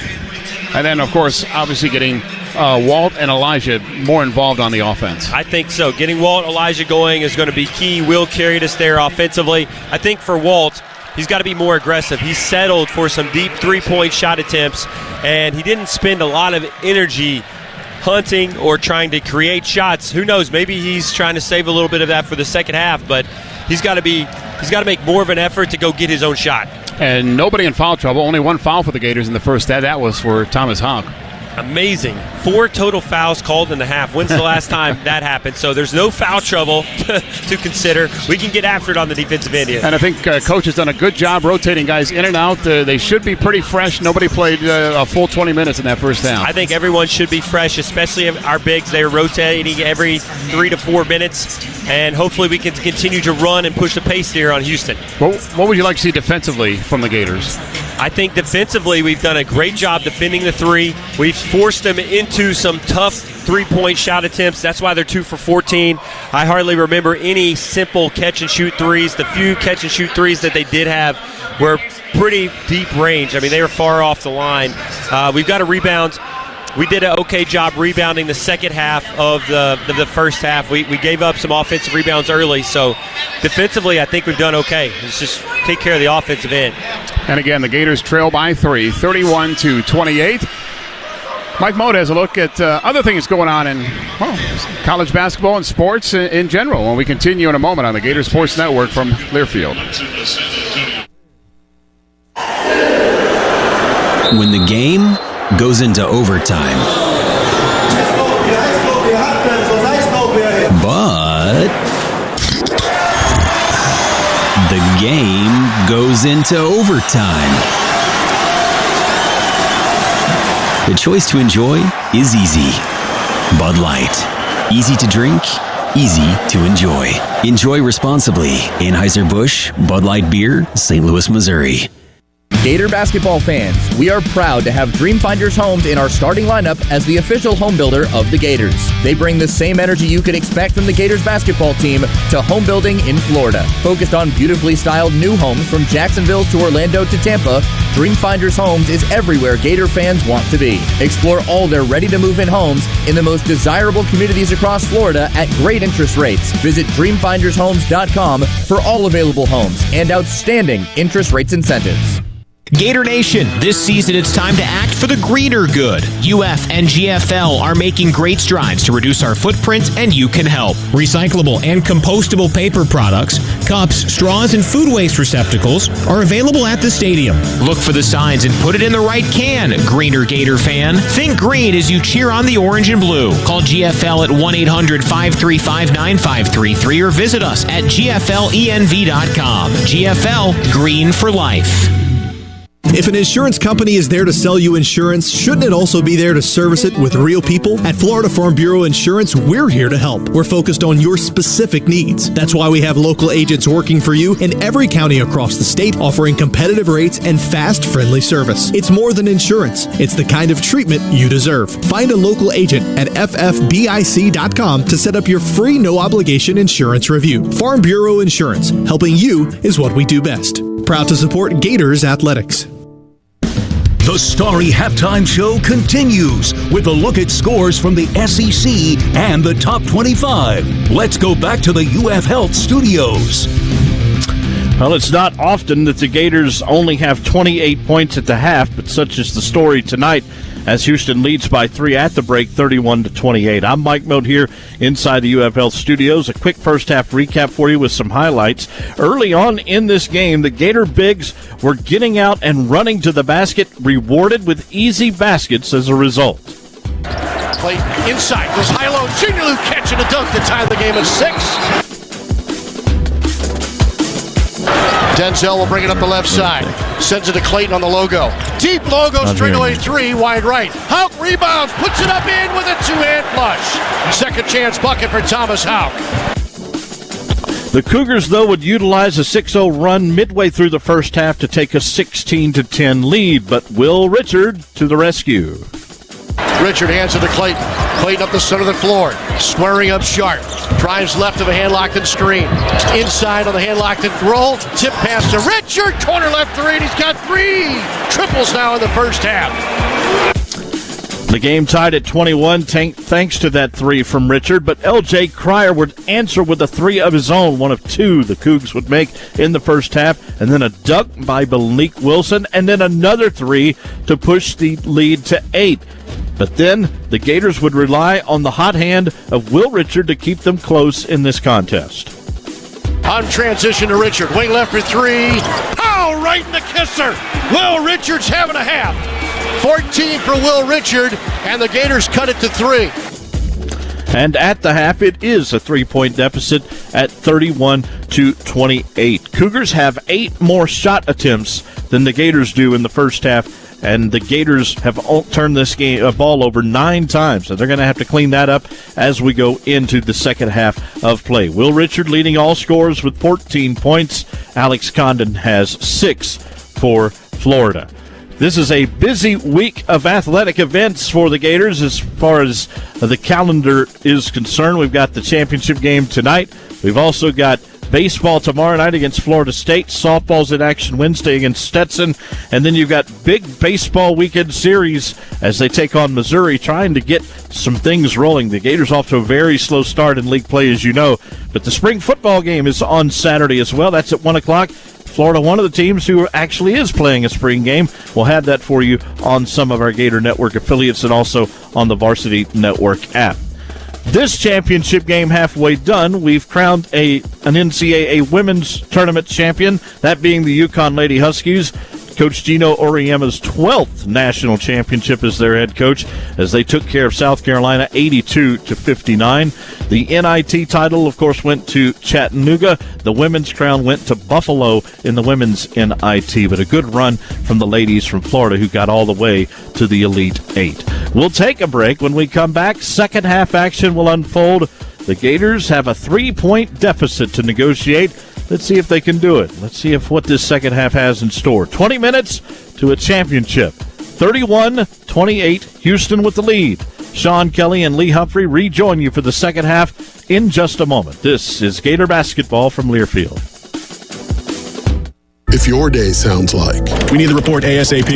And then, of course, obviously getting Walt and Elijah more involved on the offense. I think so. Getting Walt, Elijah going is going to be key. Will carried us there offensively. I think for Walt, he's got to be more aggressive. He settled for some deep three-point shot attempts, and he didn't spend a lot of energy hunting or trying to create shots. Who knows? Maybe he's trying to save a little bit of that for the second half, but he's got to make more of an effort to go get his own shot. And nobody in foul trouble. Only one foul for the Gators in the first half. That was for Thomas Haugh. Amazing. 4 total fouls called in the half. When's the last time that happened? So there's no foul trouble to consider. We can get after it on the defensive end here. And I think Coach has done a good job rotating guys in and out. They should be pretty fresh. Nobody played a full 20 minutes in that first half. I think everyone should be fresh, especially our bigs. They're rotating every 3 to 4 minutes, and hopefully we can continue to run and push the pace here on Houston. What would you like to see defensively from the Gators? I think defensively we've done a great job defending the three. We've forced them into some tough three-point shot attempts. That's why they're 2 for 14. I hardly remember any simple catch-and-shoot threes. The few catch-and-shoot threes that they did have were pretty deep range. I mean, they were far off the line. We've got to rebound. We did an okay job rebounding the second half of the first half. We gave up some offensive rebounds early, so defensively I think we've done okay. Let's just take care of the offensive end. And again, the Gators trail by 3, 31-28. Mike Moda has a look at other things going on in college basketball and sports in general when we continue in a moment on the Gator Sports Network from Learfield. When the game goes into overtime, but the game goes into overtime. The choice to enjoy is easy. Bud Light. Easy to drink, easy to enjoy. Enjoy responsibly. Anheuser-Busch, Bud Light Beer, St. Louis, Missouri. Gator basketball fans, we are proud to have Dreamfinders Homes in our starting lineup as the official home builder of the Gators. They bring the same energy you can expect from the Gators basketball team to home building in Florida. Focused on beautifully styled new homes from Jacksonville to Orlando to Tampa, Dreamfinders Homes is everywhere Gator fans want to be. Explore all their ready-to-move-in homes in the most desirable communities across Florida at great interest rates. Visit dreamfindershomes.com for all available homes and outstanding interest rates incentives. Gator Nation, this season it's time to act for the greener good. UF and GFL are making great strides to reduce our footprint, and you can help. Recyclable and compostable paper products, cups, straws, and food waste receptacles are available at the stadium. Look for the signs and put it in the right can, Greener Gator fan. Think green as you cheer on the orange and blue. Call GFL at 1-800-535-9533 or visit us at gflenv.com. GFL, green for life. If an insurance company is there to sell you insurance, shouldn't it also be there to service it with real people? At Florida Farm Bureau Insurance, we're here to help. We're focused on your specific needs. That's why we have local agents working for you in every county across the state, offering competitive rates and fast, friendly service. It's more than insurance. It's the kind of treatment you deserve. Find a local agent at ffbic.com to set up your free, no-obligation insurance review. Farm Bureau Insurance. Helping you is what we do best. Proud to support Gators Athletics. The Starry Halftime Show continues with a look at scores from the SEC and the Top 25. Let's go back to the UF Health Studios. Well, it's not often that the Gators only have 28 points at the half, but such is the story tonight as Houston leads by 3 at the break, 31-28. I'm Mike Moat here inside the UF Health Studios. A quick first half recap for you with some highlights. Early on in this game, the Gator bigs were getting out and running to the basket, rewarded with easy baskets as a result. Play inside, goes high-low. Junior Luke catching a dunk to tie the game at 6. Denzel will bring it up the left side. Sends it to Clayton on the logo. Deep logo, straightaway 3, wide right. Haugh rebounds, puts it up in with a two-hand flush. Second chance bucket for Thomas Haugh. The Cougars, though, would utilize a 6-0 run midway through the first half to take a 16-10 lead, but Will Richard to the rescue. Richard hands it to Clayton. Clayton up the center of the floor. Squaring up sharp. Drives left of a hand-locked-in screen. Inside on the hand-locked-in roll. Tip pass to Richard. Corner left 3, and he's got 3 triples now in the first half. The game tied at 21 thanks to that three from Richard, but L.J. Cryer would answer with a three of his own, one of two the Cougs would make in the first half, and then a dunk by Malik Wilson, and then another three to push the lead to 8. But then the Gators would rely on the hot hand of Will Richard to keep them close in this contest. On transition to Richard, wing left for three. Oh, right in the kisser. Will Richard's having a half. 14 for Will Richard, and the Gators cut it to 3. And at the half, it is a 3-point deficit at 31-28. Cougars have 8 more shot attempts than the Gators do in the first half, and the Gators have turned this ball over 9 times, so they're going to have to clean that up as we go into the second half of play. Will Richard leading all scorers with 14 points. Alex Condon has 6 for Florida. This is a busy week of athletic events for the Gators as far as the calendar is concerned. We've got the championship game tonight. We've also got baseball tomorrow night against Florida State. Softball's in action Wednesday against Stetson. And then you've got big baseball weekend series as they take on Missouri, trying to get some things rolling. The Gators off to a very slow start in league play, as you know. But the spring football game is on Saturday as well. That's at 1 o'clock. Florida, one of the teams who actually is playing a spring game. We'll have that for you on some of our Gator Network affiliates and also on the Varsity Network app. This championship game halfway done, we've crowned an NCAA women's tournament champion, that being the UConn Lady Huskies. Coach Gino Oriema's 12th national championship as their head coach, as they took care of South Carolina 82-59. The NIT title, of course, went to Chattanooga. The women's crown went to Buffalo in the women's NIT, but a good run from the ladies from Florida who got all the way to the Elite 8. We'll take a break. When we come back, second half action will unfold. The Gators have a 3-point deficit to negotiate. Let's see if they can do it. Let's see if what this second half has in store. 20 minutes to a championship. 31-28, Houston with the lead. Sean Kelly and Lee Humphrey rejoin you for the second half in just a moment. This is Gator Basketball from Learfield. If your day sounds like, we need the report ASAP,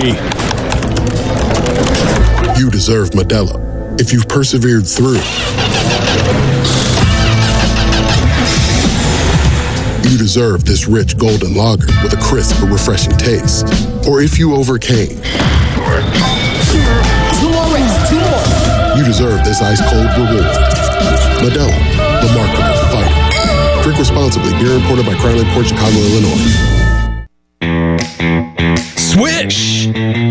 you deserve Modelo. If you've persevered through, you deserve this rich golden lager with a crisp but refreshing taste. Or if you overcame, 2 more rings, 2 more. You deserve this ice-cold reward. Modelo, the Remarkable Fighter. Drink responsibly. Beer imported by Crown Port Chicago, Illinois. Swish!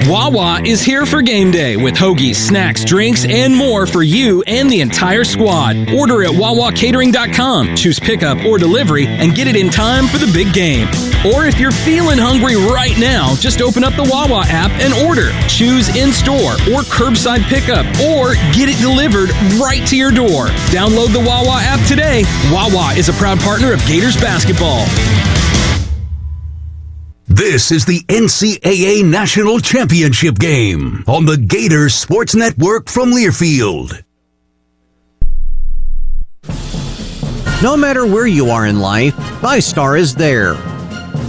Wawa is here for game day with hoagies, snacks, drinks, and more for you and the entire squad. Order at wawacatering.com, choose pickup or delivery, and get it in time for the big game. Or if you're feeling hungry right now, just open up the Wawa app and order. Choose in-store or curbside pickup, or get it delivered right to your door. Download the Wawa app today. Wawa is a proud partner of Gators basketball. This is the NCAA National Championship Game on the Gators Sports Network from Learfield. No matter where you are in life, VyStar is there.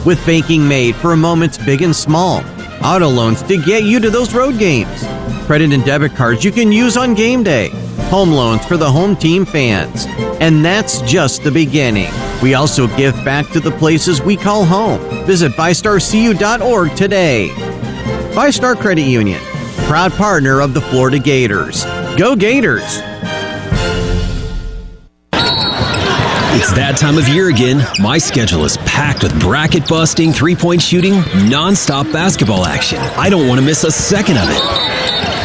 With banking made for moments big and small, auto loans to get you to those road games, credit and debit cards you can use on game day, home loans for the home team fans. And that's just the beginning. We also give back to the places we call home. Visit VyStarCU.org today. VyStar Credit Union, proud partner of the Florida Gators. Go Gators! It's that time of year again. My schedule is packed with bracket-busting, three-point shooting, non-stop basketball action. I don't want to miss a second of it.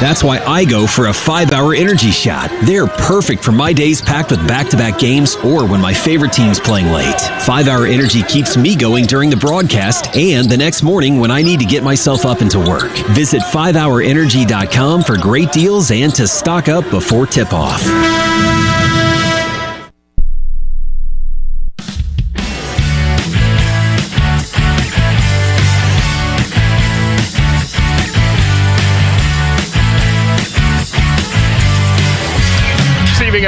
That's why I go for a 5-hour energy shot. They're perfect for my days packed with back-to-back games or when my favorite team's playing late. 5-hour energy keeps me going during the broadcast and the next morning when I need to get myself up and to work. Visit 5hourenergy.com for great deals and to stock up before tip-off.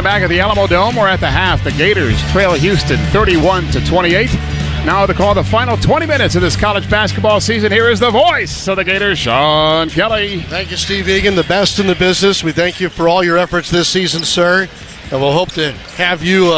Back at the Alamo Dome, we're at the half. The Gators trail Houston 31-28. Now to call the final 20 minutes of this college basketball season, here is the voice of the Gators, Sean Kelly. Thank you, Steve Egan, the best in the business. We thank you for all your efforts this season, sir. And we'll hope to have you,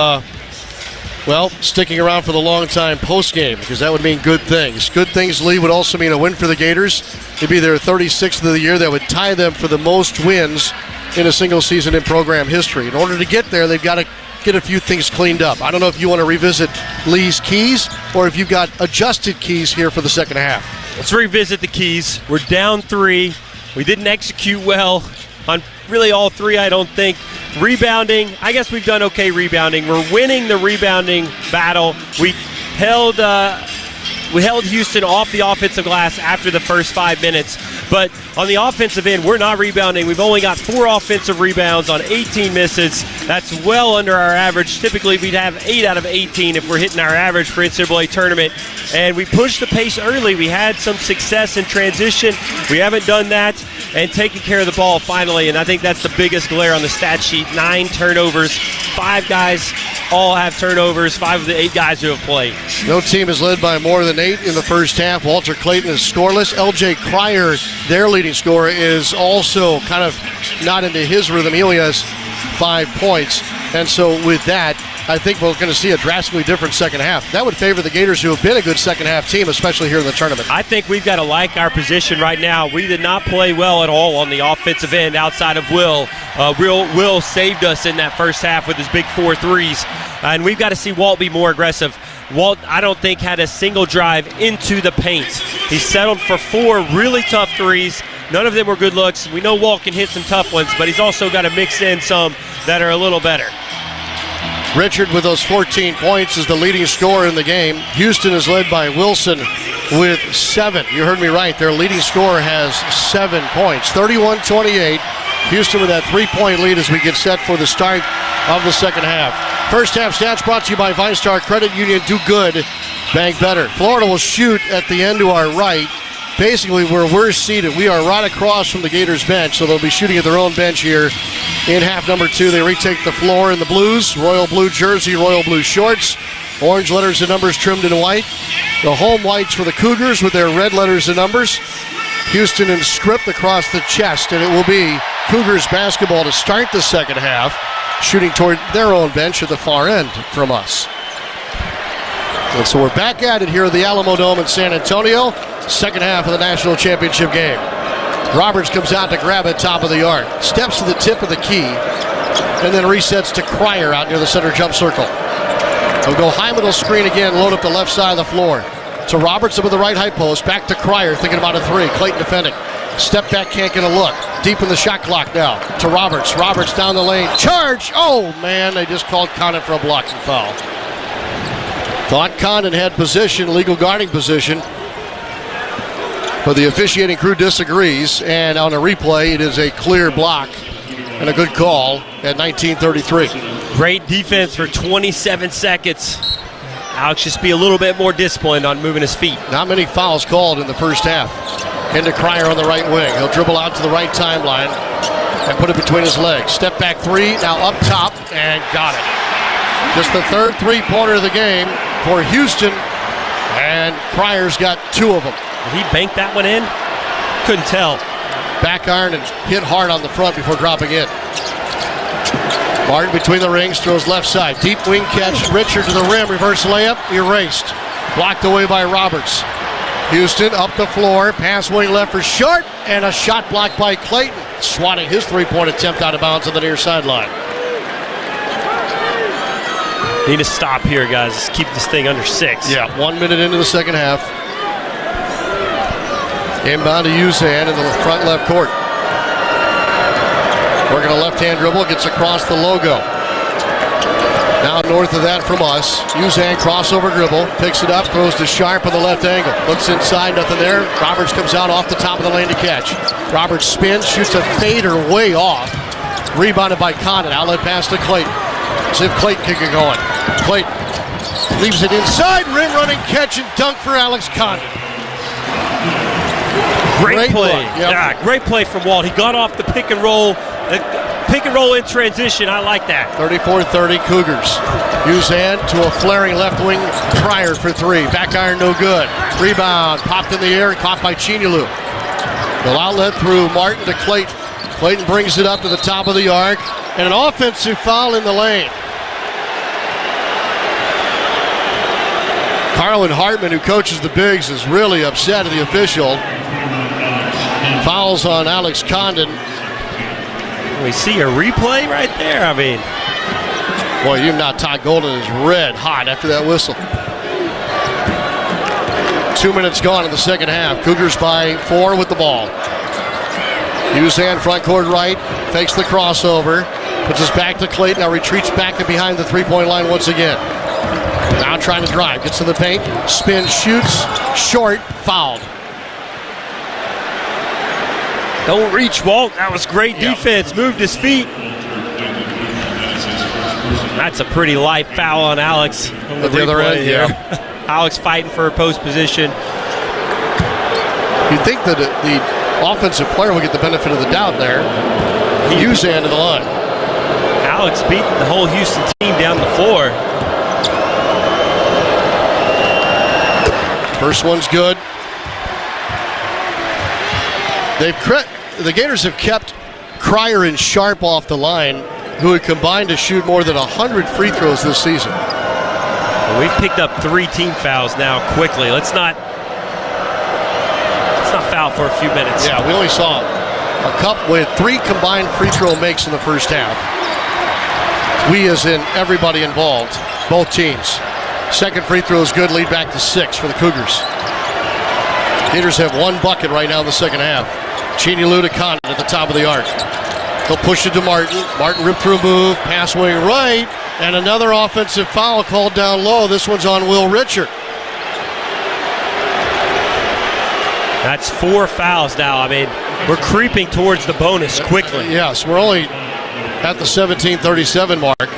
sticking around for the long time post-game, because that would mean good things. Good things, Lee, would also mean a win for the Gators. It'd be their 36th of the year. That would tie them for the most wins in a single season in program history. In order to get there, they've got to get a few things cleaned up. I don't know if you want to revisit Lee's keys or if you've got adjusted keys here for the second half. Let's revisit the keys. We're down 3. We didn't execute well on really all 3, I don't think. Rebounding, I guess we've done okay rebounding. We're winning the rebounding battle. We held Houston off the offensive glass after the first 5 minutes. But on the offensive end, we're not rebounding. We've only got 4 offensive rebounds on 18 misses. That's well under our average. Typically, we'd have 8 out of 18 if we're hitting our average for NCAA tournament. And we pushed the pace early. We had some success in transition. We haven't done that. And taking care of the ball finally. And I think that's the biggest glare on the stat sheet. 9 turnovers. 5 guys all have turnovers. 5 of the 8 guys who have played. No team is led by more than 8 in the first half. Walter Clayton is scoreless. LJ Cryer, their leading scorer, is also kind of not into his rhythm. He only has 5 points. And so with that, I think we're going to see a drastically different second half. That would favor the Gators, who have been a good second half team, especially here in the tournament. I think we've got to like our position right now. We did not play well at all on the offensive end outside of Will. Will saved us in that first half with his big 4 threes. And we've got to see Walt be more aggressive. Walt, I don't think, had a single drive into the paint. He settled for 4 really tough threes. None of them were good looks. We know Walt can hit some tough ones, but he's also got to mix in some that are a little better. Richard, with those 14 points, is the leading scorer in the game. Houston is led by Wilson with 7. You heard me right. Their leading scorer has 7 points. 31-28. Houston with that 3-point lead as we get set for the start of the second half. First half stats brought to you by VineStar Credit Union. Do good, bank better. Florida will shoot at the end to our right. Basically, where we're seated, we are right across from the Gators bench, so they'll be shooting at their own bench here in half number 2. They retake the floor in the blues, royal blue jersey, royal blue shorts, orange letters and numbers trimmed in white. The home whites for the Cougars with their red letters and numbers. Houston in script across the chest, and it will be Cougars basketball to start the second half, shooting toward their own bench at the far end from us. And so we're back at it here at the Alamo Dome in San Antonio. Second half of the national championship game. Roberts comes out to grab it top of the arc. Steps to the tip of the key. And then resets to Cryer out near the center jump circle. They'll go high middle screen again, load up the left side of the floor. To Roberts up at the right high post. Back to Cryer, thinking about a 3. Clayton defending. Step back, can't get a look. Deep in the shot clock now. To Roberts. Roberts down the lane. Charge! Oh, man, they just called Condon for a blocking foul. Thought Condon had position, legal guarding position. But the officiating crew disagrees, and on a replay, it is a clear block and a good call at 19:33. Great defense for 27 seconds. Alex just be a little bit more disciplined on moving his feet. Not many fouls called in the first half. Into Cryer on the right wing. He'll dribble out to the right timeline and put it between his legs. Step back 3, now up top, and got it. Just the third 3-pointer of the game for Houston, and Cryer's got 2 of them. Did he bank that one in? Couldn't tell. Back iron and hit hard on the front before dropping in. Martin between the rings, throws left side. Deep wing catch, Richard to the rim, reverse layup, erased. Blocked away by Roberts. Houston up the floor, pass wing left for Short, and a shot blocked by Clayton, swatting his 3-point attempt out of bounds on the near sideline. Need to stop here, guys. Let's keep this thing under 6. Yeah, 1 minute into the second half. Inbound to Uzan in the front left court. Working a left-hand dribble, gets across the logo. Now north of that from us. Uzan crossover dribble, picks it up, throws to Sharp on the left angle. Looks inside, nothing there. Roberts comes out off the top of the lane to catch. Roberts spins, shoots a fader way off. Rebounded by Condon. Outlet pass to Clayton. See if Clayton can get going. Clayton leaves it inside. Rim running catch and dunk for Alex Condon. Great play. Yep. Yeah, great play from Walt. He got off the pick and roll. pick and roll in transition. I like that. 34-30 Cougars. Uzan to a flaring left wing. Cryer for three. Back iron no good. Rebound popped in the air and caught by Chinilu. The outlet through Martin to Clayton. Clayton brings it up to the top of the arc. And an offensive foul in the lane. Carlin Hartman, who coaches the Bigs, is really upset at the official. Fouls on Alex Condon. We see a replay right there. I mean, boy, you know Todd Golden is red hot after that whistle. 2 minutes gone in the second half. Cougars by 4 with the ball. Uzan front court right, fakes the crossover, puts us back to Clayton, now retreats back to behind the three-point line once again. Now trying to drive, gets to the paint, spins, shoots, short, fouled. Don't reach, Walt. That was great defense. Moved his feet. That's a pretty light foul on Alex on the other end here. Alex fighting for a post position. You'd think that the offensive player would get the benefit of the doubt there. Uzan to the line. Alex beat the whole Houston team down the floor. First one's good. The Gators have kept Cryer and Sharp off the line, who had combined to shoot more than 100 free throws this season. Well, we've picked up 3 team fouls now quickly. Let's not foul for a few minutes. Yeah, we only saw a couple with 3 combined free throw makes in the first half. We as in everybody involved, both teams. Second free throw is good, lead back to 6 for the Cougars. Gators have 1 bucket right now in the second half. Chinilu to Condon at the top of the arc. He'll push it to Martin. Martin ripped through a move, pass wing right, and another offensive foul called down low. This one's on Will Richard. That's 4 fouls now. I mean, we're creeping towards the bonus quickly. Yes, we're only at the 17:37 mark.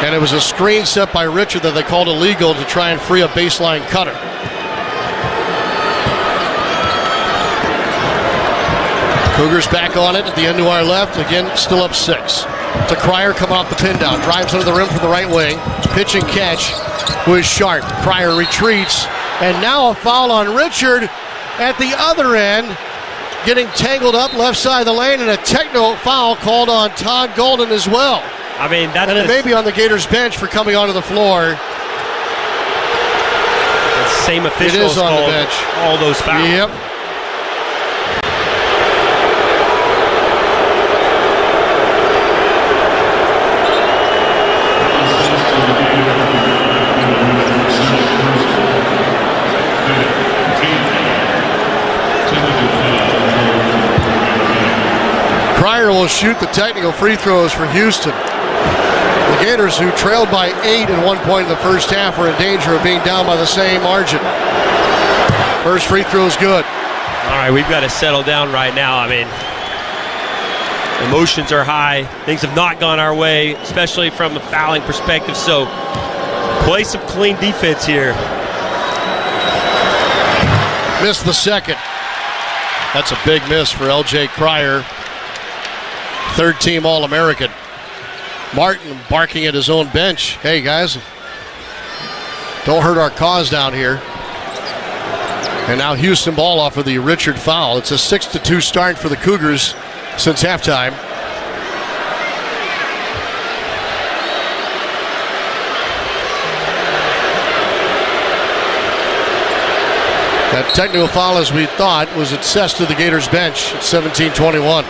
And it was a screen set by Richard that they called illegal to try and free a baseline cutter. Cougars back on it at the end to our left. Again, still up 6. To Cryer coming off the pin down. Drives under the rim from the right wing. Pitch and catch was Sharp. Cryer retreats. And now a foul on Richard at the other end. Getting tangled up left side of the lane, and a technical foul called on Todd Golden as well. I mean, that's and it may be on the Gators bench for coming onto the floor. The same officials it is on the bench. All those fouls. Yep. Cryer will shoot the technical free throws for Houston. The Gators, who trailed by 8 at one point in the first half, were in danger of being down by the same margin. First free throw is good. All right, we've got to settle down right now. I mean, emotions are high. Things have not gone our way, especially from the fouling perspective. So play some clean defense here. Missed the second. That's a big miss for L.J. Cryer. Third-team All-American. Martin barking at his own bench. Hey, guys, don't hurt our cause down here. And now Houston ball off of the Richard foul. It's a 6-2 start for the Cougars since halftime. That technical foul, as we thought, was assessed to the Gators bench at 17-21.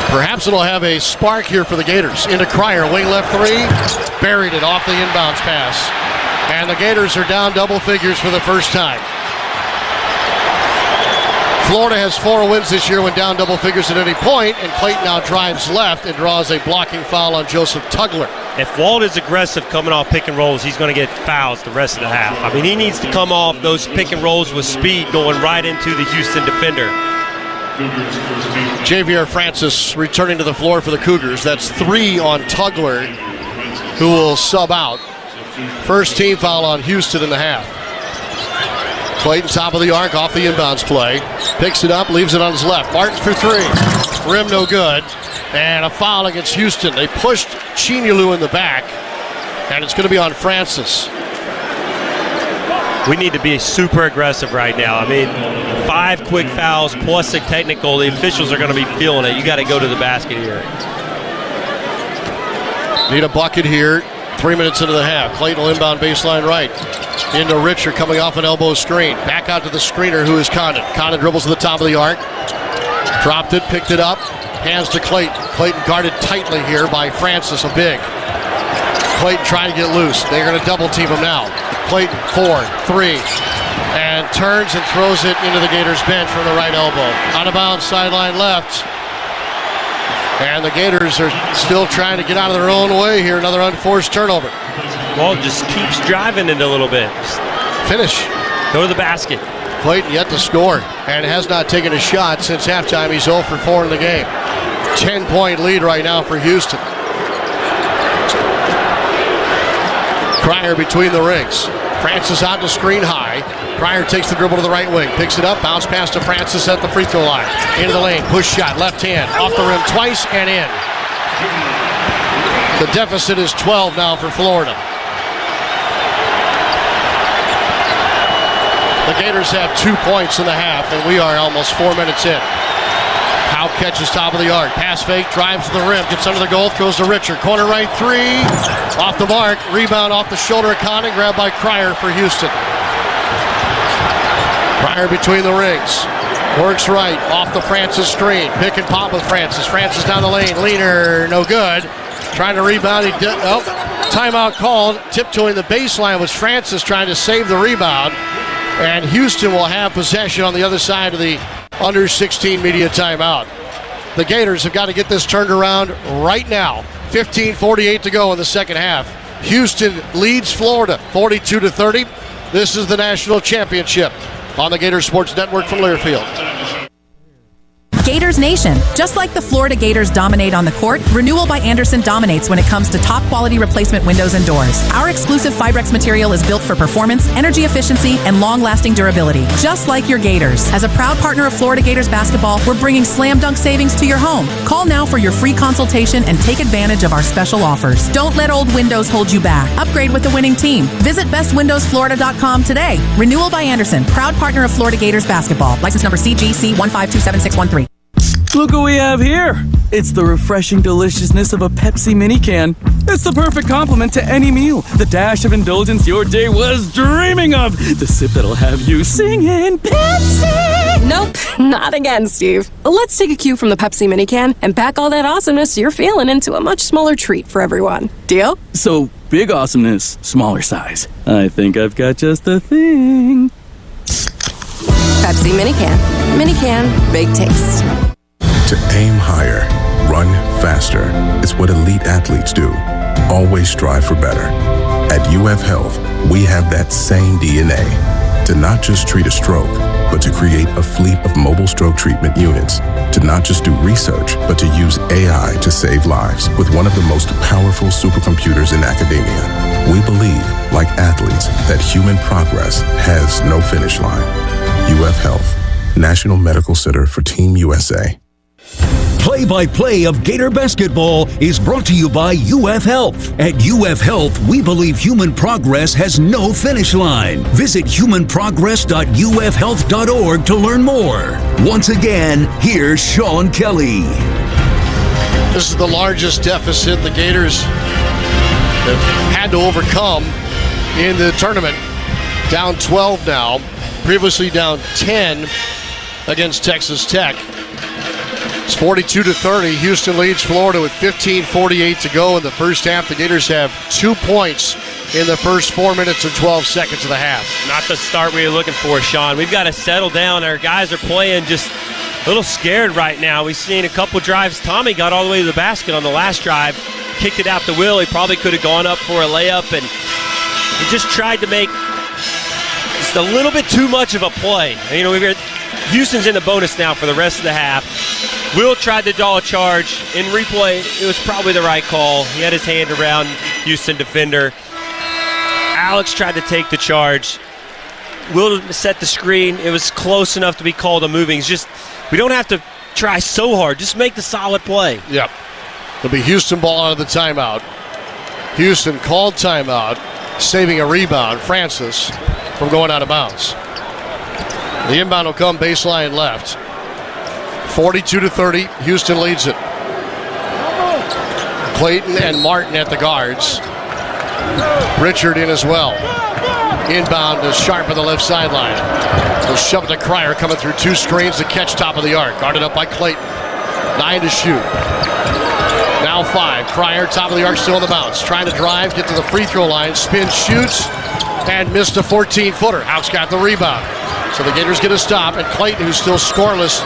Perhaps it'll have a spark here for the Gators. Into Cryer, wing left 3. Buried it off the inbounds pass. And the Gators are down double figures for the first time. Florida has 4 wins this year when down double figures at any point, and Clayton now drives left and draws a blocking foul on Joseph Tugler. If Walt is aggressive coming off pick and rolls, he's going to get fouls the rest of the half. I mean, he needs to come off those pick and rolls with speed going right into the Houston defender. Javier Francis returning to the floor for the Cougars. That's 3 on Tugler, who will sub out. First team foul on Houston in the half. Clayton, top of the arc, off the inbounds play. Picks it up, leaves it on his left. Martin for three. Rim no good. And a foul against Houston. They pushed Chinyelu in the back, and it's going to be on Francis. We need to be super aggressive right now. I mean, 5 quick fouls plus a technical. The officials are going to be feeling it. You got to go to the basket here. Need a bucket here. 3 minutes into the half. Clayton will inbound baseline right. Into Richard coming off an elbow screen. Back out to the screener, who is Condon. Condon dribbles to the top of the arc. Dropped it, picked it up. Hands to Clayton. Clayton guarded tightly here by Francis, a big. Clayton trying to get loose. They're going to double team him now. Clayton, 4, 3, and turns and throws it into the Gators bench from the right elbow. Out of bounds, sideline left. And the Gators are still trying to get out of their own way here. Another unforced turnover. Ball just keeps driving it a little bit. Just finish. Go to the basket. Clayton yet to score and has not taken a shot since halftime. He's 0 for 4 in the game. 10-point lead right now for Houston. Cryer between the rings. Francis out to screen high. Cryer takes the dribble to the right wing. Picks it up. Bounce pass to Francis at the free throw line. Into the lane. Push shot. Left hand. Off the rim twice and in. The deficit is 12 now for Florida. The Gators have 2 points in the half, and we are almost 4 minutes in. Hough catches top of the arc. Pass fake, drives to the rim, gets under the goal, throws to Richard. Corner right 3. Off the mark. Rebound off the shoulder of Condon, grabbed by Cryer for Houston. Cryer between the rings. Works right, off the Francis screen. Pick and pop with Francis. Francis down the lane. Leaner, no good. Trying to rebound. He did. Oh, timeout called. Tiptoeing the baseline was Francis trying to save the rebound. And Houston will have possession on the other side of the under 16 media timeout. The Gators have got to get this turned around right now. 15:48 to go in the second half. Houston leads Florida 42-30. This is the national championship on the Gators Sports Network from Learfield. Gators Nation. Just like the Florida Gators dominate on the court, Renewal by Andersen dominates when it comes to top quality replacement windows and doors. Our exclusive Fibrex material is built for performance, energy efficiency, and long-lasting durability. Just like your Gators. As a proud partner of Florida Gators basketball, we're bringing slam dunk savings to your home. Call now for your free consultation and take advantage of our special offers. Don't let old windows hold you back. Upgrade with the winning team. Visit bestwindowsflorida.com today. Renewal by Andersen, proud partner of Florida Gators basketball. License number CGC 1527613. Look what we have here. It's the refreshing deliciousness of a Pepsi mini can. It's the perfect complement to any meal. The dash of indulgence your day was dreaming of. The sip that'll have you singing Pepsi. Nope, not again, Steve. Let's take a cue from the Pepsi mini can and pack all that awesomeness you're feeling into a much smaller treat for everyone. Deal? So, big awesomeness, smaller size. I think I've got just the thing. Pepsi mini can. Mini can, big taste. To aim higher, run faster. It's what elite athletes do. Always strive for better. At UF Health, we have that same DNA. To not just treat a stroke, but to create a fleet of mobile stroke treatment units. To not just do research, but to use AI to save lives with one of the most powerful supercomputers in academia. We believe, like athletes, that human progress has no finish line. UF Health, National Medical Center for Team USA. Play-by-play of Gator basketball is brought to you by UF Health. At UF Health, we believe human progress has no finish line. Visit humanprogress.ufhealth.org to learn more. Once again, here's Sean Kelly. This is the largest deficit the Gators have had to overcome in the tournament. Down 12 now, previously down 10 against Texas Tech. It's 42-30. Houston leads Florida with 15:48 to go in the first half. The Gators have 2 points in the first 4 minutes and 12 seconds of the half. Not the start we were looking for, Sean. We've got to settle down. Our guys are playing just a little scared right now. We've seen a couple drives. Tommy got all the way to the basket on the last drive, kicked it out the wheel. He probably could have gone up for a layup, and he just tried to make just a little bit too much of a play. You know, Houston's in the bonus now for the rest of the half. Will tried to draw a charge. In replay, it was probably the right call. He had his hand around Houston defender. Alex tried to take the charge. Will set the screen. It was close enough to be called a moving. It's just, we don't have to try so hard. Just make the solid play. Yep. It'll be Houston ball out of the timeout. Houston called timeout, saving a rebound, Francis, from going out of bounds. The inbound will come baseline left. 42-30, Houston leads it. Clayton and Martin at the guards. Richard in as well. Inbound is Sharp on the left sideline. They'll shove it to Cryer, coming through two screens to catch top of the arc. Guarded up by Clayton. 9 to shoot. Now 5. Cryer, top of the arc, still on the bounce. Trying to drive, get to the free throw line. Spin, shoots, and missed a 14-footer. Haugh got the rebound. So the Gators get a stop, and Clayton, who's still scoreless,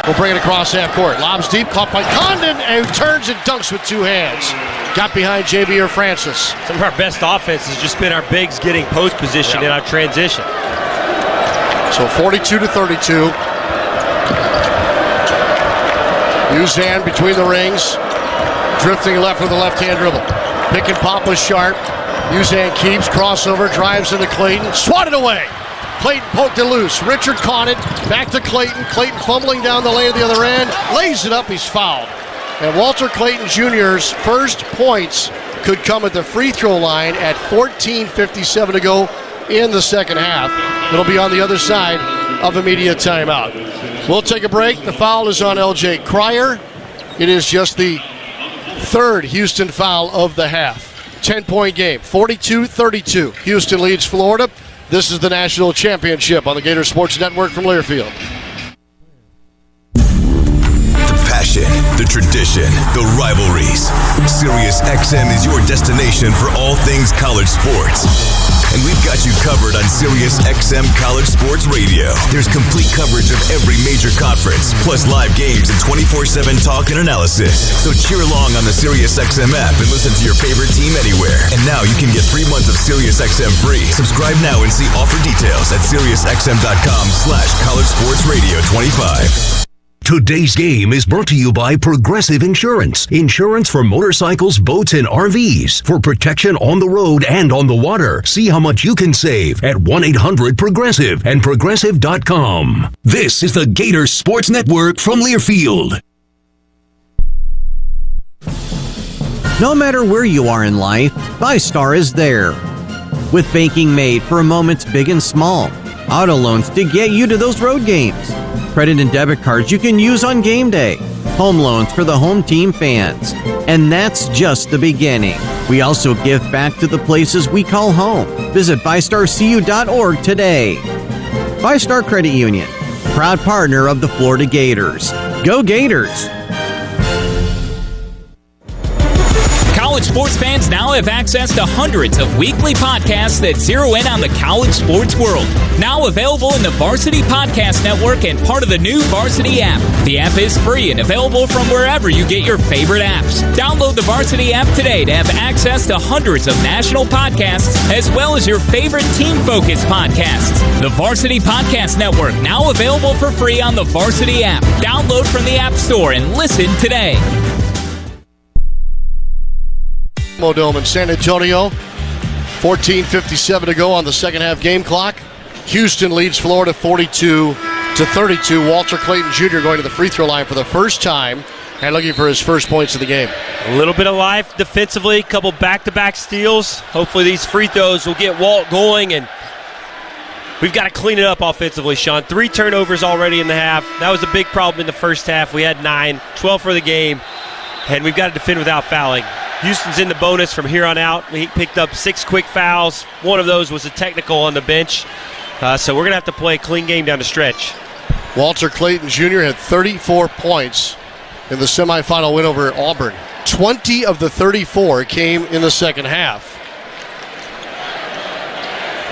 will bring it across half court. Lobs deep, caught by Condon, and turns and dunks with 2 hands. Got behind JB or Francis. Some of our best offense has just been our bigs getting post position in our transition. So 42-32. Uzan between the rings. Drifting left with a left-hand dribble. Pick and pop with Sharp. Uzan keeps, crossover, drives into Clayton. Swatted away. Clayton poked it loose. Richard caught it. Back to Clayton. Clayton fumbling down the lane at the other end. Lays it up. He's fouled. And Walter Clayton Jr.'s first points could come at the free throw line at 14:57 to go in the second half. It'll be on the other side of immediate timeout. We'll take a break. The foul is on L.J. Cryer. It is just the third Houston foul of the half. 10-point game. 42-32. Houston leads Florida. This is the national championship on the Gator Sports Network from Learfield. Passion, the tradition, the rivalries. Sirius XM is your destination for all things college sports. And we've got you covered on Sirius XM College Sports Radio. There's complete coverage of every major conference, plus live games and 24/7 talk and analysis. So cheer along on the Sirius XM app and listen to your favorite team anywhere. And now you can get 3 months of Sirius XM free. Subscribe now and see offer details at SiriusXM.com/collegesportsradio25. Today's game is brought to you by Progressive Insurance. Insurance for motorcycles, boats, and RVs. For protection on the road and on the water. See how much you can save at 1-800-PROGRESSIVE and Progressive.com. This is the Gators Sports Network from Learfield. No matter where you are in life, VyStar is there. With banking made for moments big and small. Auto loans to get you to those road games. Credit and debit cards you can use on game day. Home loans for the home team fans. And that's just the beginning. We also give back to the places we call home. Visit VyStarCU.org today. VyStar Credit Union, proud partner of the Florida Gators. Go Gators! College sports fans now have access to hundreds of weekly podcasts that zero in on the college sports world. Now available in the Varsity Podcast Network and part of the new Varsity app. The app is free and available from wherever you get your favorite apps. Download the Varsity app today to have access to hundreds of national podcasts as well as your favorite team-focused podcasts. The Varsity Podcast Network, now available for free on the Varsity app. Download from the App Store and listen today. Dome in San Antonio. 14:57 to go on the second half game clock. Houston leads Florida 42-32. Walter Clayton Jr. going to the free throw line for the first time and looking for his first points of the game. A little bit of life defensively, a couple back-to-back steals. Hopefully these free throws will get Walt going, and we've got to clean it up offensively, Sean. 3 turnovers already in the half. That was a big problem in the first half. We had 9, 12 for the game, and we've got to defend without fouling. Houston's in the bonus from here on out. He picked up 6 quick fouls. One of those was a technical on the bench. So we're going to have to play a clean game down the stretch. Walter Clayton Jr. had 34 points in the semifinal win over Auburn. 20 of the 34 came in the second half.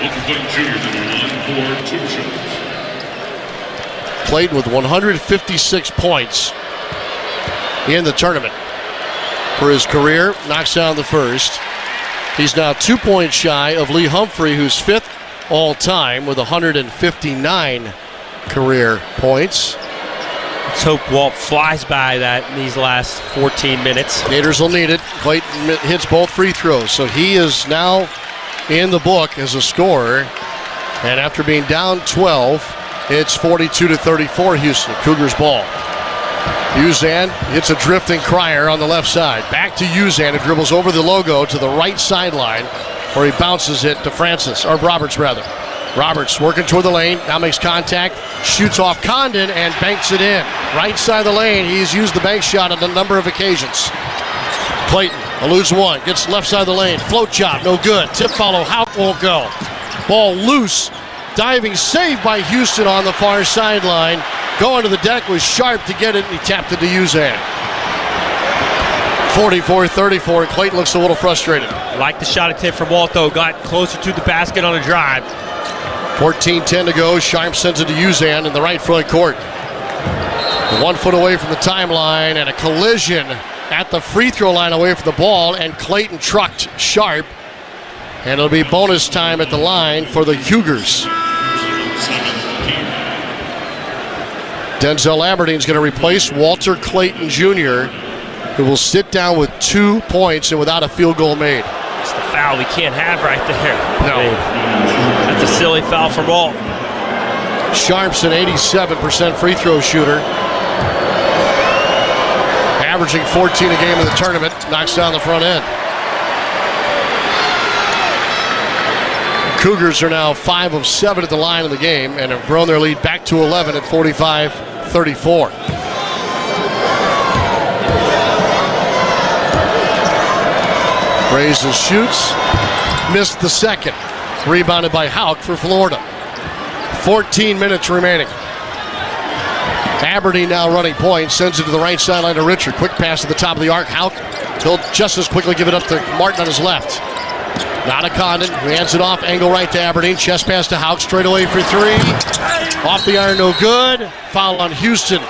Walter Clayton Jr. to the line for 2 shots. Clayton with 156 points in the tournament. For his career, knocks down the first. He's now 2 points shy of Lee Humphrey, who's 5th all-time with 159 career points. Let's hope Walt flies by that in these last 14 minutes. Gators will need it. Clayton hits both free throws, so he is now in the book as a scorer. And after being down 12, it's 42-34 Houston. Cougars ball. Uzan hits a drifting Crier on the left side. Back to Uzan, who dribbles over the logo to the right sideline, where he bounces it to Roberts rather. Roberts working toward the lane, now makes contact, shoots off Condon and banks it in. Right side of the lane, he's used the bank shot on a number of occasions. Clayton eludes one, gets left side of the lane, float job, no good. Tip follow, Haugh won't go. Ball loose, diving save by Houston on the far sideline. Going to the deck was Sharp to get it, and he tapped it to Uzan. 44-34, Clayton looks a little frustrated. Like the shot attempt from Walto, got closer to the basket on a drive. 14-10 to go, Sharp sends it to Uzan in the right front court. 1 foot away from the timeline, and a collision at the free throw line away from the ball, and Clayton trucked Sharp. And it'll be bonus time at the line for the Cougars. Denzel Aberdeen's going to replace Walter Clayton Jr., who will sit down with 2 points and without a field goal made. It's the foul we can't have right there. No. That's a silly foul from Walt. Sharp's an 87% free throw shooter. Averaging 14 a game in the tournament. Knocks down the front end. Cougars are now 5 of 7 at the line in the game and have grown their lead back to 11 at 45-34. Raises, shoots, missed the second. Rebounded by Haugh for Florida. 14 minutes remaining. Aberdeen now running point, sends it to the right sideline to Richard. Quick pass to the top of the arc. Haugh, he'll just as quickly give it up to Martin on his left. Not a Condon, who hands it off, angle right to Aberdeen. Chest pass to Haugh, straight away for 3. Off the iron, no good. Foul on Houston.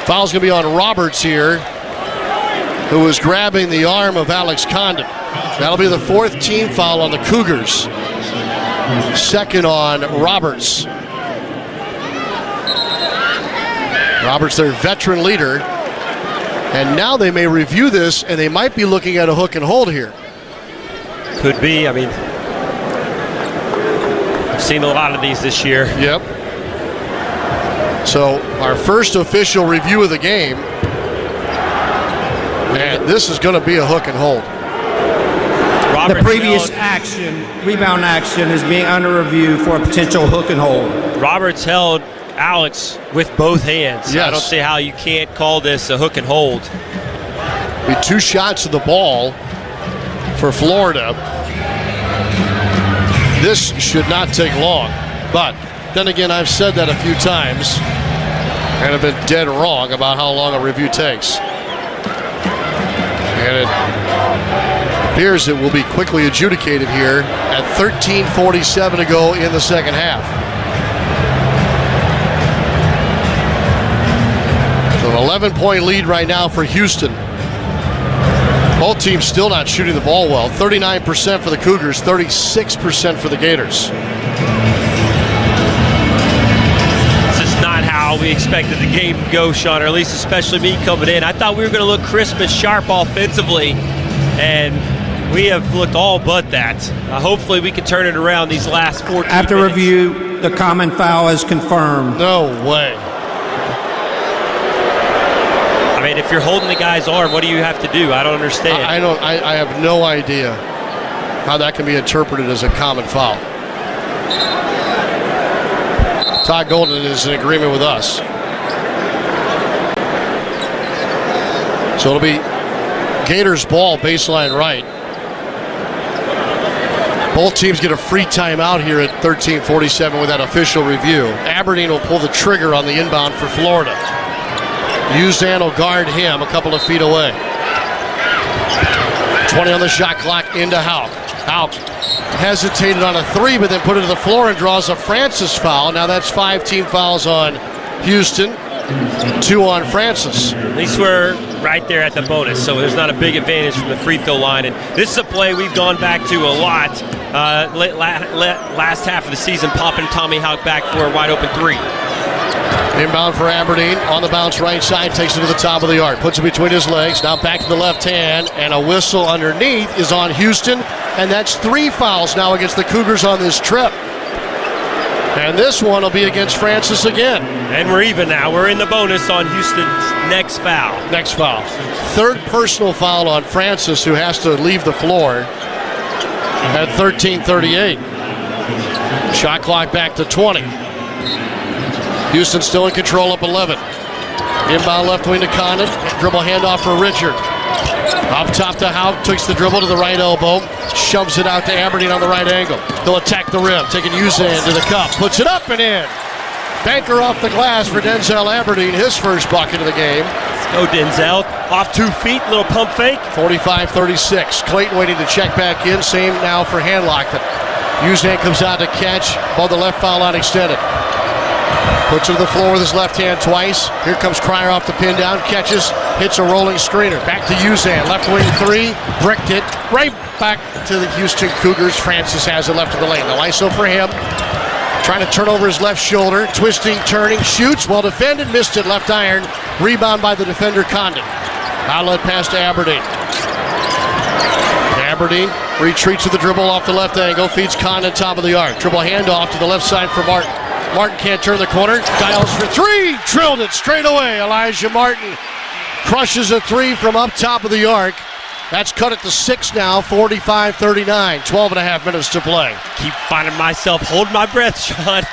Foul's going to be on Roberts here, who was grabbing the arm of Alex Condon. That'll be the 4th team foul on the Cougars. 2nd on Roberts. Roberts, their veteran leader. And now they may review this, and they might be looking at a hook and hold here. Could be. I mean, I've seen a lot of these this year. Yep. So our first official review of the game, and this is going to be a hook and hold. The previous rebound action is being under review for a potential hook and hold. Roberts held Alex with both hands. Yes. I don't see how you can't call this a hook and hold. Be 2 shots of the ball for Florida. This should not take long, but then again, I've said that a few times and have been dead wrong about how long a review takes. And it appears it will be quickly adjudicated here at 13:47 to go in the second half. So an 11-point lead right now for Houston. Both teams still not shooting the ball well. 39% for the Cougars, 36% for the Gators. This is not how we expected the game to go, Sean, or at least especially me coming in. I thought we were going to look crisp and sharp offensively, and we have looked all but that. Hopefully we can turn it around these last 14 After minutes. review, the common foul is confirmed. No way. I mean, if you're holding the guy's arm, what do you have to do? I don't understand. I have no idea how that can be interpreted as a common foul. Todd Golden is in agreement with us. So it'll be Gators ball, baseline right. Both teams get a free timeout here at 13:47 with that official review. Aberdeen will pull the trigger on the inbound for Florida. Uzan will guard him a couple of feet away. 20 on the shot clock into Haugh. Haugh hesitated on a 3, but then put it to the floor and draws a Francis foul. Now that's 5 team fouls on Houston, 2 on Francis. At least we're right there at the bonus, so there's not a big advantage from the free throw line. And this is a play we've gone back to a lot last half of the season, popping Tommy Haugh back for a wide open 3. Inbound for Aberdeen, on the bounce right side, takes it to the top of the arc, puts it between his legs, now back to the left hand, and a whistle underneath is on Houston, and that's 3 fouls now against the Cougars on this trip. And this one will be against Francis again. And we're even now. We're in the bonus on Houston's next foul. Next foul. Third personal foul on Francis, who has to leave the floor at 13:38. Shot clock back to 20. Houston still in control, up 11. Inbound left wing to Condon. Dribble handoff for Richard. Up top to Haugh, takes the dribble to the right elbow, shoves it out to Aberdeen on the right angle. They'll attack the rim, taking Uzan to the cup, puts it up and in. Banker off the glass for Denzel Aberdeen, his first bucket of the game. Let's go, Denzel. Off 2 feet, little pump fake. 45-36. Clayton waiting to check back in. Same now for Hanlockton. Uzan comes out to catch, above the left foul line extended. Puts it to the floor with his left hand twice. Here comes Cryer off the pin down, catches, hits a rolling screener. Back to Uzan, left wing three, bricked it, right back to the Houston Cougars. Francis has it left of the lane. The ISO for him, trying to turn over his left shoulder, twisting, turning, shoots, well defended, missed it, left iron. Rebound by the defender, Condon. Outlet pass to Aberdeen. Aberdeen retreats with the dribble off the left angle, feeds Condon top of the arc. Dribble handoff to the left side for Martin. Martin can't turn the corner, dials for three, drilled it straight away. Elijah Martin crushes a three from up top of the arc. That's cut it to 6 now, 45-39, 12 and a half minutes to play. Keep finding myself holding my breath, Sean.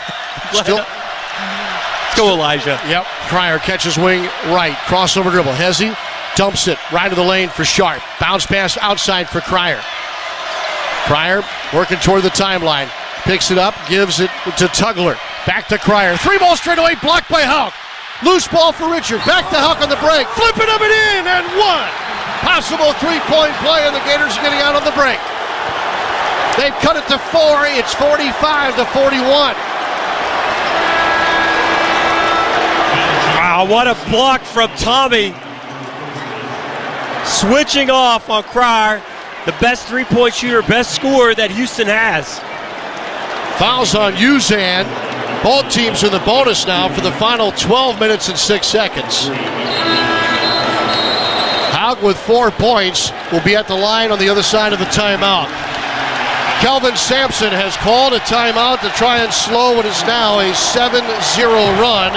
Still, let's go, Elijah. Yep, Cryer catches wing right, crossover dribble. Hezzy dumps it right to the lane for Sharp. Bounce pass outside for Cryer. Cryer working toward the timeline. Picks it up, gives it to Tugler. Back to Cryer. 3-ball straight away, blocked by Haugh. Loose ball for Richard. Back to Haugh on the break. Flip it up and in, and one. Possible three-point play, and the Gators are getting out on the break. They've cut it to 4. It's 45-41. Wow, what a block from Tommy. Switching off on Cryer. The best three-point shooter, best scorer that Houston has. Fouls on Uzan. Both teams in the bonus now for the final 12 minutes and 6 seconds. Haugh with 4 points will be at the line on the other side of the timeout. Kelvin Sampson has called a timeout to try and slow what is now a 7-0 run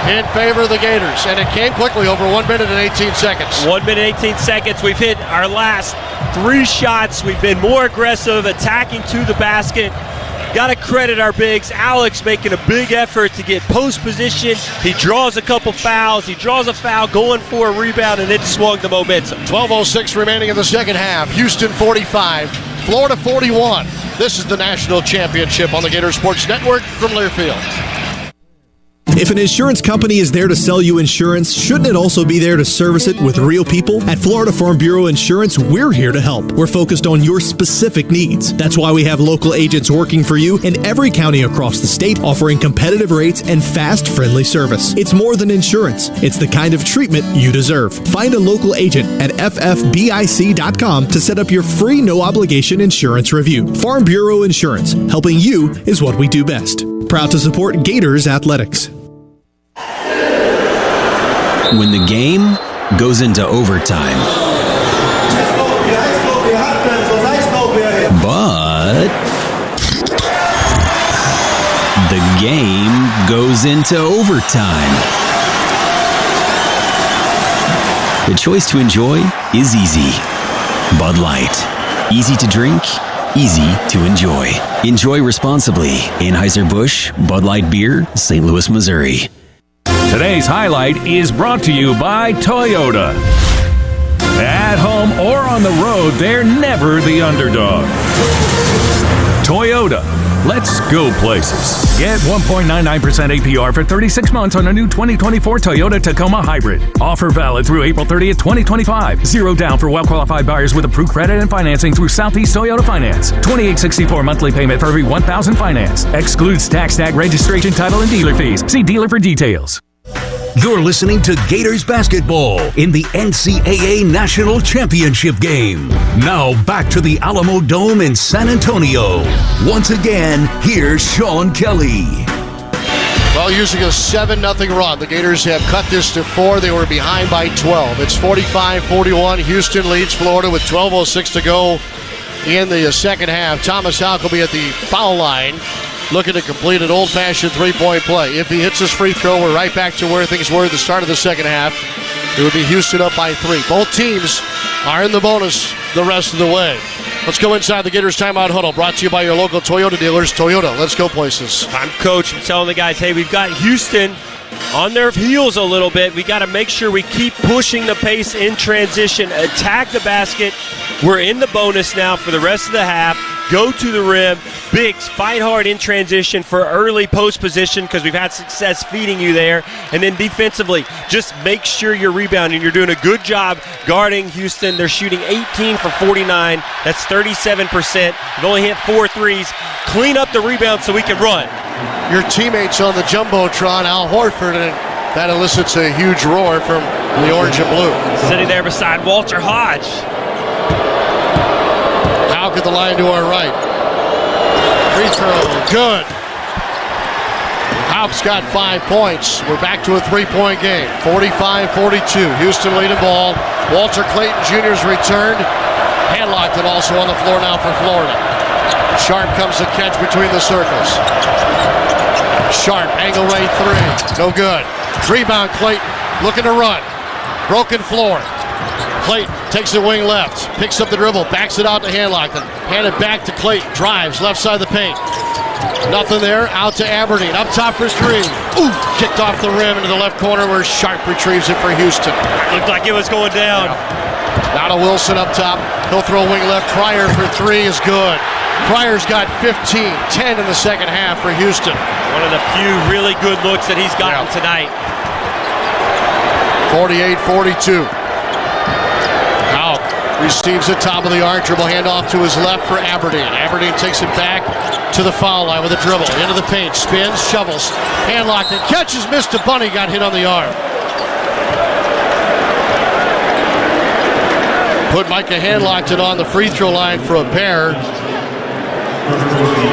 in favor of the Gators. And it came quickly, over 1 minute and 18 seconds. 1 minute, 18 seconds. We've hit our last 3 shots. We've been more aggressive, attacking to the basket. Got to credit our bigs. Alex making a big effort to get post position. He draws a couple fouls. He draws a foul, going for a rebound, and it swung the momentum. 12:06 remaining in the second half. Houston 45, Florida 41. This is the national championship on the Gator Sports Network from Learfield. If an insurance company is there to sell you insurance, shouldn't it also be there to service it with real people? At Florida Farm Bureau Insurance, we're here to help. We're focused on your specific needs. That's why we have local agents working for you in every county across the state, offering competitive rates and fast, friendly service. It's more than insurance. It's the kind of treatment you deserve. Find a local agent at ffbic.com to set up your free, no-obligation insurance review. Farm Bureau Insurance, helping you is what we do best. Proud to support Gators Athletics. When the game goes into overtime. But the game goes into overtime. The choice to enjoy is easy. Bud Light. Easy to drink, easy to enjoy. Enjoy responsibly. Anheuser-Busch, Bud Light Beer, St. Louis, Missouri. Today's highlight is brought to you by Toyota. At home or on the road, they're never the underdog. Toyota. Let's go places. Get 1.99% APR for 36 months on a new 2024 Toyota Tacoma Hybrid. Offer valid through April 30th, 2025. Zero down for well-qualified buyers with approved credit and financing through Southeast Toyota Finance. $28.64 monthly payment for every $1,000 finance. Excludes tax, tag, registration, title, and dealer fees. See dealer for details. You're listening to Gators basketball in the NCAA National Championship game. Now back to the Alamo Dome in San Antonio. Once again, here's Sean Kelly. Well, using a 7-0 run, the Gators have cut this to 4. They were behind by 12. It's 45-41. Houston leads Florida with 12:06 to go in the second half. Thomas Haugh will be at the foul line. looking to complete an old-fashioned three-point play. If he hits his free throw, we're right back to where things were at the start of the second half. It would be Houston up by 3. Both teams are in the bonus the rest of the way. Let's go inside the Gators timeout huddle, brought to you by your local Toyota dealers. Toyota, let's go places. I'm Coach. I'm telling the guys, hey, we've got Houston on their heels a little bit. We got to make sure we keep pushing the pace in transition, attack the basket. We're in the bonus now for the rest of the half. Go to the rim. Bigs, fight hard in transition for early post position because we've had success feeding you there. And then defensively, just make sure you're rebounding. You're doing a good job guarding Houston. They're shooting 18 for 49. That's 37%. They've only hit 4 threes. Clean up the rebound so we can run. Your teammates on the Jumbotron, Al Horford, and that elicits a huge roar from the orange and blue. Sitting there beside Walter Hodge. Haugh at the line to our right. Free throw, good. Haugh's got 5 points. We're back to a 3-point game. 45-42. Houston leading ball. Walter Clayton Jr.'s returned. Handlocked and also on the floor now for Florida. Sharp comes to catch between the circles. Sharp, angle right 3. No good. Rebound, Clayton. Looking to run. Broken floor. Clayton takes the wing left. Picks up the dribble. Backs it out to Handlocked. Hand it back to Clayton. Drives left side of the paint. Nothing there. Out to Aberdeen. Up top for 3. Ooh! Kicked off the rim into the left corner where Sharp retrieves it for Houston. Looked like it was going down. Now to Wilson up top. He'll throw wing left. Pryor for 3 is good. Pryor's got 15, 10 in the second half for Houston. One of the few really good looks that he's gotten tonight. 48-42. Haugh receives the top of the arc. Dribble handoff to his left for Aberdeen. Aberdeen takes it back to the foul line with a dribble. Into the paint. Spins, shovels. Handlocked and catches. Missed a bunny. Got hit on the arm. Put Micah Handlocked on the free throw line for a pair.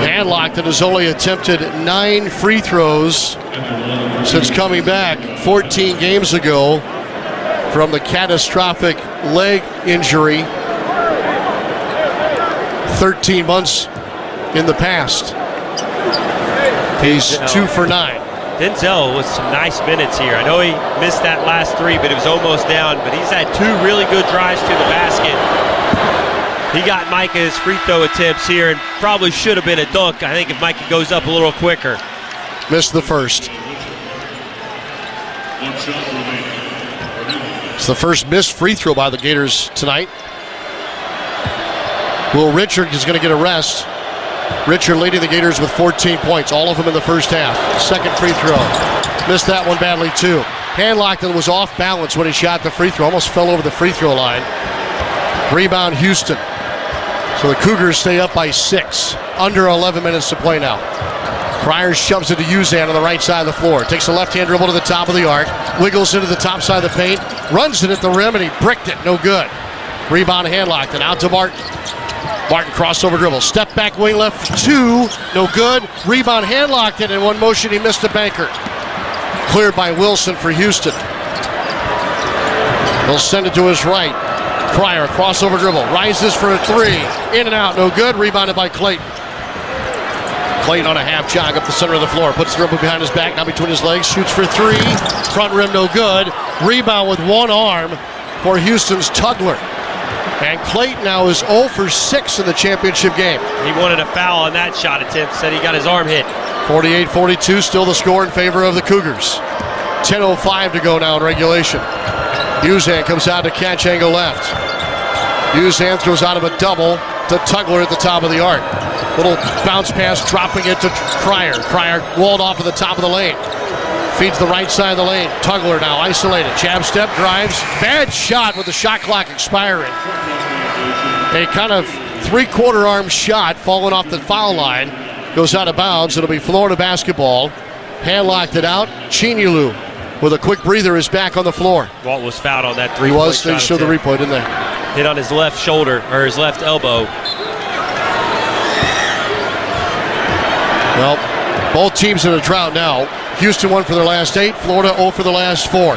Handlocked has only attempted 9 free throws since coming back 14 games ago from the catastrophic leg injury 13 months in the past. He's 2 for 9. Denzel with some nice minutes here. I know he missed that last 3, but it was almost down. But he's had 2 really good drives to the basket. He got Micah his free throw attempts here and probably should have been a dunk, I think, if Micah goes up a little quicker. Missed the first. It's the first missed free throw by the Gators tonight. Will Richard is going to get a rest. Richard leading the Gators with 14 points, all of them in the first half. Second free throw. Missed that one badly, too. Handlocked was off balance when he shot the free throw. Almost fell over the free throw line. Rebound, Houston. So the Cougars stay up by 6. Under 11 minutes to play now. Pryor shoves it to Uzan on the right side of the floor. Takes a left-hand dribble to the top of the arc. Wiggles into the top side of the paint. Runs it at the rim, and he bricked it. No good. Rebound, Handlocked, and out to Martin. Martin crossover dribble. Step back wing left 2. No good. Rebound, Handlocked, and in one motion he missed a banker. Cleared by Wilson for Houston. He'll send it to his right. Pryor, crossover dribble, rises for a 3. In and out, no good. Rebounded by Clayton. Clayton on a half jog up the center of the floor. Puts the dribble behind his back, now between his legs. Shoots for 3. Front rim, no good. Rebound with one arm for Houston's Tugler. And Clayton now is 0 for 6 in the championship game. He wanted a foul on that shot attempt, said he got his arm hit. 48-42, still the score in favor of the Cougars. 10:05 to go now in regulation. Uzan comes out to catch, angle left. Uzan throws out of a double to Tugler at the top of the arc. Little bounce pass, dropping it to Pryor. Pryor walled off at the top of the lane. Feeds the right side of the lane. Tugler now isolated. Jab step, drives. Bad shot with the shot clock expiring. A kind of three-quarter arm shot falling off the foul line. Goes out of bounds. It'll be Florida basketball. Handlocked it out. Chinyulu with a quick breather is back on the floor. Walt was fouled on that He three-point was. They showed the replay, didn't they? Hit on his left shoulder, or his left elbow. Well, both teams in a drought now. Houston 1 for their last 8. Florida 0 for the last 4.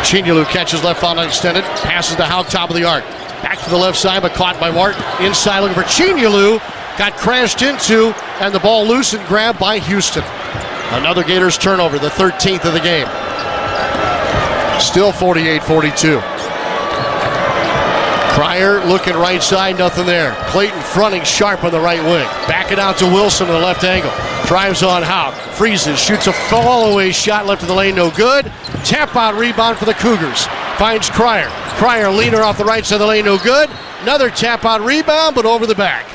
Chinyulu catches left foul line extended. Passes to Haugh, top of the arc. Back to the left side, but caught by Martin. Inside looking for Chinyulu. got crashed into, and the ball loose and grabbed by Houston. Another Gators turnover, the 13th of the game. Still 48-42. Cryer looking right side, nothing there. Clayton fronting sharp on the right wing. Back it out to Wilson in the left angle. Drives on Haugh, freezes, shoots a fall-away shot left of the lane, no good. Tap-out rebound for the Cougars. Finds Cryer. Cryer leaner off the right side of the lane, no good. Another tap-out rebound, but over the back.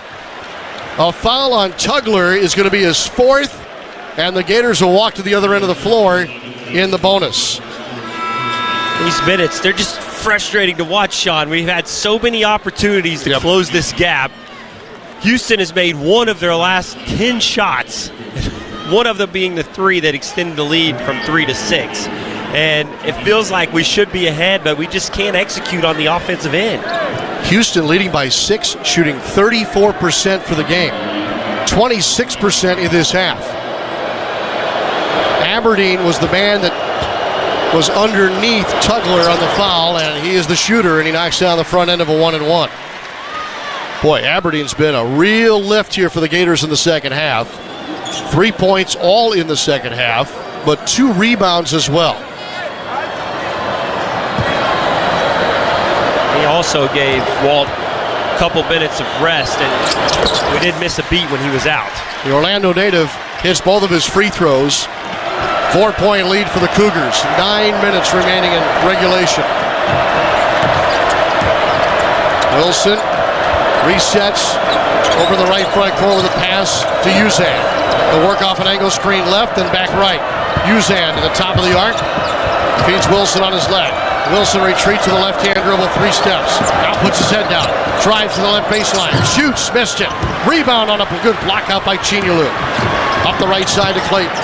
A foul on Tugler is going to be his fourth, and the Gators will walk to the other end of the floor in the bonus. These minutes, they're just frustrating to watch, Sean. We've had so many opportunities to close this gap. Houston has made one of their last 10 shots, one of them being the three that extended the lead from 3 to 6. And it feels like we should be ahead, but we just can't execute on the offensive end. Houston leading by 6, shooting 34% for the game, 26% in this half. Aberdeen was the man that was underneath Tugler on the foul, and he is the shooter, and he knocks down the front end of a 1-and-1. Boy, Aberdeen's been a real lift here for the Gators in the second half. 3 points all in the second half, but 2 rebounds as well. He also gave Walt a couple minutes of rest, and we did miss a beat when he was out. The Orlando native hits both of his free throws. 4-point lead for the Cougars. 9 minutes remaining in regulation. Wilson resets over the right front court with a pass to Uzan. The work off an angle screen left and back right. Uzan to the top of the arc. Feeds Wilson on his left. Wilson retreats to the left-hand dribble 3 steps. Now puts his head down. Drives to the left baseline. Shoots. Missed it. Rebound on a good block out by Chinyelu. Up the right side to Clayton.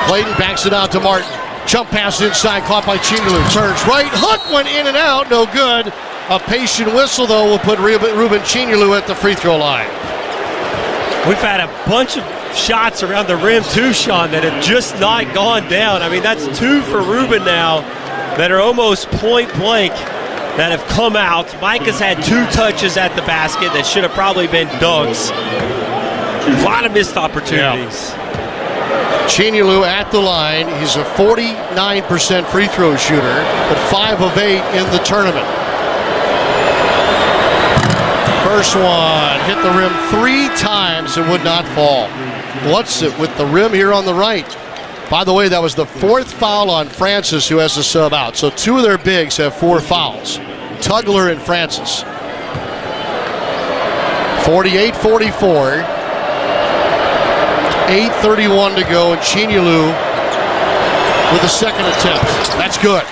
Clayton backs it out to Martin. Jump pass inside, caught by Chinyelu. Turns right, hook went in and out, no good. A patient whistle, though, will put Ruben Chinyelu at the free throw line. We've had a bunch of shots around the rim, too, Sean, that have just not gone down. I mean, that's 2 for Ruben now that are almost point blank that have come out. Micah's had 2 touches at the basket that should have probably been dunks. A lot of missed opportunities. Yeah. Chinyelu at the line. He's a 49% free throw shooter, but 5 of 8 in the tournament. First one hit the rim 3 times and would not fall. What's it with the rim here on the right? By the way, that was the 4th foul on Francis, who has to sub out. So 2 of their bigs have 4 fouls. Tugler and Francis. 48-44. 8:31 to go, and Chinyelu with a second attempt. That's good.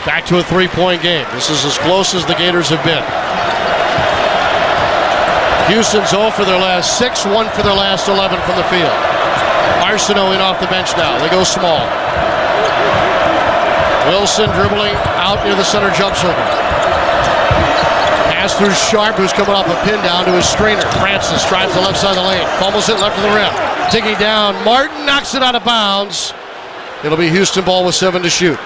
Back to a 3-point game. This is as close as the Gators have been. Houston's 0 for their last 6, 1 for their last 11 from the field. Arsenault in off the bench now. They go small. Wilson dribbling out near the center jump circle. Pass through Sharp, who's coming off a pin down to his screener. Francis drives the left side of the lane. Fumbles it left of the rim. Digging down. Martin knocks it out of bounds. It'll be Houston ball with 7 to shoot.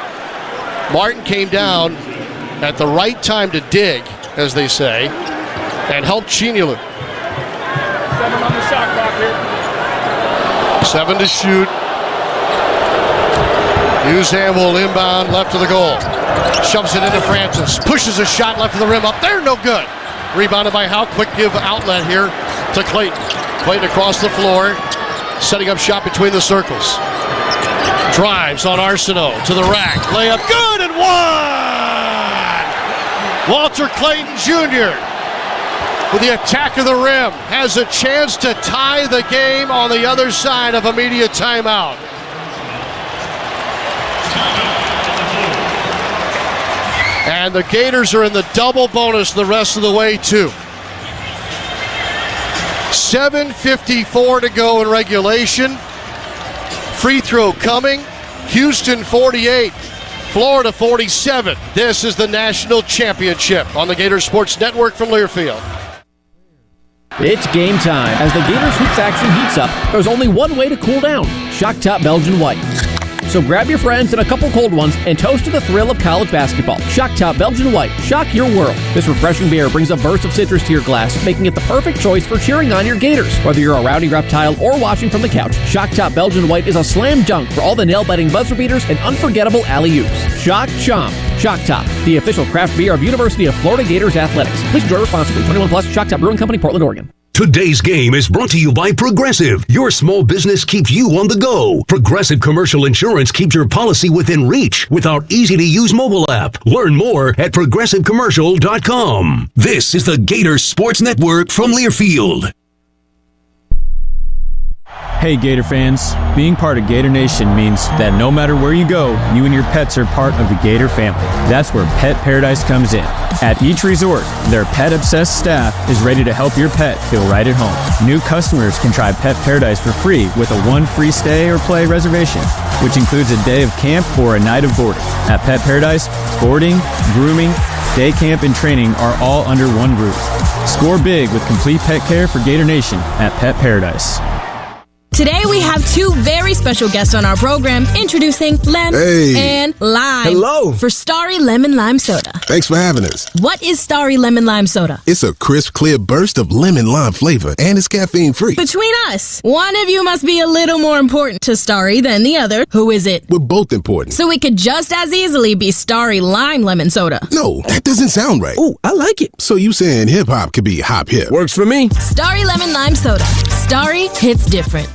Martin came down at the right time to dig, as they say, and helped Chinyelu. 7 on the shot clock here. 7 to shoot. Uzan will inbound left of the goal. Shoves it into Francis. Pushes a shot left of the rim. Up there, no good. Rebounded by Haugh. Quick give outlet here to Clayton. Clayton across the floor. Setting up shot between the circles. Drives on Arsenault to the rack. Layup good and 1! Walter Clayton Jr. with the attack of the rim has a chance to tie the game on the other side of immediate timeout. And the Gators are in the double bonus the rest of the way, too. 7:54 to go in regulation. Free throw coming. Houston 48, Florida 47. This is the national championship on the Gators Sports Network from Learfield. It's game time. As the Gators hoops action heats up, there's only one way to cool down. Shock Top Belgian White. So grab your friends and a couple cold ones and toast to the thrill of college basketball. Shock Top Belgian White. Shock your world. This refreshing beer brings a burst of citrus to your glass, making it the perfect choice for cheering on your Gators. Whether you're a rowdy reptile or watching from the couch, Shock Top Belgian White is a slam dunk for all the nail-biting buzzer beaters and unforgettable alley-oops. Shock Chomp. Shock Top, the official craft beer of University of Florida Gators Athletics. Please enjoy responsibly. 21 plus. Shock Top Brewing Company, Portland, Oregon. Today's game is brought to you by Progressive. Your small business keeps you on the go. Progressive Commercial Insurance keeps your policy within reach with our easy-to-use mobile app. Learn more at progressivecommercial.com. This is the Gators Sports Network from Learfield. Hey Gator fans, being part of Gator Nation means that no matter where you go, you and your pets are part of the Gator family. That's where Pet Paradise comes in. At each resort, their pet-obsessed staff is ready to help your pet feel right at home. New customers can try Pet Paradise for free with a 1 free stay or play reservation, which includes a day of camp or a night of boarding. At Pet Paradise, boarding, grooming, day camp, and training are all under one roof. Score big with complete pet care for Gator Nation at Pet Paradise. Today we have two very special guests on our program, introducing Lem and Lime. Hello. For Starry Lemon Lime Soda. Thanks for having us. What is Starry Lemon Lime Soda? It's a crisp, clear burst of lemon lime flavor, and it's caffeine-free. Between us, one of you must be a little more important to Starry than the other. Who is it? We're both important. So it could just as easily be Starry Lime Lemon Soda. No, that doesn't sound right. Oh, I like it. So you saying hip-hop could be hop-hip? Works for me. Starry Lemon Lime Soda. Starry hits different.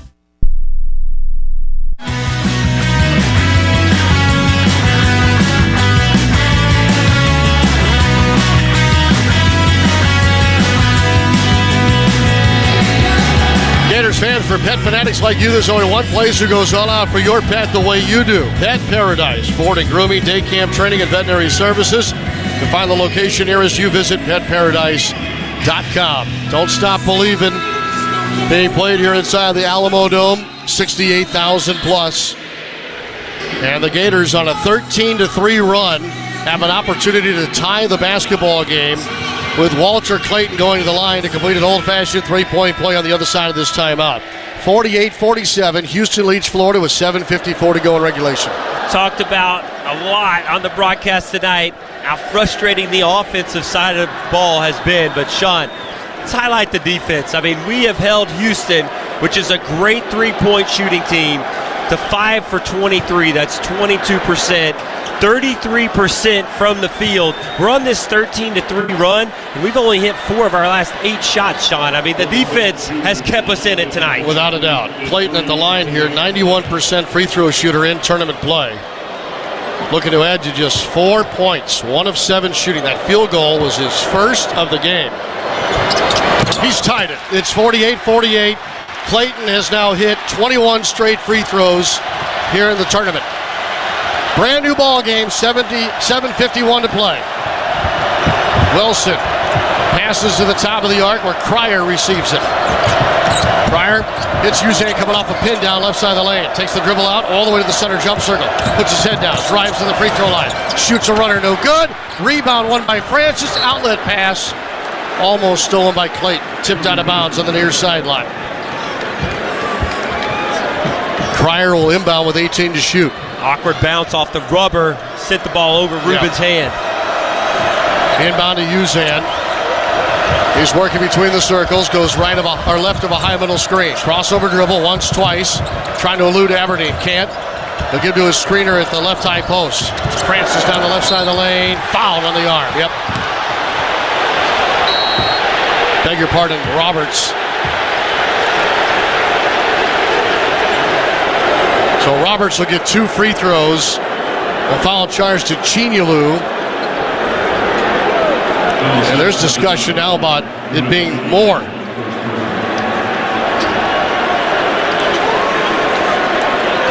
Gators fans, for pet fanatics like you, there's only one place who goes all out for your pet the way you do. Pet Paradise. Boarding, grooming, day camp, training, and veterinary services. To find the location nearest you, visit petparadise.com. Don't stop believing. Being played here inside the Alamo Dome, 68,000 plus. And the Gators on a 13-3 run have an opportunity to tie the basketball game, with Walter Clayton going to the line to complete an old-fashioned three-point play on the other side of this timeout. 48-47, Houston leads Florida with 7:54 to go in regulation. Talked about a lot on the broadcast tonight how frustrating the offensive side of the ball has been. But, Sean, let's highlight the defense. I mean, we have held Houston, which is a great three-point shooting team, to 5 for 23. That's 22%. 33% from the field. We're on this 13-3 run, and we've only hit 4 of our last 8 shots, Sean. I mean, the defense has kept us in it tonight. Without a doubt. Clayton at the line here, 91% free throw shooter in tournament play. Looking to add to just 4 points, 1 of 7 shooting. That field goal was his first of the game. He's tied it. It's 48-48. Clayton has now hit 21 straight free throws here in the tournament. Brand new ball game, 7:51 to play. Wilson passes to the top of the arc where Cryer receives it. Cryer hits Usain coming off a pin down left side of the lane. Takes the dribble out all the way to the center jump circle. Puts his head down, drives to the free throw line. Shoots a runner, no good. Rebound won by Francis. Outlet pass almost stolen by Clayton. Tipped out of bounds on the near sideline. Cryer will inbound with 18 to shoot. Awkward bounce off the rubber, sent the ball over Ruben's hand. Inbound to Uzan. He's working between the circles, goes right of or left of a high middle screen. Crossover dribble once, twice, trying to elude Aberdeen. Can't. He'll give to his screener at the left high post. Francis down the left side of the lane. Fouled on the arm. Yep. Beg your pardon, Roberts. So Roberts will get 2 free throws. A foul charge to Chinyelu. And there's discussion now about it being more.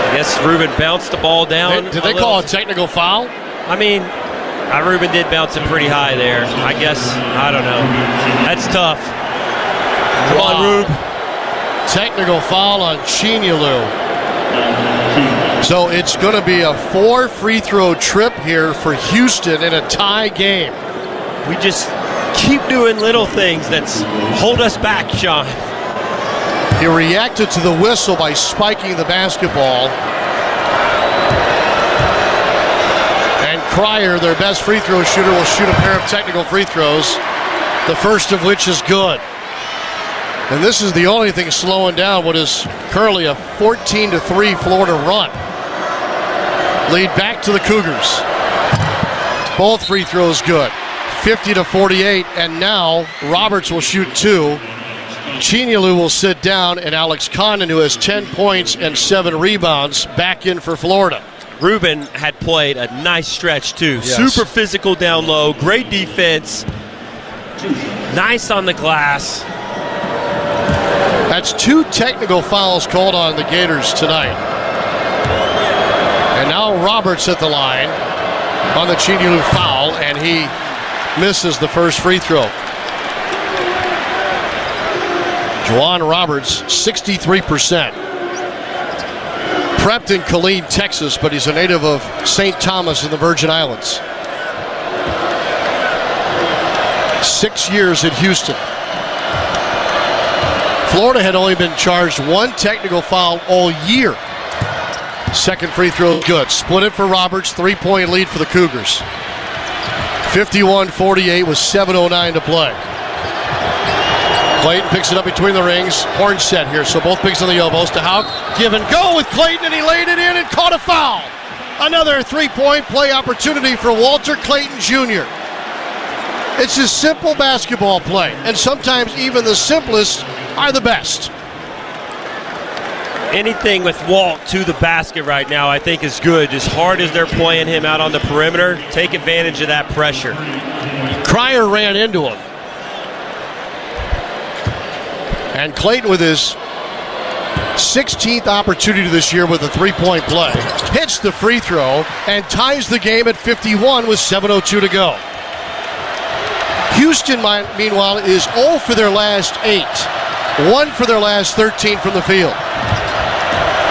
I guess Ruben bounced the ball down. Did they call a technical foul? I mean, Ruben did bounce it pretty high there. I guess, I don't know. That's tough. Come on, Rube. Technical foul on Chinyelu. So it's going to be a 4 free throw trip here for Houston in a tie game. We just keep doing little things that hold us back, Sean. He reacted to the whistle by spiking the basketball. Cryer, their best free throw shooter, will shoot a pair of technical free throws, the first of which is good. And this is the only thing slowing down what is currently a 14-3 Florida run. Lead back to the Cougars. Both free throws good. 50-48, and now Roberts will shoot 2. Chinialu will sit down, and Alex Condon, who has 10 points and 7 rebounds, back in for Florida. Ruben had played a nice stretch, too. Yes. Super physical down low, great defense, nice on the glass. That's 2 technical fouls called on the Gators tonight. And now Roberts at the line on the Chinialu foul, and he misses the first free throw. Juwan Roberts, 63%. Prepped in Killeen, Texas, but he's a native of St. Thomas in the Virgin Islands. 6 years at Houston. Florida had only been charged 1 technical foul all year. Second free throw good. Split it for Roberts, 3-point lead for the Cougars. 51-48 with 7:09 to play. Clayton picks it up between the rings. Horn set here, so both bigs on the elbows to Haugh. Give and go with Clayton, and he laid it in and caught a foul. Another 3-point play opportunity for Walter Clayton Jr. It's a simple basketball play, and sometimes even the simplest are the best. Anything with Walt to the basket right now, I think, is good. As hard as they're playing him out on the perimeter, take advantage of that pressure. Cryer ran into him. And Clayton, with his 16th opportunity this year with a 3-point play, hits the free throw and ties the game at 51 with 7:02 to go. Houston, meanwhile, is 0 for their last 8. 1 for their last 13 from the field.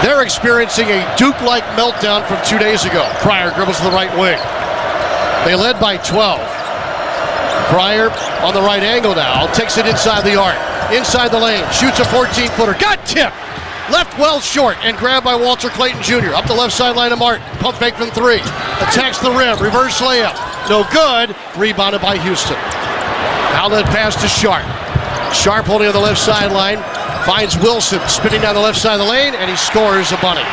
They're experiencing a Duke-like meltdown from 2 days ago. Cryer dribbles to the right wing. They led by 12. Cryer on the right angle now, takes it inside the arc. Inside the lane, shoots a 14-footer. Got tipped! Left well short and grabbed by Walter Clayton Jr. Up the left sideline of Martin. Pump fake from 3. Attacks the rim. Reverse layup. No good. Rebounded by Houston. Outlet pass to Sharp. Sharp holding on the left sideline. Finds Wilson spinning down the left side of the lane, and he scores a bunny.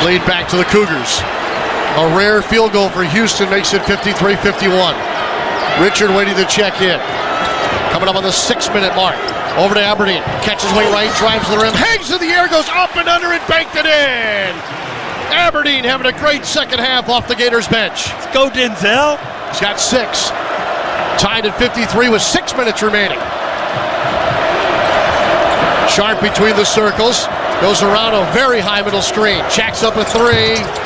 Lead back to the Cougars. A rare field goal for Houston makes it 53-51. Richard waiting to check in. Coming up on the 6-minute mark. Over to Aberdeen. Catches wing right, drives to the rim, hangs in the air, goes up and under and banked it in. Aberdeen having a great second half off the Gators bench. Let's go, Denzel. He's got 6. Tied at 53 with 6 minutes remaining. Sharp between the circles. Goes around a very high middle screen. Jacks up a 3.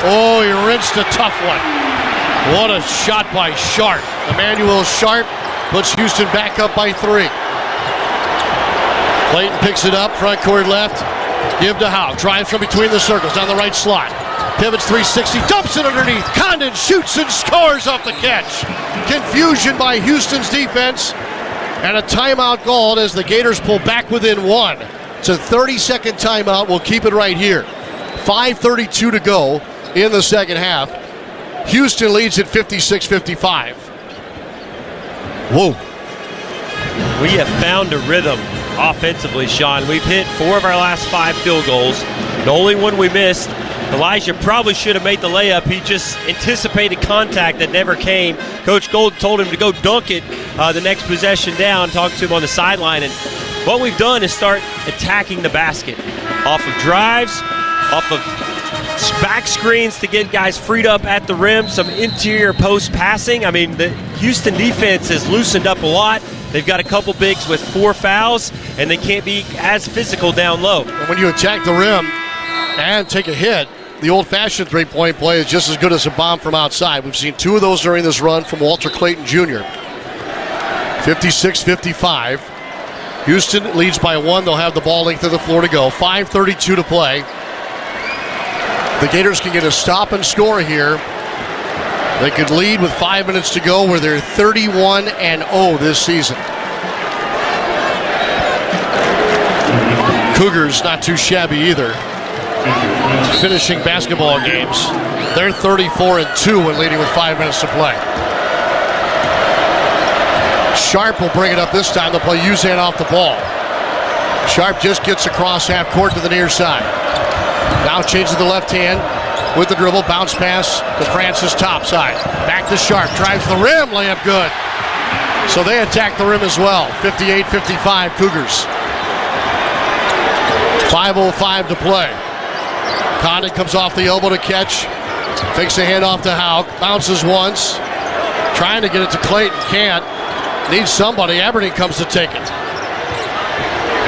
Oh, he rinsed a tough one. What a shot by Sharp. Emmanuel Sharp puts Houston back up by 3. Clayton picks it up, front court left. Give to Haugh. Drives from between the circles, down the right slot. Pivots 360, dumps it underneath. Condon shoots and scores off the catch. Confusion by Houston's defense. And a timeout called as the Gators pull back within 1. It's a 30-second timeout. We'll keep it right here. 5:32 to go in the second half. Houston leads at 56-55. Whoa. We have found a rhythm offensively, Sean. We've hit 4 of our last 5 field goals. The only one we missed, Elijah probably should have made the layup. He just anticipated contact that never came. Coach Golden told him to go dunk it the next possession down, talked to him on the sideline. And what we've done is start attacking the basket off of drives, off of back screens to get guys freed up at the rim, some interior post passing. I mean, the Houston defense has loosened up a lot. They've got a couple bigs with 4 fouls, and they can't be as physical down low. And when you attack the rim and take a hit, the old-fashioned three-point play is just as good as a bomb from outside. We've seen 2 of those during this run from Walter Clayton Jr. 56-55. Houston leads by 1. They'll have the ball length of the floor to go. 5:32 to play. The Gators can get a stop and score here. They could lead with 5 minutes to go, where they're 31-0 this season. Cougars not too shabby either, finishing basketball games. They're 34-2 when leading with 5 minutes to play. Sharp will bring it up this time. They'll play Uzan off the ball. Sharp just gets across half court to the near side. Now changes the left hand with the dribble. Bounce pass to Francis top side. Back to Sharp. Drives the rim. Layup good. So they attack the rim as well. 58-55 Cougars. 5:05 to play. Condon comes off the elbow to catch. Fakes a handoff to Haugh. Bounces once. Trying to get it to Clayton. Can't. Needs somebody. Aberdeen comes to take it.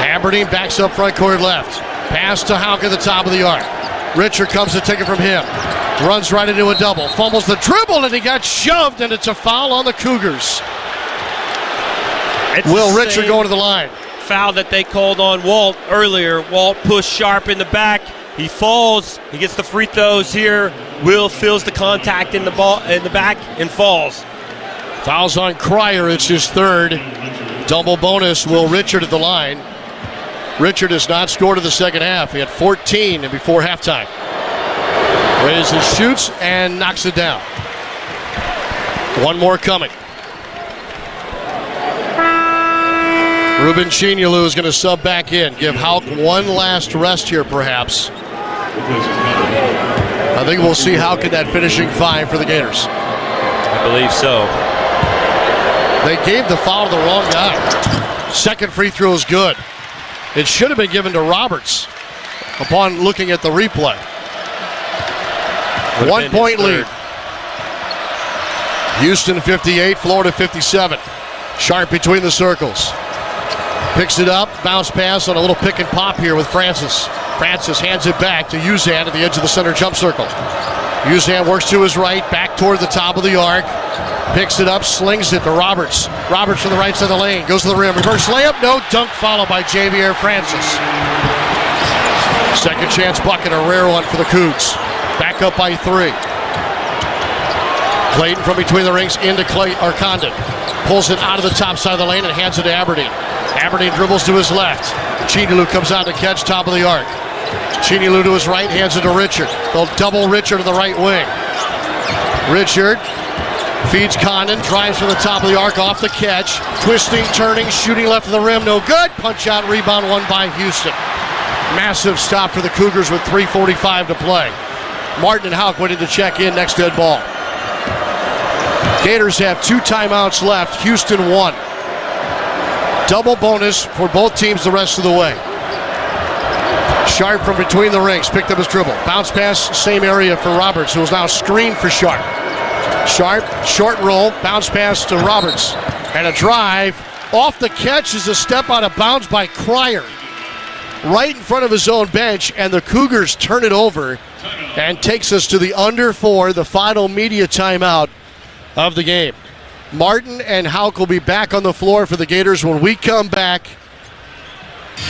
Aberdeen backs up front court left. Pass to Haugh at the top of the arc. Richard comes to take it from him. Runs right into a double. Fumbles the dribble and he got shoved, and it's a foul on the Cougars. Will Richard going to the line. Foul that they called on Walt earlier. Walt pushed Sharp in the back. He falls. He gets the free throws here. Will feels the contact in the ball in the back and falls. Fouls on Cryer. It's his third. Double bonus. Will Richard at the line. Richard has not scored in the second half. He had 14 before halftime. Raises, shoots, and knocks it down. One more coming. Ruben Chignalou is going to sub back in. Give Haugh one last rest here, perhaps. I think we'll see Haugh in that finishing five for the Gators. I believe so. They gave the foul to the wrong guy. Second free throw is good. It should have been given to Roberts upon looking at the replay. 1 point lead. Houston 58, Florida 57. Sharp between the circles. Picks it up, bounce pass on a little pick and pop here with Francis. Francis hands it back to Uzan at the edge of the center jump circle. Uzan works to his right, back toward the top of the arc. Picks it up, slings it to Roberts. Roberts from the right side of the lane, goes to the rim. Reverse layup, no dunk, followed by Javier Francis. Second chance bucket, a rare one for the Cougs. Back up by 3. Clayton from between the rings into Condon. Pulls it out of the top side of the lane and hands it to Aberdeen. Aberdeen dribbles to his left. Chignalou comes out to catch top of the arc. Chignalou to his right, hands it to Richard. They'll double Richard to the right wing. Richard feeds Condon, drives from the top of the arc, off the catch. Twisting, turning, shooting left of the rim, no good. Punch out, rebound won by Houston. Massive stop for the Cougars with 3:45 to play. Martin and Haugh waiting to check in next dead ball. Gators have 2 timeouts left. Houston 1. Double bonus for both teams the rest of the way. Sharp from between the rings, picked up his dribble. Bounce pass, same area for Roberts, who is now screened for Sharp. Sharp, short roll, bounce pass to Roberts. And a drive. Off the catch is a step out of bounds by Cryer. Right in front of his own bench, and the Cougars turn it over and takes us to the under 4, the final media timeout of the game. Martin and Haugh will be back on the floor for the Gators when we come back.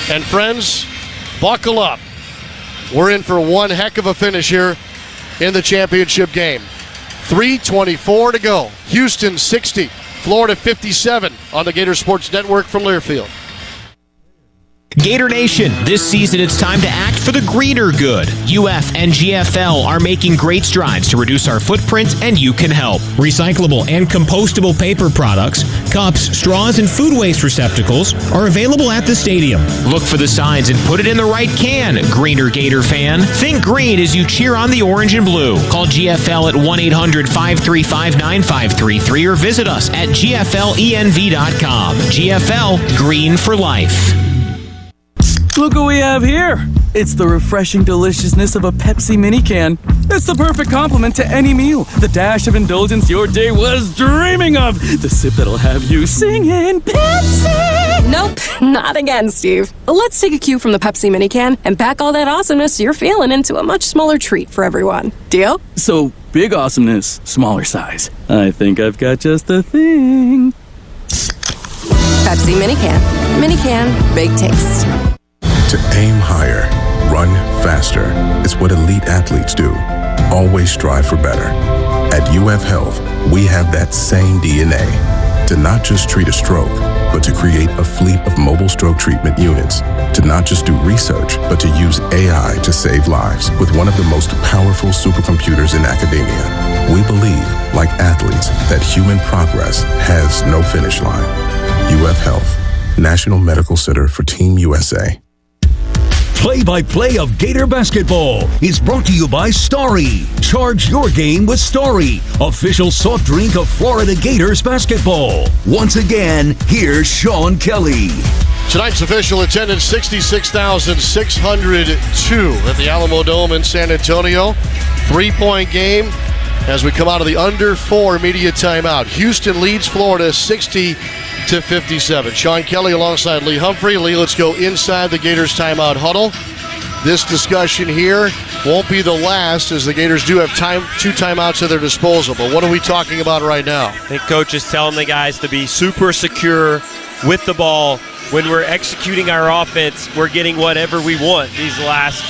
And friends, buckle up. We're in for one heck of a finish here in the championship game. 3:24 to go. Houston 60, Florida 57 on the Gator Sports Network from Learfield. Gator Nation, this season it's time to act for the greater good. UF and GFL are making great strides to reduce our footprint, and you can help. Recyclable and compostable paper products, cups, straws, and food waste receptacles are available at the stadium. Look for the signs and put it in the right can, Greener Gator fan. Think green as you cheer on the orange and blue. Call GFL at 1-800-535-9533 or visit us at gflenv.com. GFL, green for life. Look what we have here. It's the refreshing deliciousness of a Pepsi mini can. It's the perfect complement to any meal. The dash of indulgence your day was dreaming of. The sip that'll have you singing Pepsi. Nope, not again, Steve. Let's take a cue from the Pepsi mini can and pack all that awesomeness you're feeling into a much smaller treat for everyone. Deal? So, big awesomeness, smaller size. I think I've got just the thing. Pepsi mini can. Mini can, big taste. To aim higher, run faster. It's what elite athletes do. Always strive for better. At UF Health, we have that same DNA to not just treat a stroke, but to create a fleet of mobile stroke treatment units, to not just do research, but to use AI to save lives with one of the most powerful supercomputers in academia. We believe, like athletes, that human progress has no finish line. UF Health, National Medical Center for Team USA. Play-by-play of Gator basketball is brought to you by Starry. Charge your game with Starry, official soft drink of Florida Gators basketball. Once again, here's Sean Kelly. Tonight's official attendance, 66,602 at the Alamo Dome in San Antonio. 3-point game as we come out of the under 4 media timeout. Houston leads Florida 60-57. Sean Kelly alongside Lee Humphrey. Lee, let's go inside the Gators timeout huddle. This discussion here won't be the last, as the Gators do have 2 timeouts at their disposal. But what are we talking about right now? I think Coach is telling the guys to be super secure with the ball. When we're executing our offense, we're getting whatever we want these last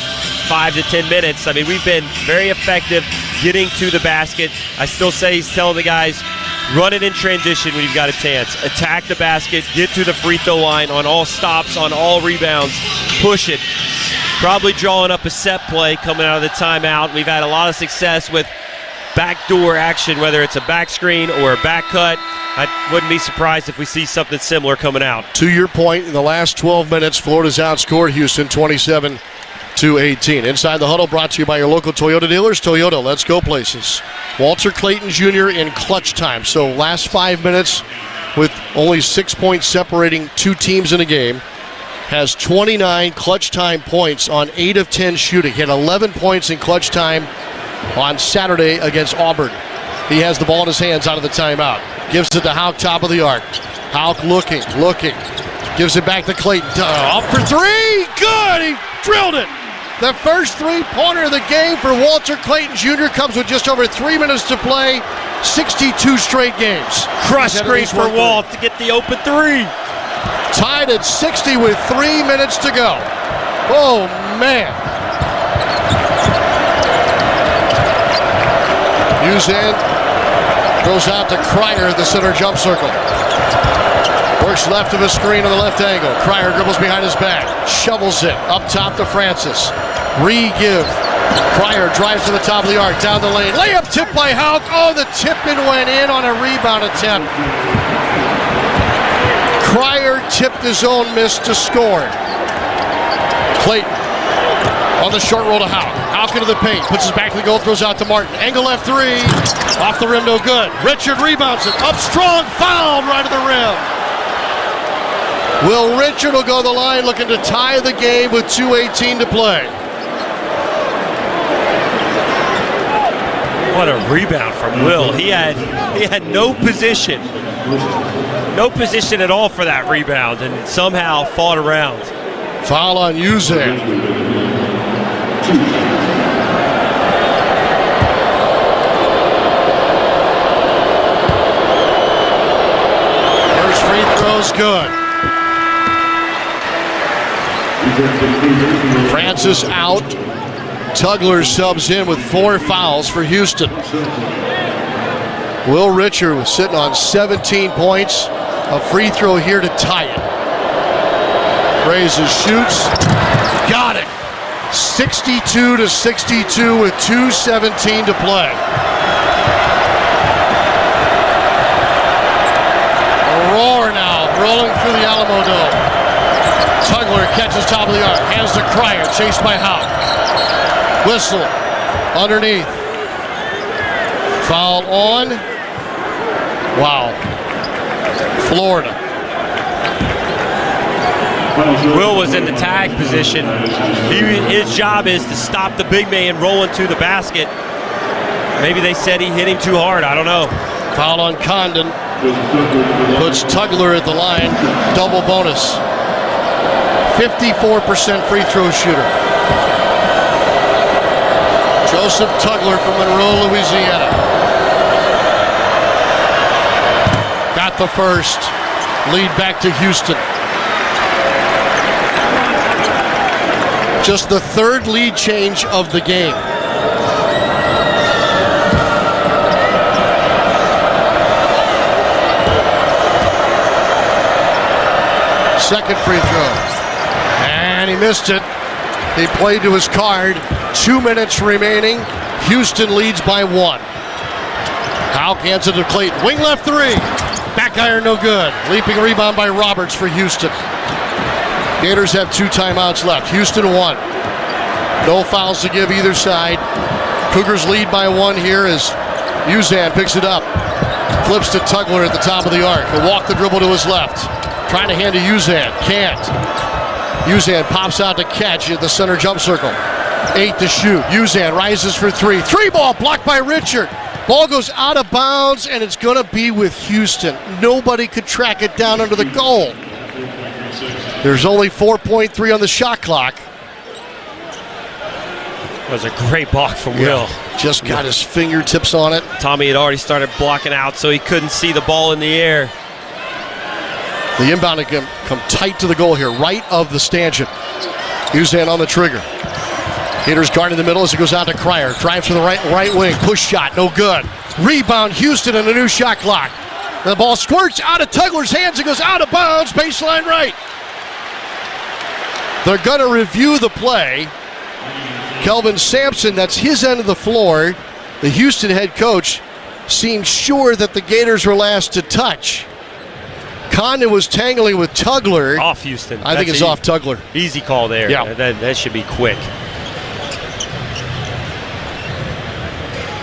5 to 10 minutes. I mean, we've been very effective getting to the basket. I still say he's telling the guys, run it in transition when you've got a chance. Attack the basket, get to the free throw line on all stops, on all rebounds, push it. Probably drawing up a set play coming out of the timeout. We've had a lot of success with backdoor action, whether it's a back screen or a back cut. I wouldn't be surprised if we see something similar coming out. To your point, in the last 12 minutes, Florida's outscored Houston 27-18. Inside the Huddle brought to you by your local Toyota dealers. Toyota, let's go places. Walter Clayton Jr. in clutch time. So last 5 minutes with only 6 points separating 2 teams in a game. Has 29 clutch time points on 8 of 10 shooting. He had 11 points in clutch time on Saturday against Auburn. He has the ball in his hands out of the timeout. Gives it to Haugh, top of the arc. Haugh looking. Gives it back to Clayton. Up for 3. Good! He drilled it. The first 3-pointer of the game for Walter Clayton Jr. comes with just over 3 minutes to play. 62 straight games. Cross screen for Walt to get the open 3. Tied at 60 with 3 minutes to go. Oh, man. Uzan goes out to Cryer at the center jump circle. Works left of a screen on the left angle. Cryer dribbles behind his back. Shovels it up top to Francis. Re-give. Cryer drives to the top of the arc. Down the lane. Layup tipped by Haugh. Oh, the tip-in went in on a rebound attempt. Cryer tipped his own miss to score. Clayton on the short roll to Haugh. Haugh into the paint. Puts his back to the goal. Throws out to Martin. Angle left 3. Off the rim, no good. Richard rebounds it. Up strong. Fouled right to the rim. Will Richard will go to the line looking to tie the game with 2:18 to play. What a rebound from Will. He had no position. No position at all for that rebound and somehow fought around. Foul on Uzan. First free throw's good. Francis out. Tugler subs in with 4 fouls for Houston. Will Richard was sitting on 17 points. A free throw here to tie it. Raises, shoots. Got it. 62-62 with 2:17 to play. A roar now rolling through the Alamo Dome. Tugler catches top of the arc. Hands to Cryer. Chased by Haugh. Whistle. Underneath. Foul on. Wow. Florida. Will was in the tag position. His job is to stop the big man rolling to the basket. Maybe they said he hit him too hard. I don't know. Foul on Condon. Puts Tugler at the line. Double bonus. 54% free throw shooter. Joseph Tugler from Monroe, Louisiana. Got the first. Lead back to Houston. Just the 3rd lead change of the game. second free throw. And he missed it. He played to his card. 2 minutes remaining. Houston leads by 1. Haugh hands it to Clayton. Wing left 3. Back iron, no good. Leaping rebound by Roberts for Houston. Gators have 2 timeouts left. Houston 1. No fouls to give either side. Cougars lead by 1 here as Uzan picks it up. Flips to Tugler at the top of the arc. He'll walk the dribble to his left. Trying to hand to Uzan. Can't. Uzan pops out to catch at the center jump circle. 8 to shoot. Uzan rises for 3. 3 ball blocked by Richard. Ball goes out of bounds, and it's going to be with Houston. Nobody could track it down under the goal. There's only 4.3 on the shot clock. That was a great block from Will. Just got his fingertips on it. Tommy had already started blocking out, so he couldn't see the ball in the air. The inbound come tight to the goal here, right of the stanchion. Uzan on the trigger. Gators guard in the middle as it goes out to Cryer. Drives to the right wing. Push shot, no good. Rebound, Houston, and a new shot clock. The ball squirts out of Tugler's hands. It goes out of bounds. Baseline right. They're going to review the play. Kelvin Sampson, that's his end of the floor. The Houston head coach seemed sure that the Gators were last to touch. Condon was tangling with Tugler. Off Houston. I think it's off Tugler. Easy call there. Yeah. That should be quick.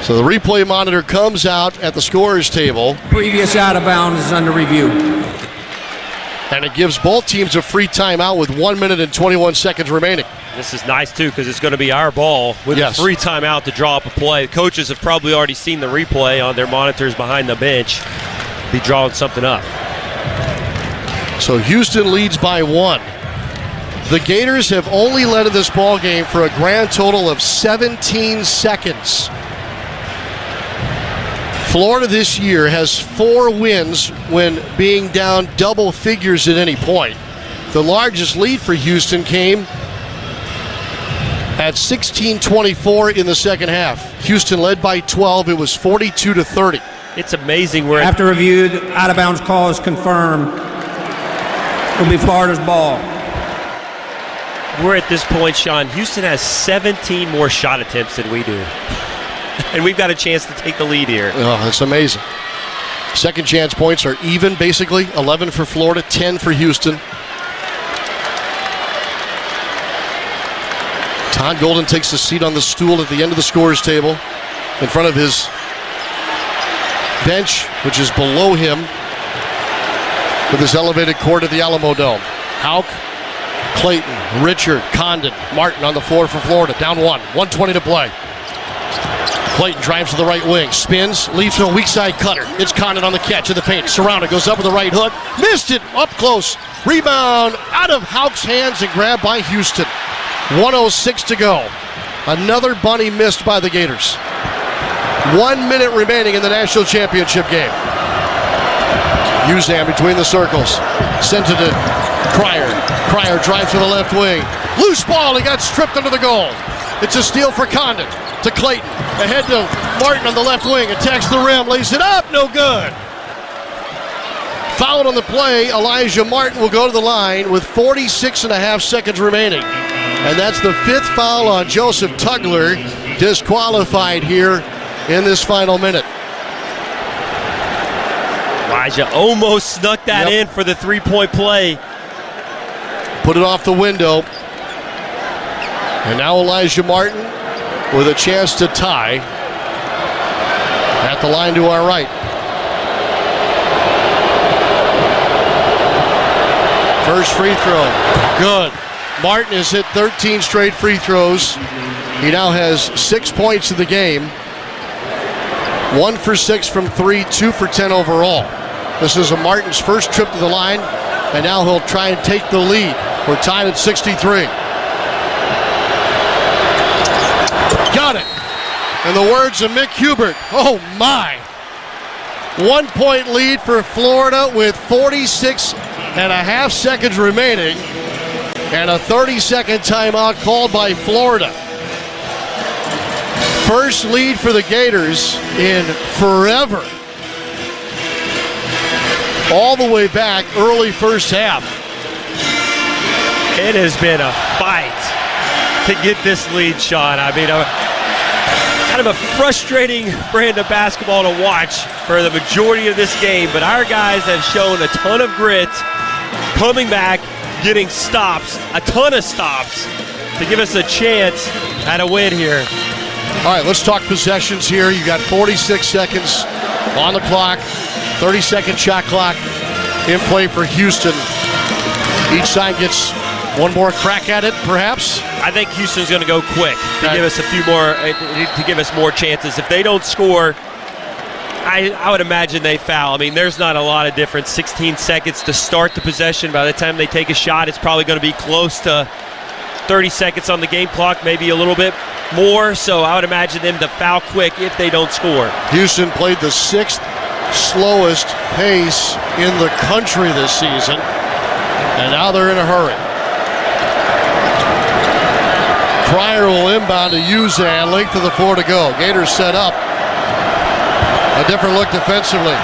So the replay monitor comes out at the scorer's table. Previous out of bounds is under review. And it gives both teams a free timeout with 1 minute and 21 seconds remaining. This is nice, too, because it's going to be our ball with a free timeout to draw up a play. The coaches have probably already seen the replay on their monitors behind the bench. Be drawing something up. So Houston leads by 1. The Gators have only led in this ball game for a grand total of 17 seconds. Florida this year has 4 wins when being down double figures at any point. The largest lead for Houston came at 16:24 in the second half. Houston led by 12. It was 42-30. It's amazing where after review, the out of bounds call is confirmed. It'll be Florida's ball. We're at this point, Sean. Houston has 17 more shot attempts than we do. And we've got a chance to take the lead here. Oh, that's amazing. Second chance points are even, basically. 11 for Florida, 10 for Houston. Todd Golden takes a seat on the stool at the end of the scorer's table in front of his bench, which is below him with his elevated court at the Alamo Dome. Haugh, Clayton, Richard, Condon, Martin on the floor for Florida. Down 1:20 to play. Clayton drives to the right wing, spins, leaves to a weak side cutter. It's Condon on the catch of the paint. Surrounded, goes up with the right hook. Missed it, up close. Rebound out of Haugh's hands and grabbed by Houston. 1:06 to go. Another bunny missed by the Gators. 1 minute remaining in the national championship game. Uzan between the circles. Sent it to Cryer. Cryer drives to the left wing. Loose ball, he got stripped under the goal. It's a steal for Condon. To Clayton. Ahead to Martin on the left wing. Attacks the rim. Lays it up. No good. Fouled on the play. Elijah Martin will go to the line with 46.5 seconds remaining. And that's the 5th foul on Joseph Tugler. Disqualified here in this final minute. Elijah almost snuck that in for the 3-point play. Put it off the window. And now Elijah Martin with a chance to tie at the line to our right. First free throw. Good. Martin has hit 13 straight free throws. He now has 6 points in the game. 1 for 6 from 3, 2 for 10 overall. This is Martin's first trip to the line, and now he'll try and take the lead. We're tied at 63. Got it. In the words of Mick Hubert, oh my. 1 point lead for Florida with 46.5 seconds remaining and a 30-second timeout called by Florida. First lead for the Gators in forever. All the way back early first half. It has been a fight to get this lead shot. I mean, kind of a frustrating brand of basketball to watch for the majority of this game, but our guys have shown a ton of grit, coming back, getting stops, a ton of stops, to give us a chance at a win here. All right, let's talk possessions here. You got 46 seconds on the clock, 30-second shot clock in play for Houston. Each side gets one more crack at it, perhaps. I think Houston's going to go quick to give us a few more, to give us more chances. If they don't score, I would imagine they foul. I mean, there's not a lot of difference. 16 seconds to start the possession. By the time they take a shot, it's probably going to be close to 30 seconds on the game clock, maybe a little bit more. So I would imagine them to foul quick if they don't score. Houston played the 6th slowest pace in the country this season, and now they're in a hurry. Cryer will inbound to Uzan, length of the floor to go. Gators set up. A different look defensively.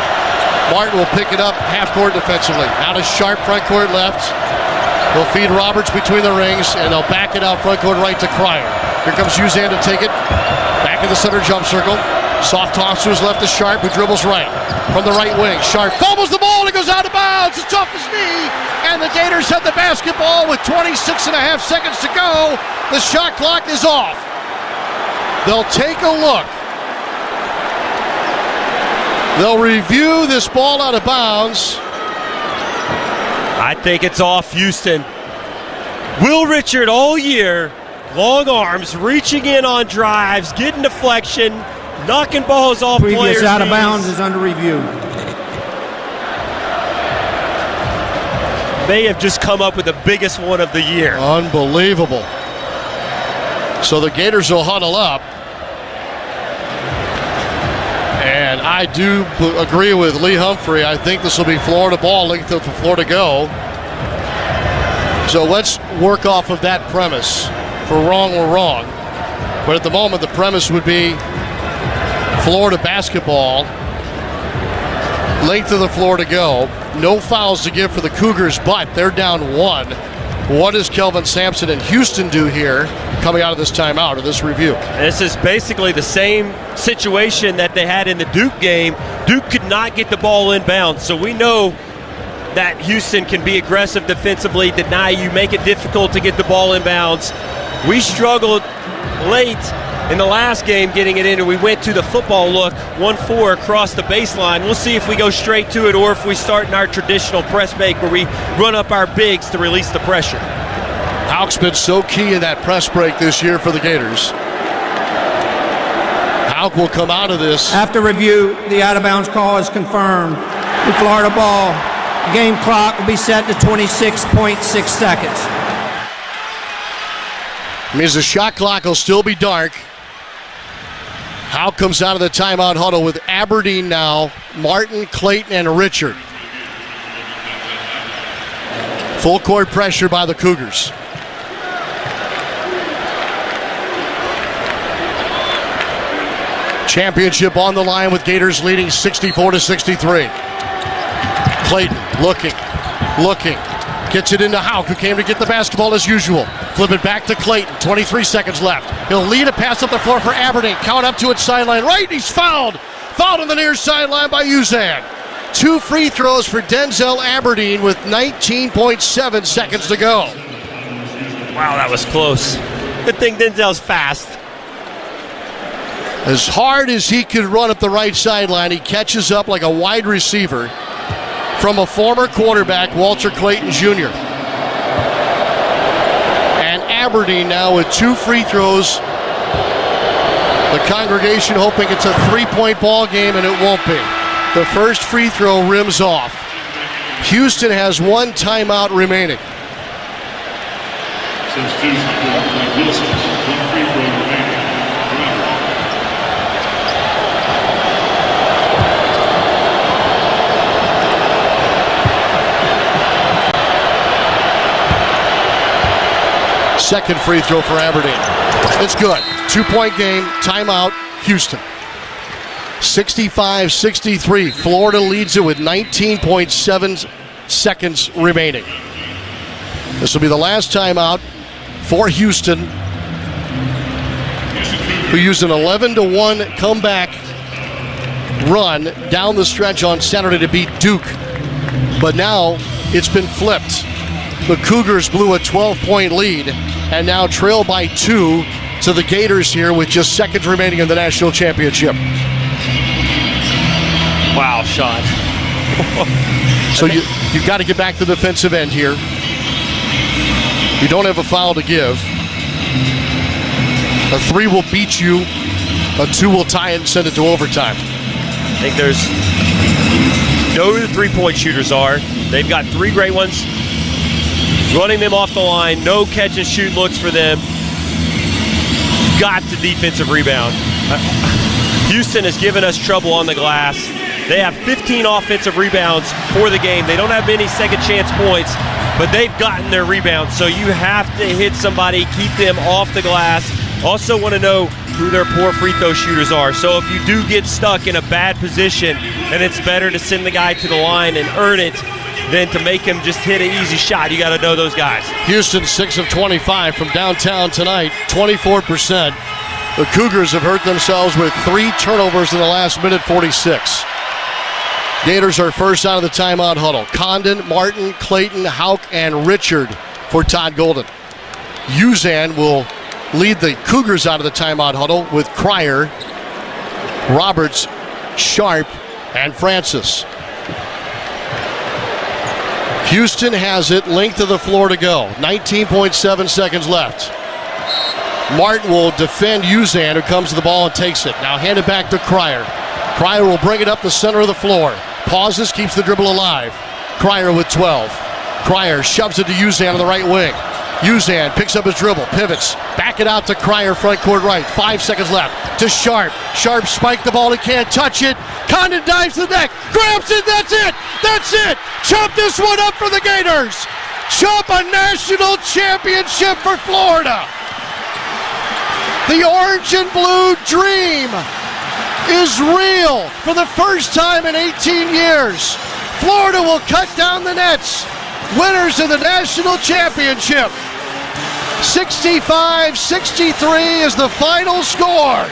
Martin will pick it up half court defensively. Out of Sharp, front court left. They'll feed Roberts between the rings, and they'll back it out front court right to Cryer. Here comes Uzan to take it. Back in the center jump circle. Soft toss to his left to Sharp, who dribbles right. From the right wing, Sharp fumbles the ball, and it goes out of bounds. It's off his knee, and the Gators have the basketball with 26 and a half seconds to go. The shot clock is off. They'll take a look. They'll review this ball out of bounds. I think it's off Houston. Will Richard all year, long arms, reaching in on drives, getting deflection, knocking balls off players. Previous out of bounds is under review. They have just come up with the biggest one of the year. Unbelievable. So the Gators will huddle up. And I do agree with Lee Humphrey. I think this will be Florida ball, length of the floor to go. So let's work off of that premise. For wrong, we're wrong. But at the moment, the premise would be Florida basketball, length of the floor to go. No fouls to give for the Cougars, but they're down 1. What does Kelvin, Sampson, and Houston do here coming out of this timeout or this review? This is basically the same situation that they had in the Duke game. Duke could not get the ball inbounds, so we know that Houston can be aggressive defensively, deny you, make it difficult to get the ball inbounds. We struggled late in the last game getting it in, and we went to the football look, 1-4 across the baseline. We'll see if we go straight to it or if we start in our traditional press break where we run up our bigs to release the pressure. Haugh's been so key in that press break this year for the Gators. Haugh will come out of this. After review, the out-of-bounds call is confirmed. The Florida ball. Game clock will be set to 26.6 seconds. Means the shot clock will still be dark. Haugh comes out of the timeout huddle with Aberdeen now, Martin, Clayton, and Richard. Full court pressure by the Cougars. Championship on the line with Gators leading 64-63. Clayton looking. Gets it into Haugh, who came to get the basketball as usual. Flip it back to Clayton. 23 seconds left. He'll lead a pass up the floor for Aberdeen. Count up to its sideline. Right, he's fouled. Fouled on the near sideline by Uzan. 2 free throws for Denzel Aberdeen with 19.7 seconds to go. Wow, that was close. Good thing Denzel's fast. As hard as he could run up the right sideline, he catches up like a wide receiver from a former quarterback, Walter Clayton Jr. And Aberdeen now with 2 free throws. The congregation hoping it's a 3-point ball game, and it won't be. The first free throw rims off. Houston has 1 timeout remaining. Substitution for Wilson, 1 free throw remaining. Second free throw for Aberdeen. It's good. 2-point game. Timeout. Houston. 65-63. Florida leads it with 19.7 seconds remaining. This will be the last timeout for Houston, who used an 11-1 comeback run down the stretch on Saturday to beat Duke. But now it's been flipped. The Cougars blew a 12-point lead and now trail by 2 to the Gators here with just seconds remaining in the national championship. Wow, Sean. So you've got to get back to the defensive end here. You don't have a foul to give. A 3 will beat you. A 2 will tie it and send it to overtime. I think there's know who the three-point shooters are. They've got 3 great ones. Running them off the line, no catch and shoot looks for them. Got the defensive rebound. Houston has given us trouble on the glass. They have 15 offensive rebounds for the game. They don't have many second chance points, but they've gotten their rebounds. So you have to hit somebody, keep them off the glass. Also want to know who their poor free throw shooters are. So if you do get stuck in a bad position, then it's better to send the guy to the line and earn it than to make him just hit an easy shot. You got to know those guys. Houston 6 of 25 from downtown tonight, 24%. The Cougars have hurt themselves with 3 turnovers in the last minute 46. Gators are first out of the timeout huddle. Condon, Martin, Clayton, Haugh, and Richard for Todd Golden. Uzan will lead the Cougars out of the timeout huddle with Cryer, Roberts, Sharp, and Francis. Houston has it, length of the floor to go. 19.7 seconds left. Martin will defend Uzan, who comes to the ball and takes it. Now hand it back to Cryer. Cryer will bring it up the center of the floor. Pauses, keeps the dribble alive. Cryer with 12. Cryer shoves it to Uzan on the right wing. Uzan picks up his dribble, pivots, back it out to Cryer, front court right. 5 seconds left to Sharp. Sharp spiked the ball, he can't touch it. Condon dives to the neck, grabs it, that's it! That's it! Chop this one up for the Gators! Chop a national championship for Florida! The orange and blue dream is real for the first time in 18 years. Florida will cut down the nets. Winners of the national championship. 65-63 is the final score.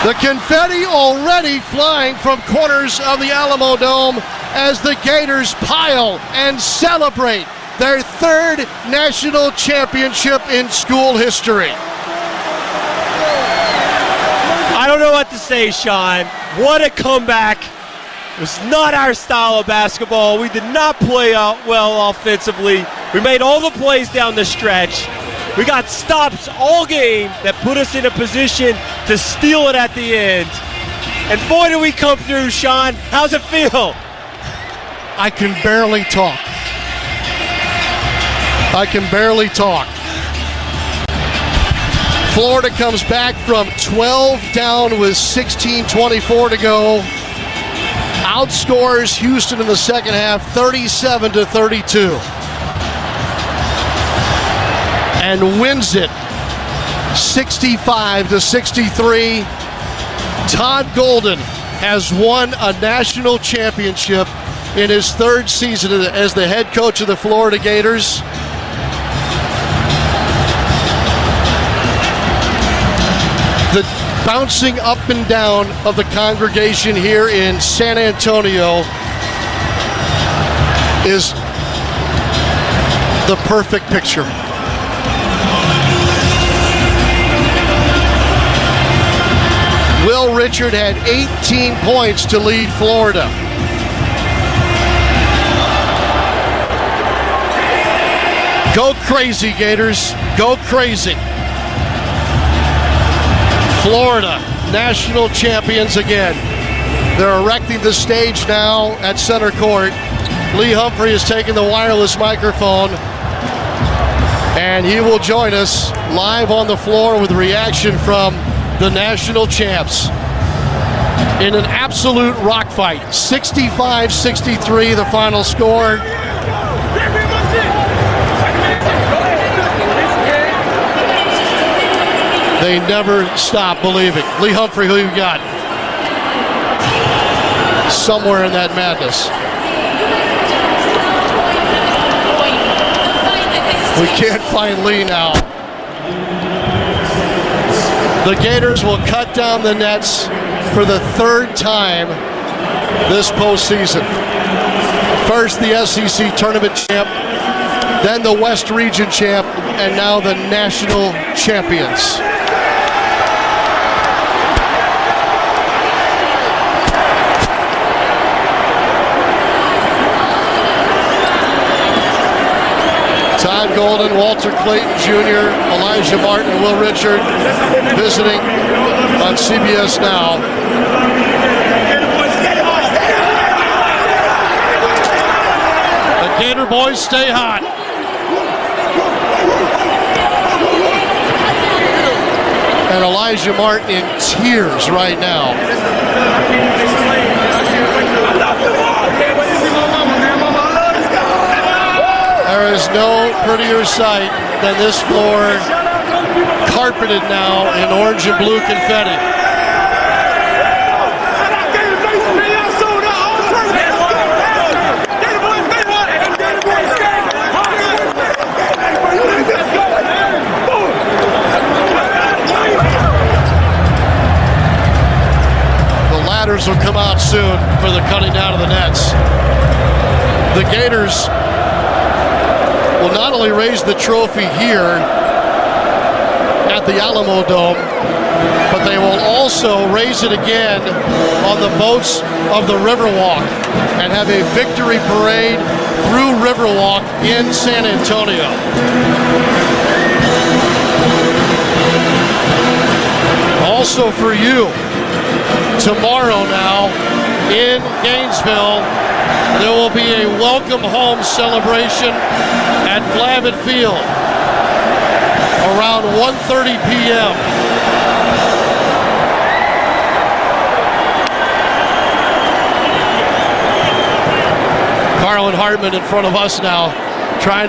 The confetti already flying from corners of the Alamo Dome as the Gators pile and celebrate their 3rd national championship in school history. I don't know what to say, Sean. What a comeback. It was not our style of basketball. We did not play out well offensively. We made all the plays down the stretch. We got stops all game that put us in a position to steal it at the end. And boy, did we come through, Sean. How's it feel? I can barely talk. I can barely talk. Florida comes back from 12 down with 16:24 to go. Outscores Houston in the second half 37-32. And wins it 65-63. Todd Golden has won a national championship in his 3rd season as the head coach of the Florida Gators. The bouncing up and down of the congregation here in San Antonio is the perfect picture. Will Richard had 18 points to lead Florida. Go crazy, Gators. Go crazy. Florida, national champions again. They're erecting the stage now at center court. Lee Humphrey has taken the wireless microphone, and he will join us live on the floor with reaction from the national champs in an absolute rock fight. 65-63 the final score. They never stop believing. Lee Humphrey, who you got? Somewhere in that madness. We can't find Lee now. The Gators will cut down the nets for the third time this postseason. First, the SEC tournament champ, then the West Region champ, and now the national champions. Todd Golden, Walter Clayton Jr., Elijah Martin, Will Richard visiting on CBS Now. The Gator boys stay hot. And Elijah Martin in tears right now. There is no prettier sight than this floor carpeted now in orange and blue confetti. The ladders will come out soon for the cutting down of the nets. The Gators will not only raise the trophy here at the Alamo Dome, but they will also raise it again on the boats of the Riverwalk and have a victory parade through Riverwalk in San Antonio. Also for you, tomorrow now in Gainesville, there will be a welcome home celebration at Flavin Field around 1:30 p.m. Carlin Hartman in front of us now, trying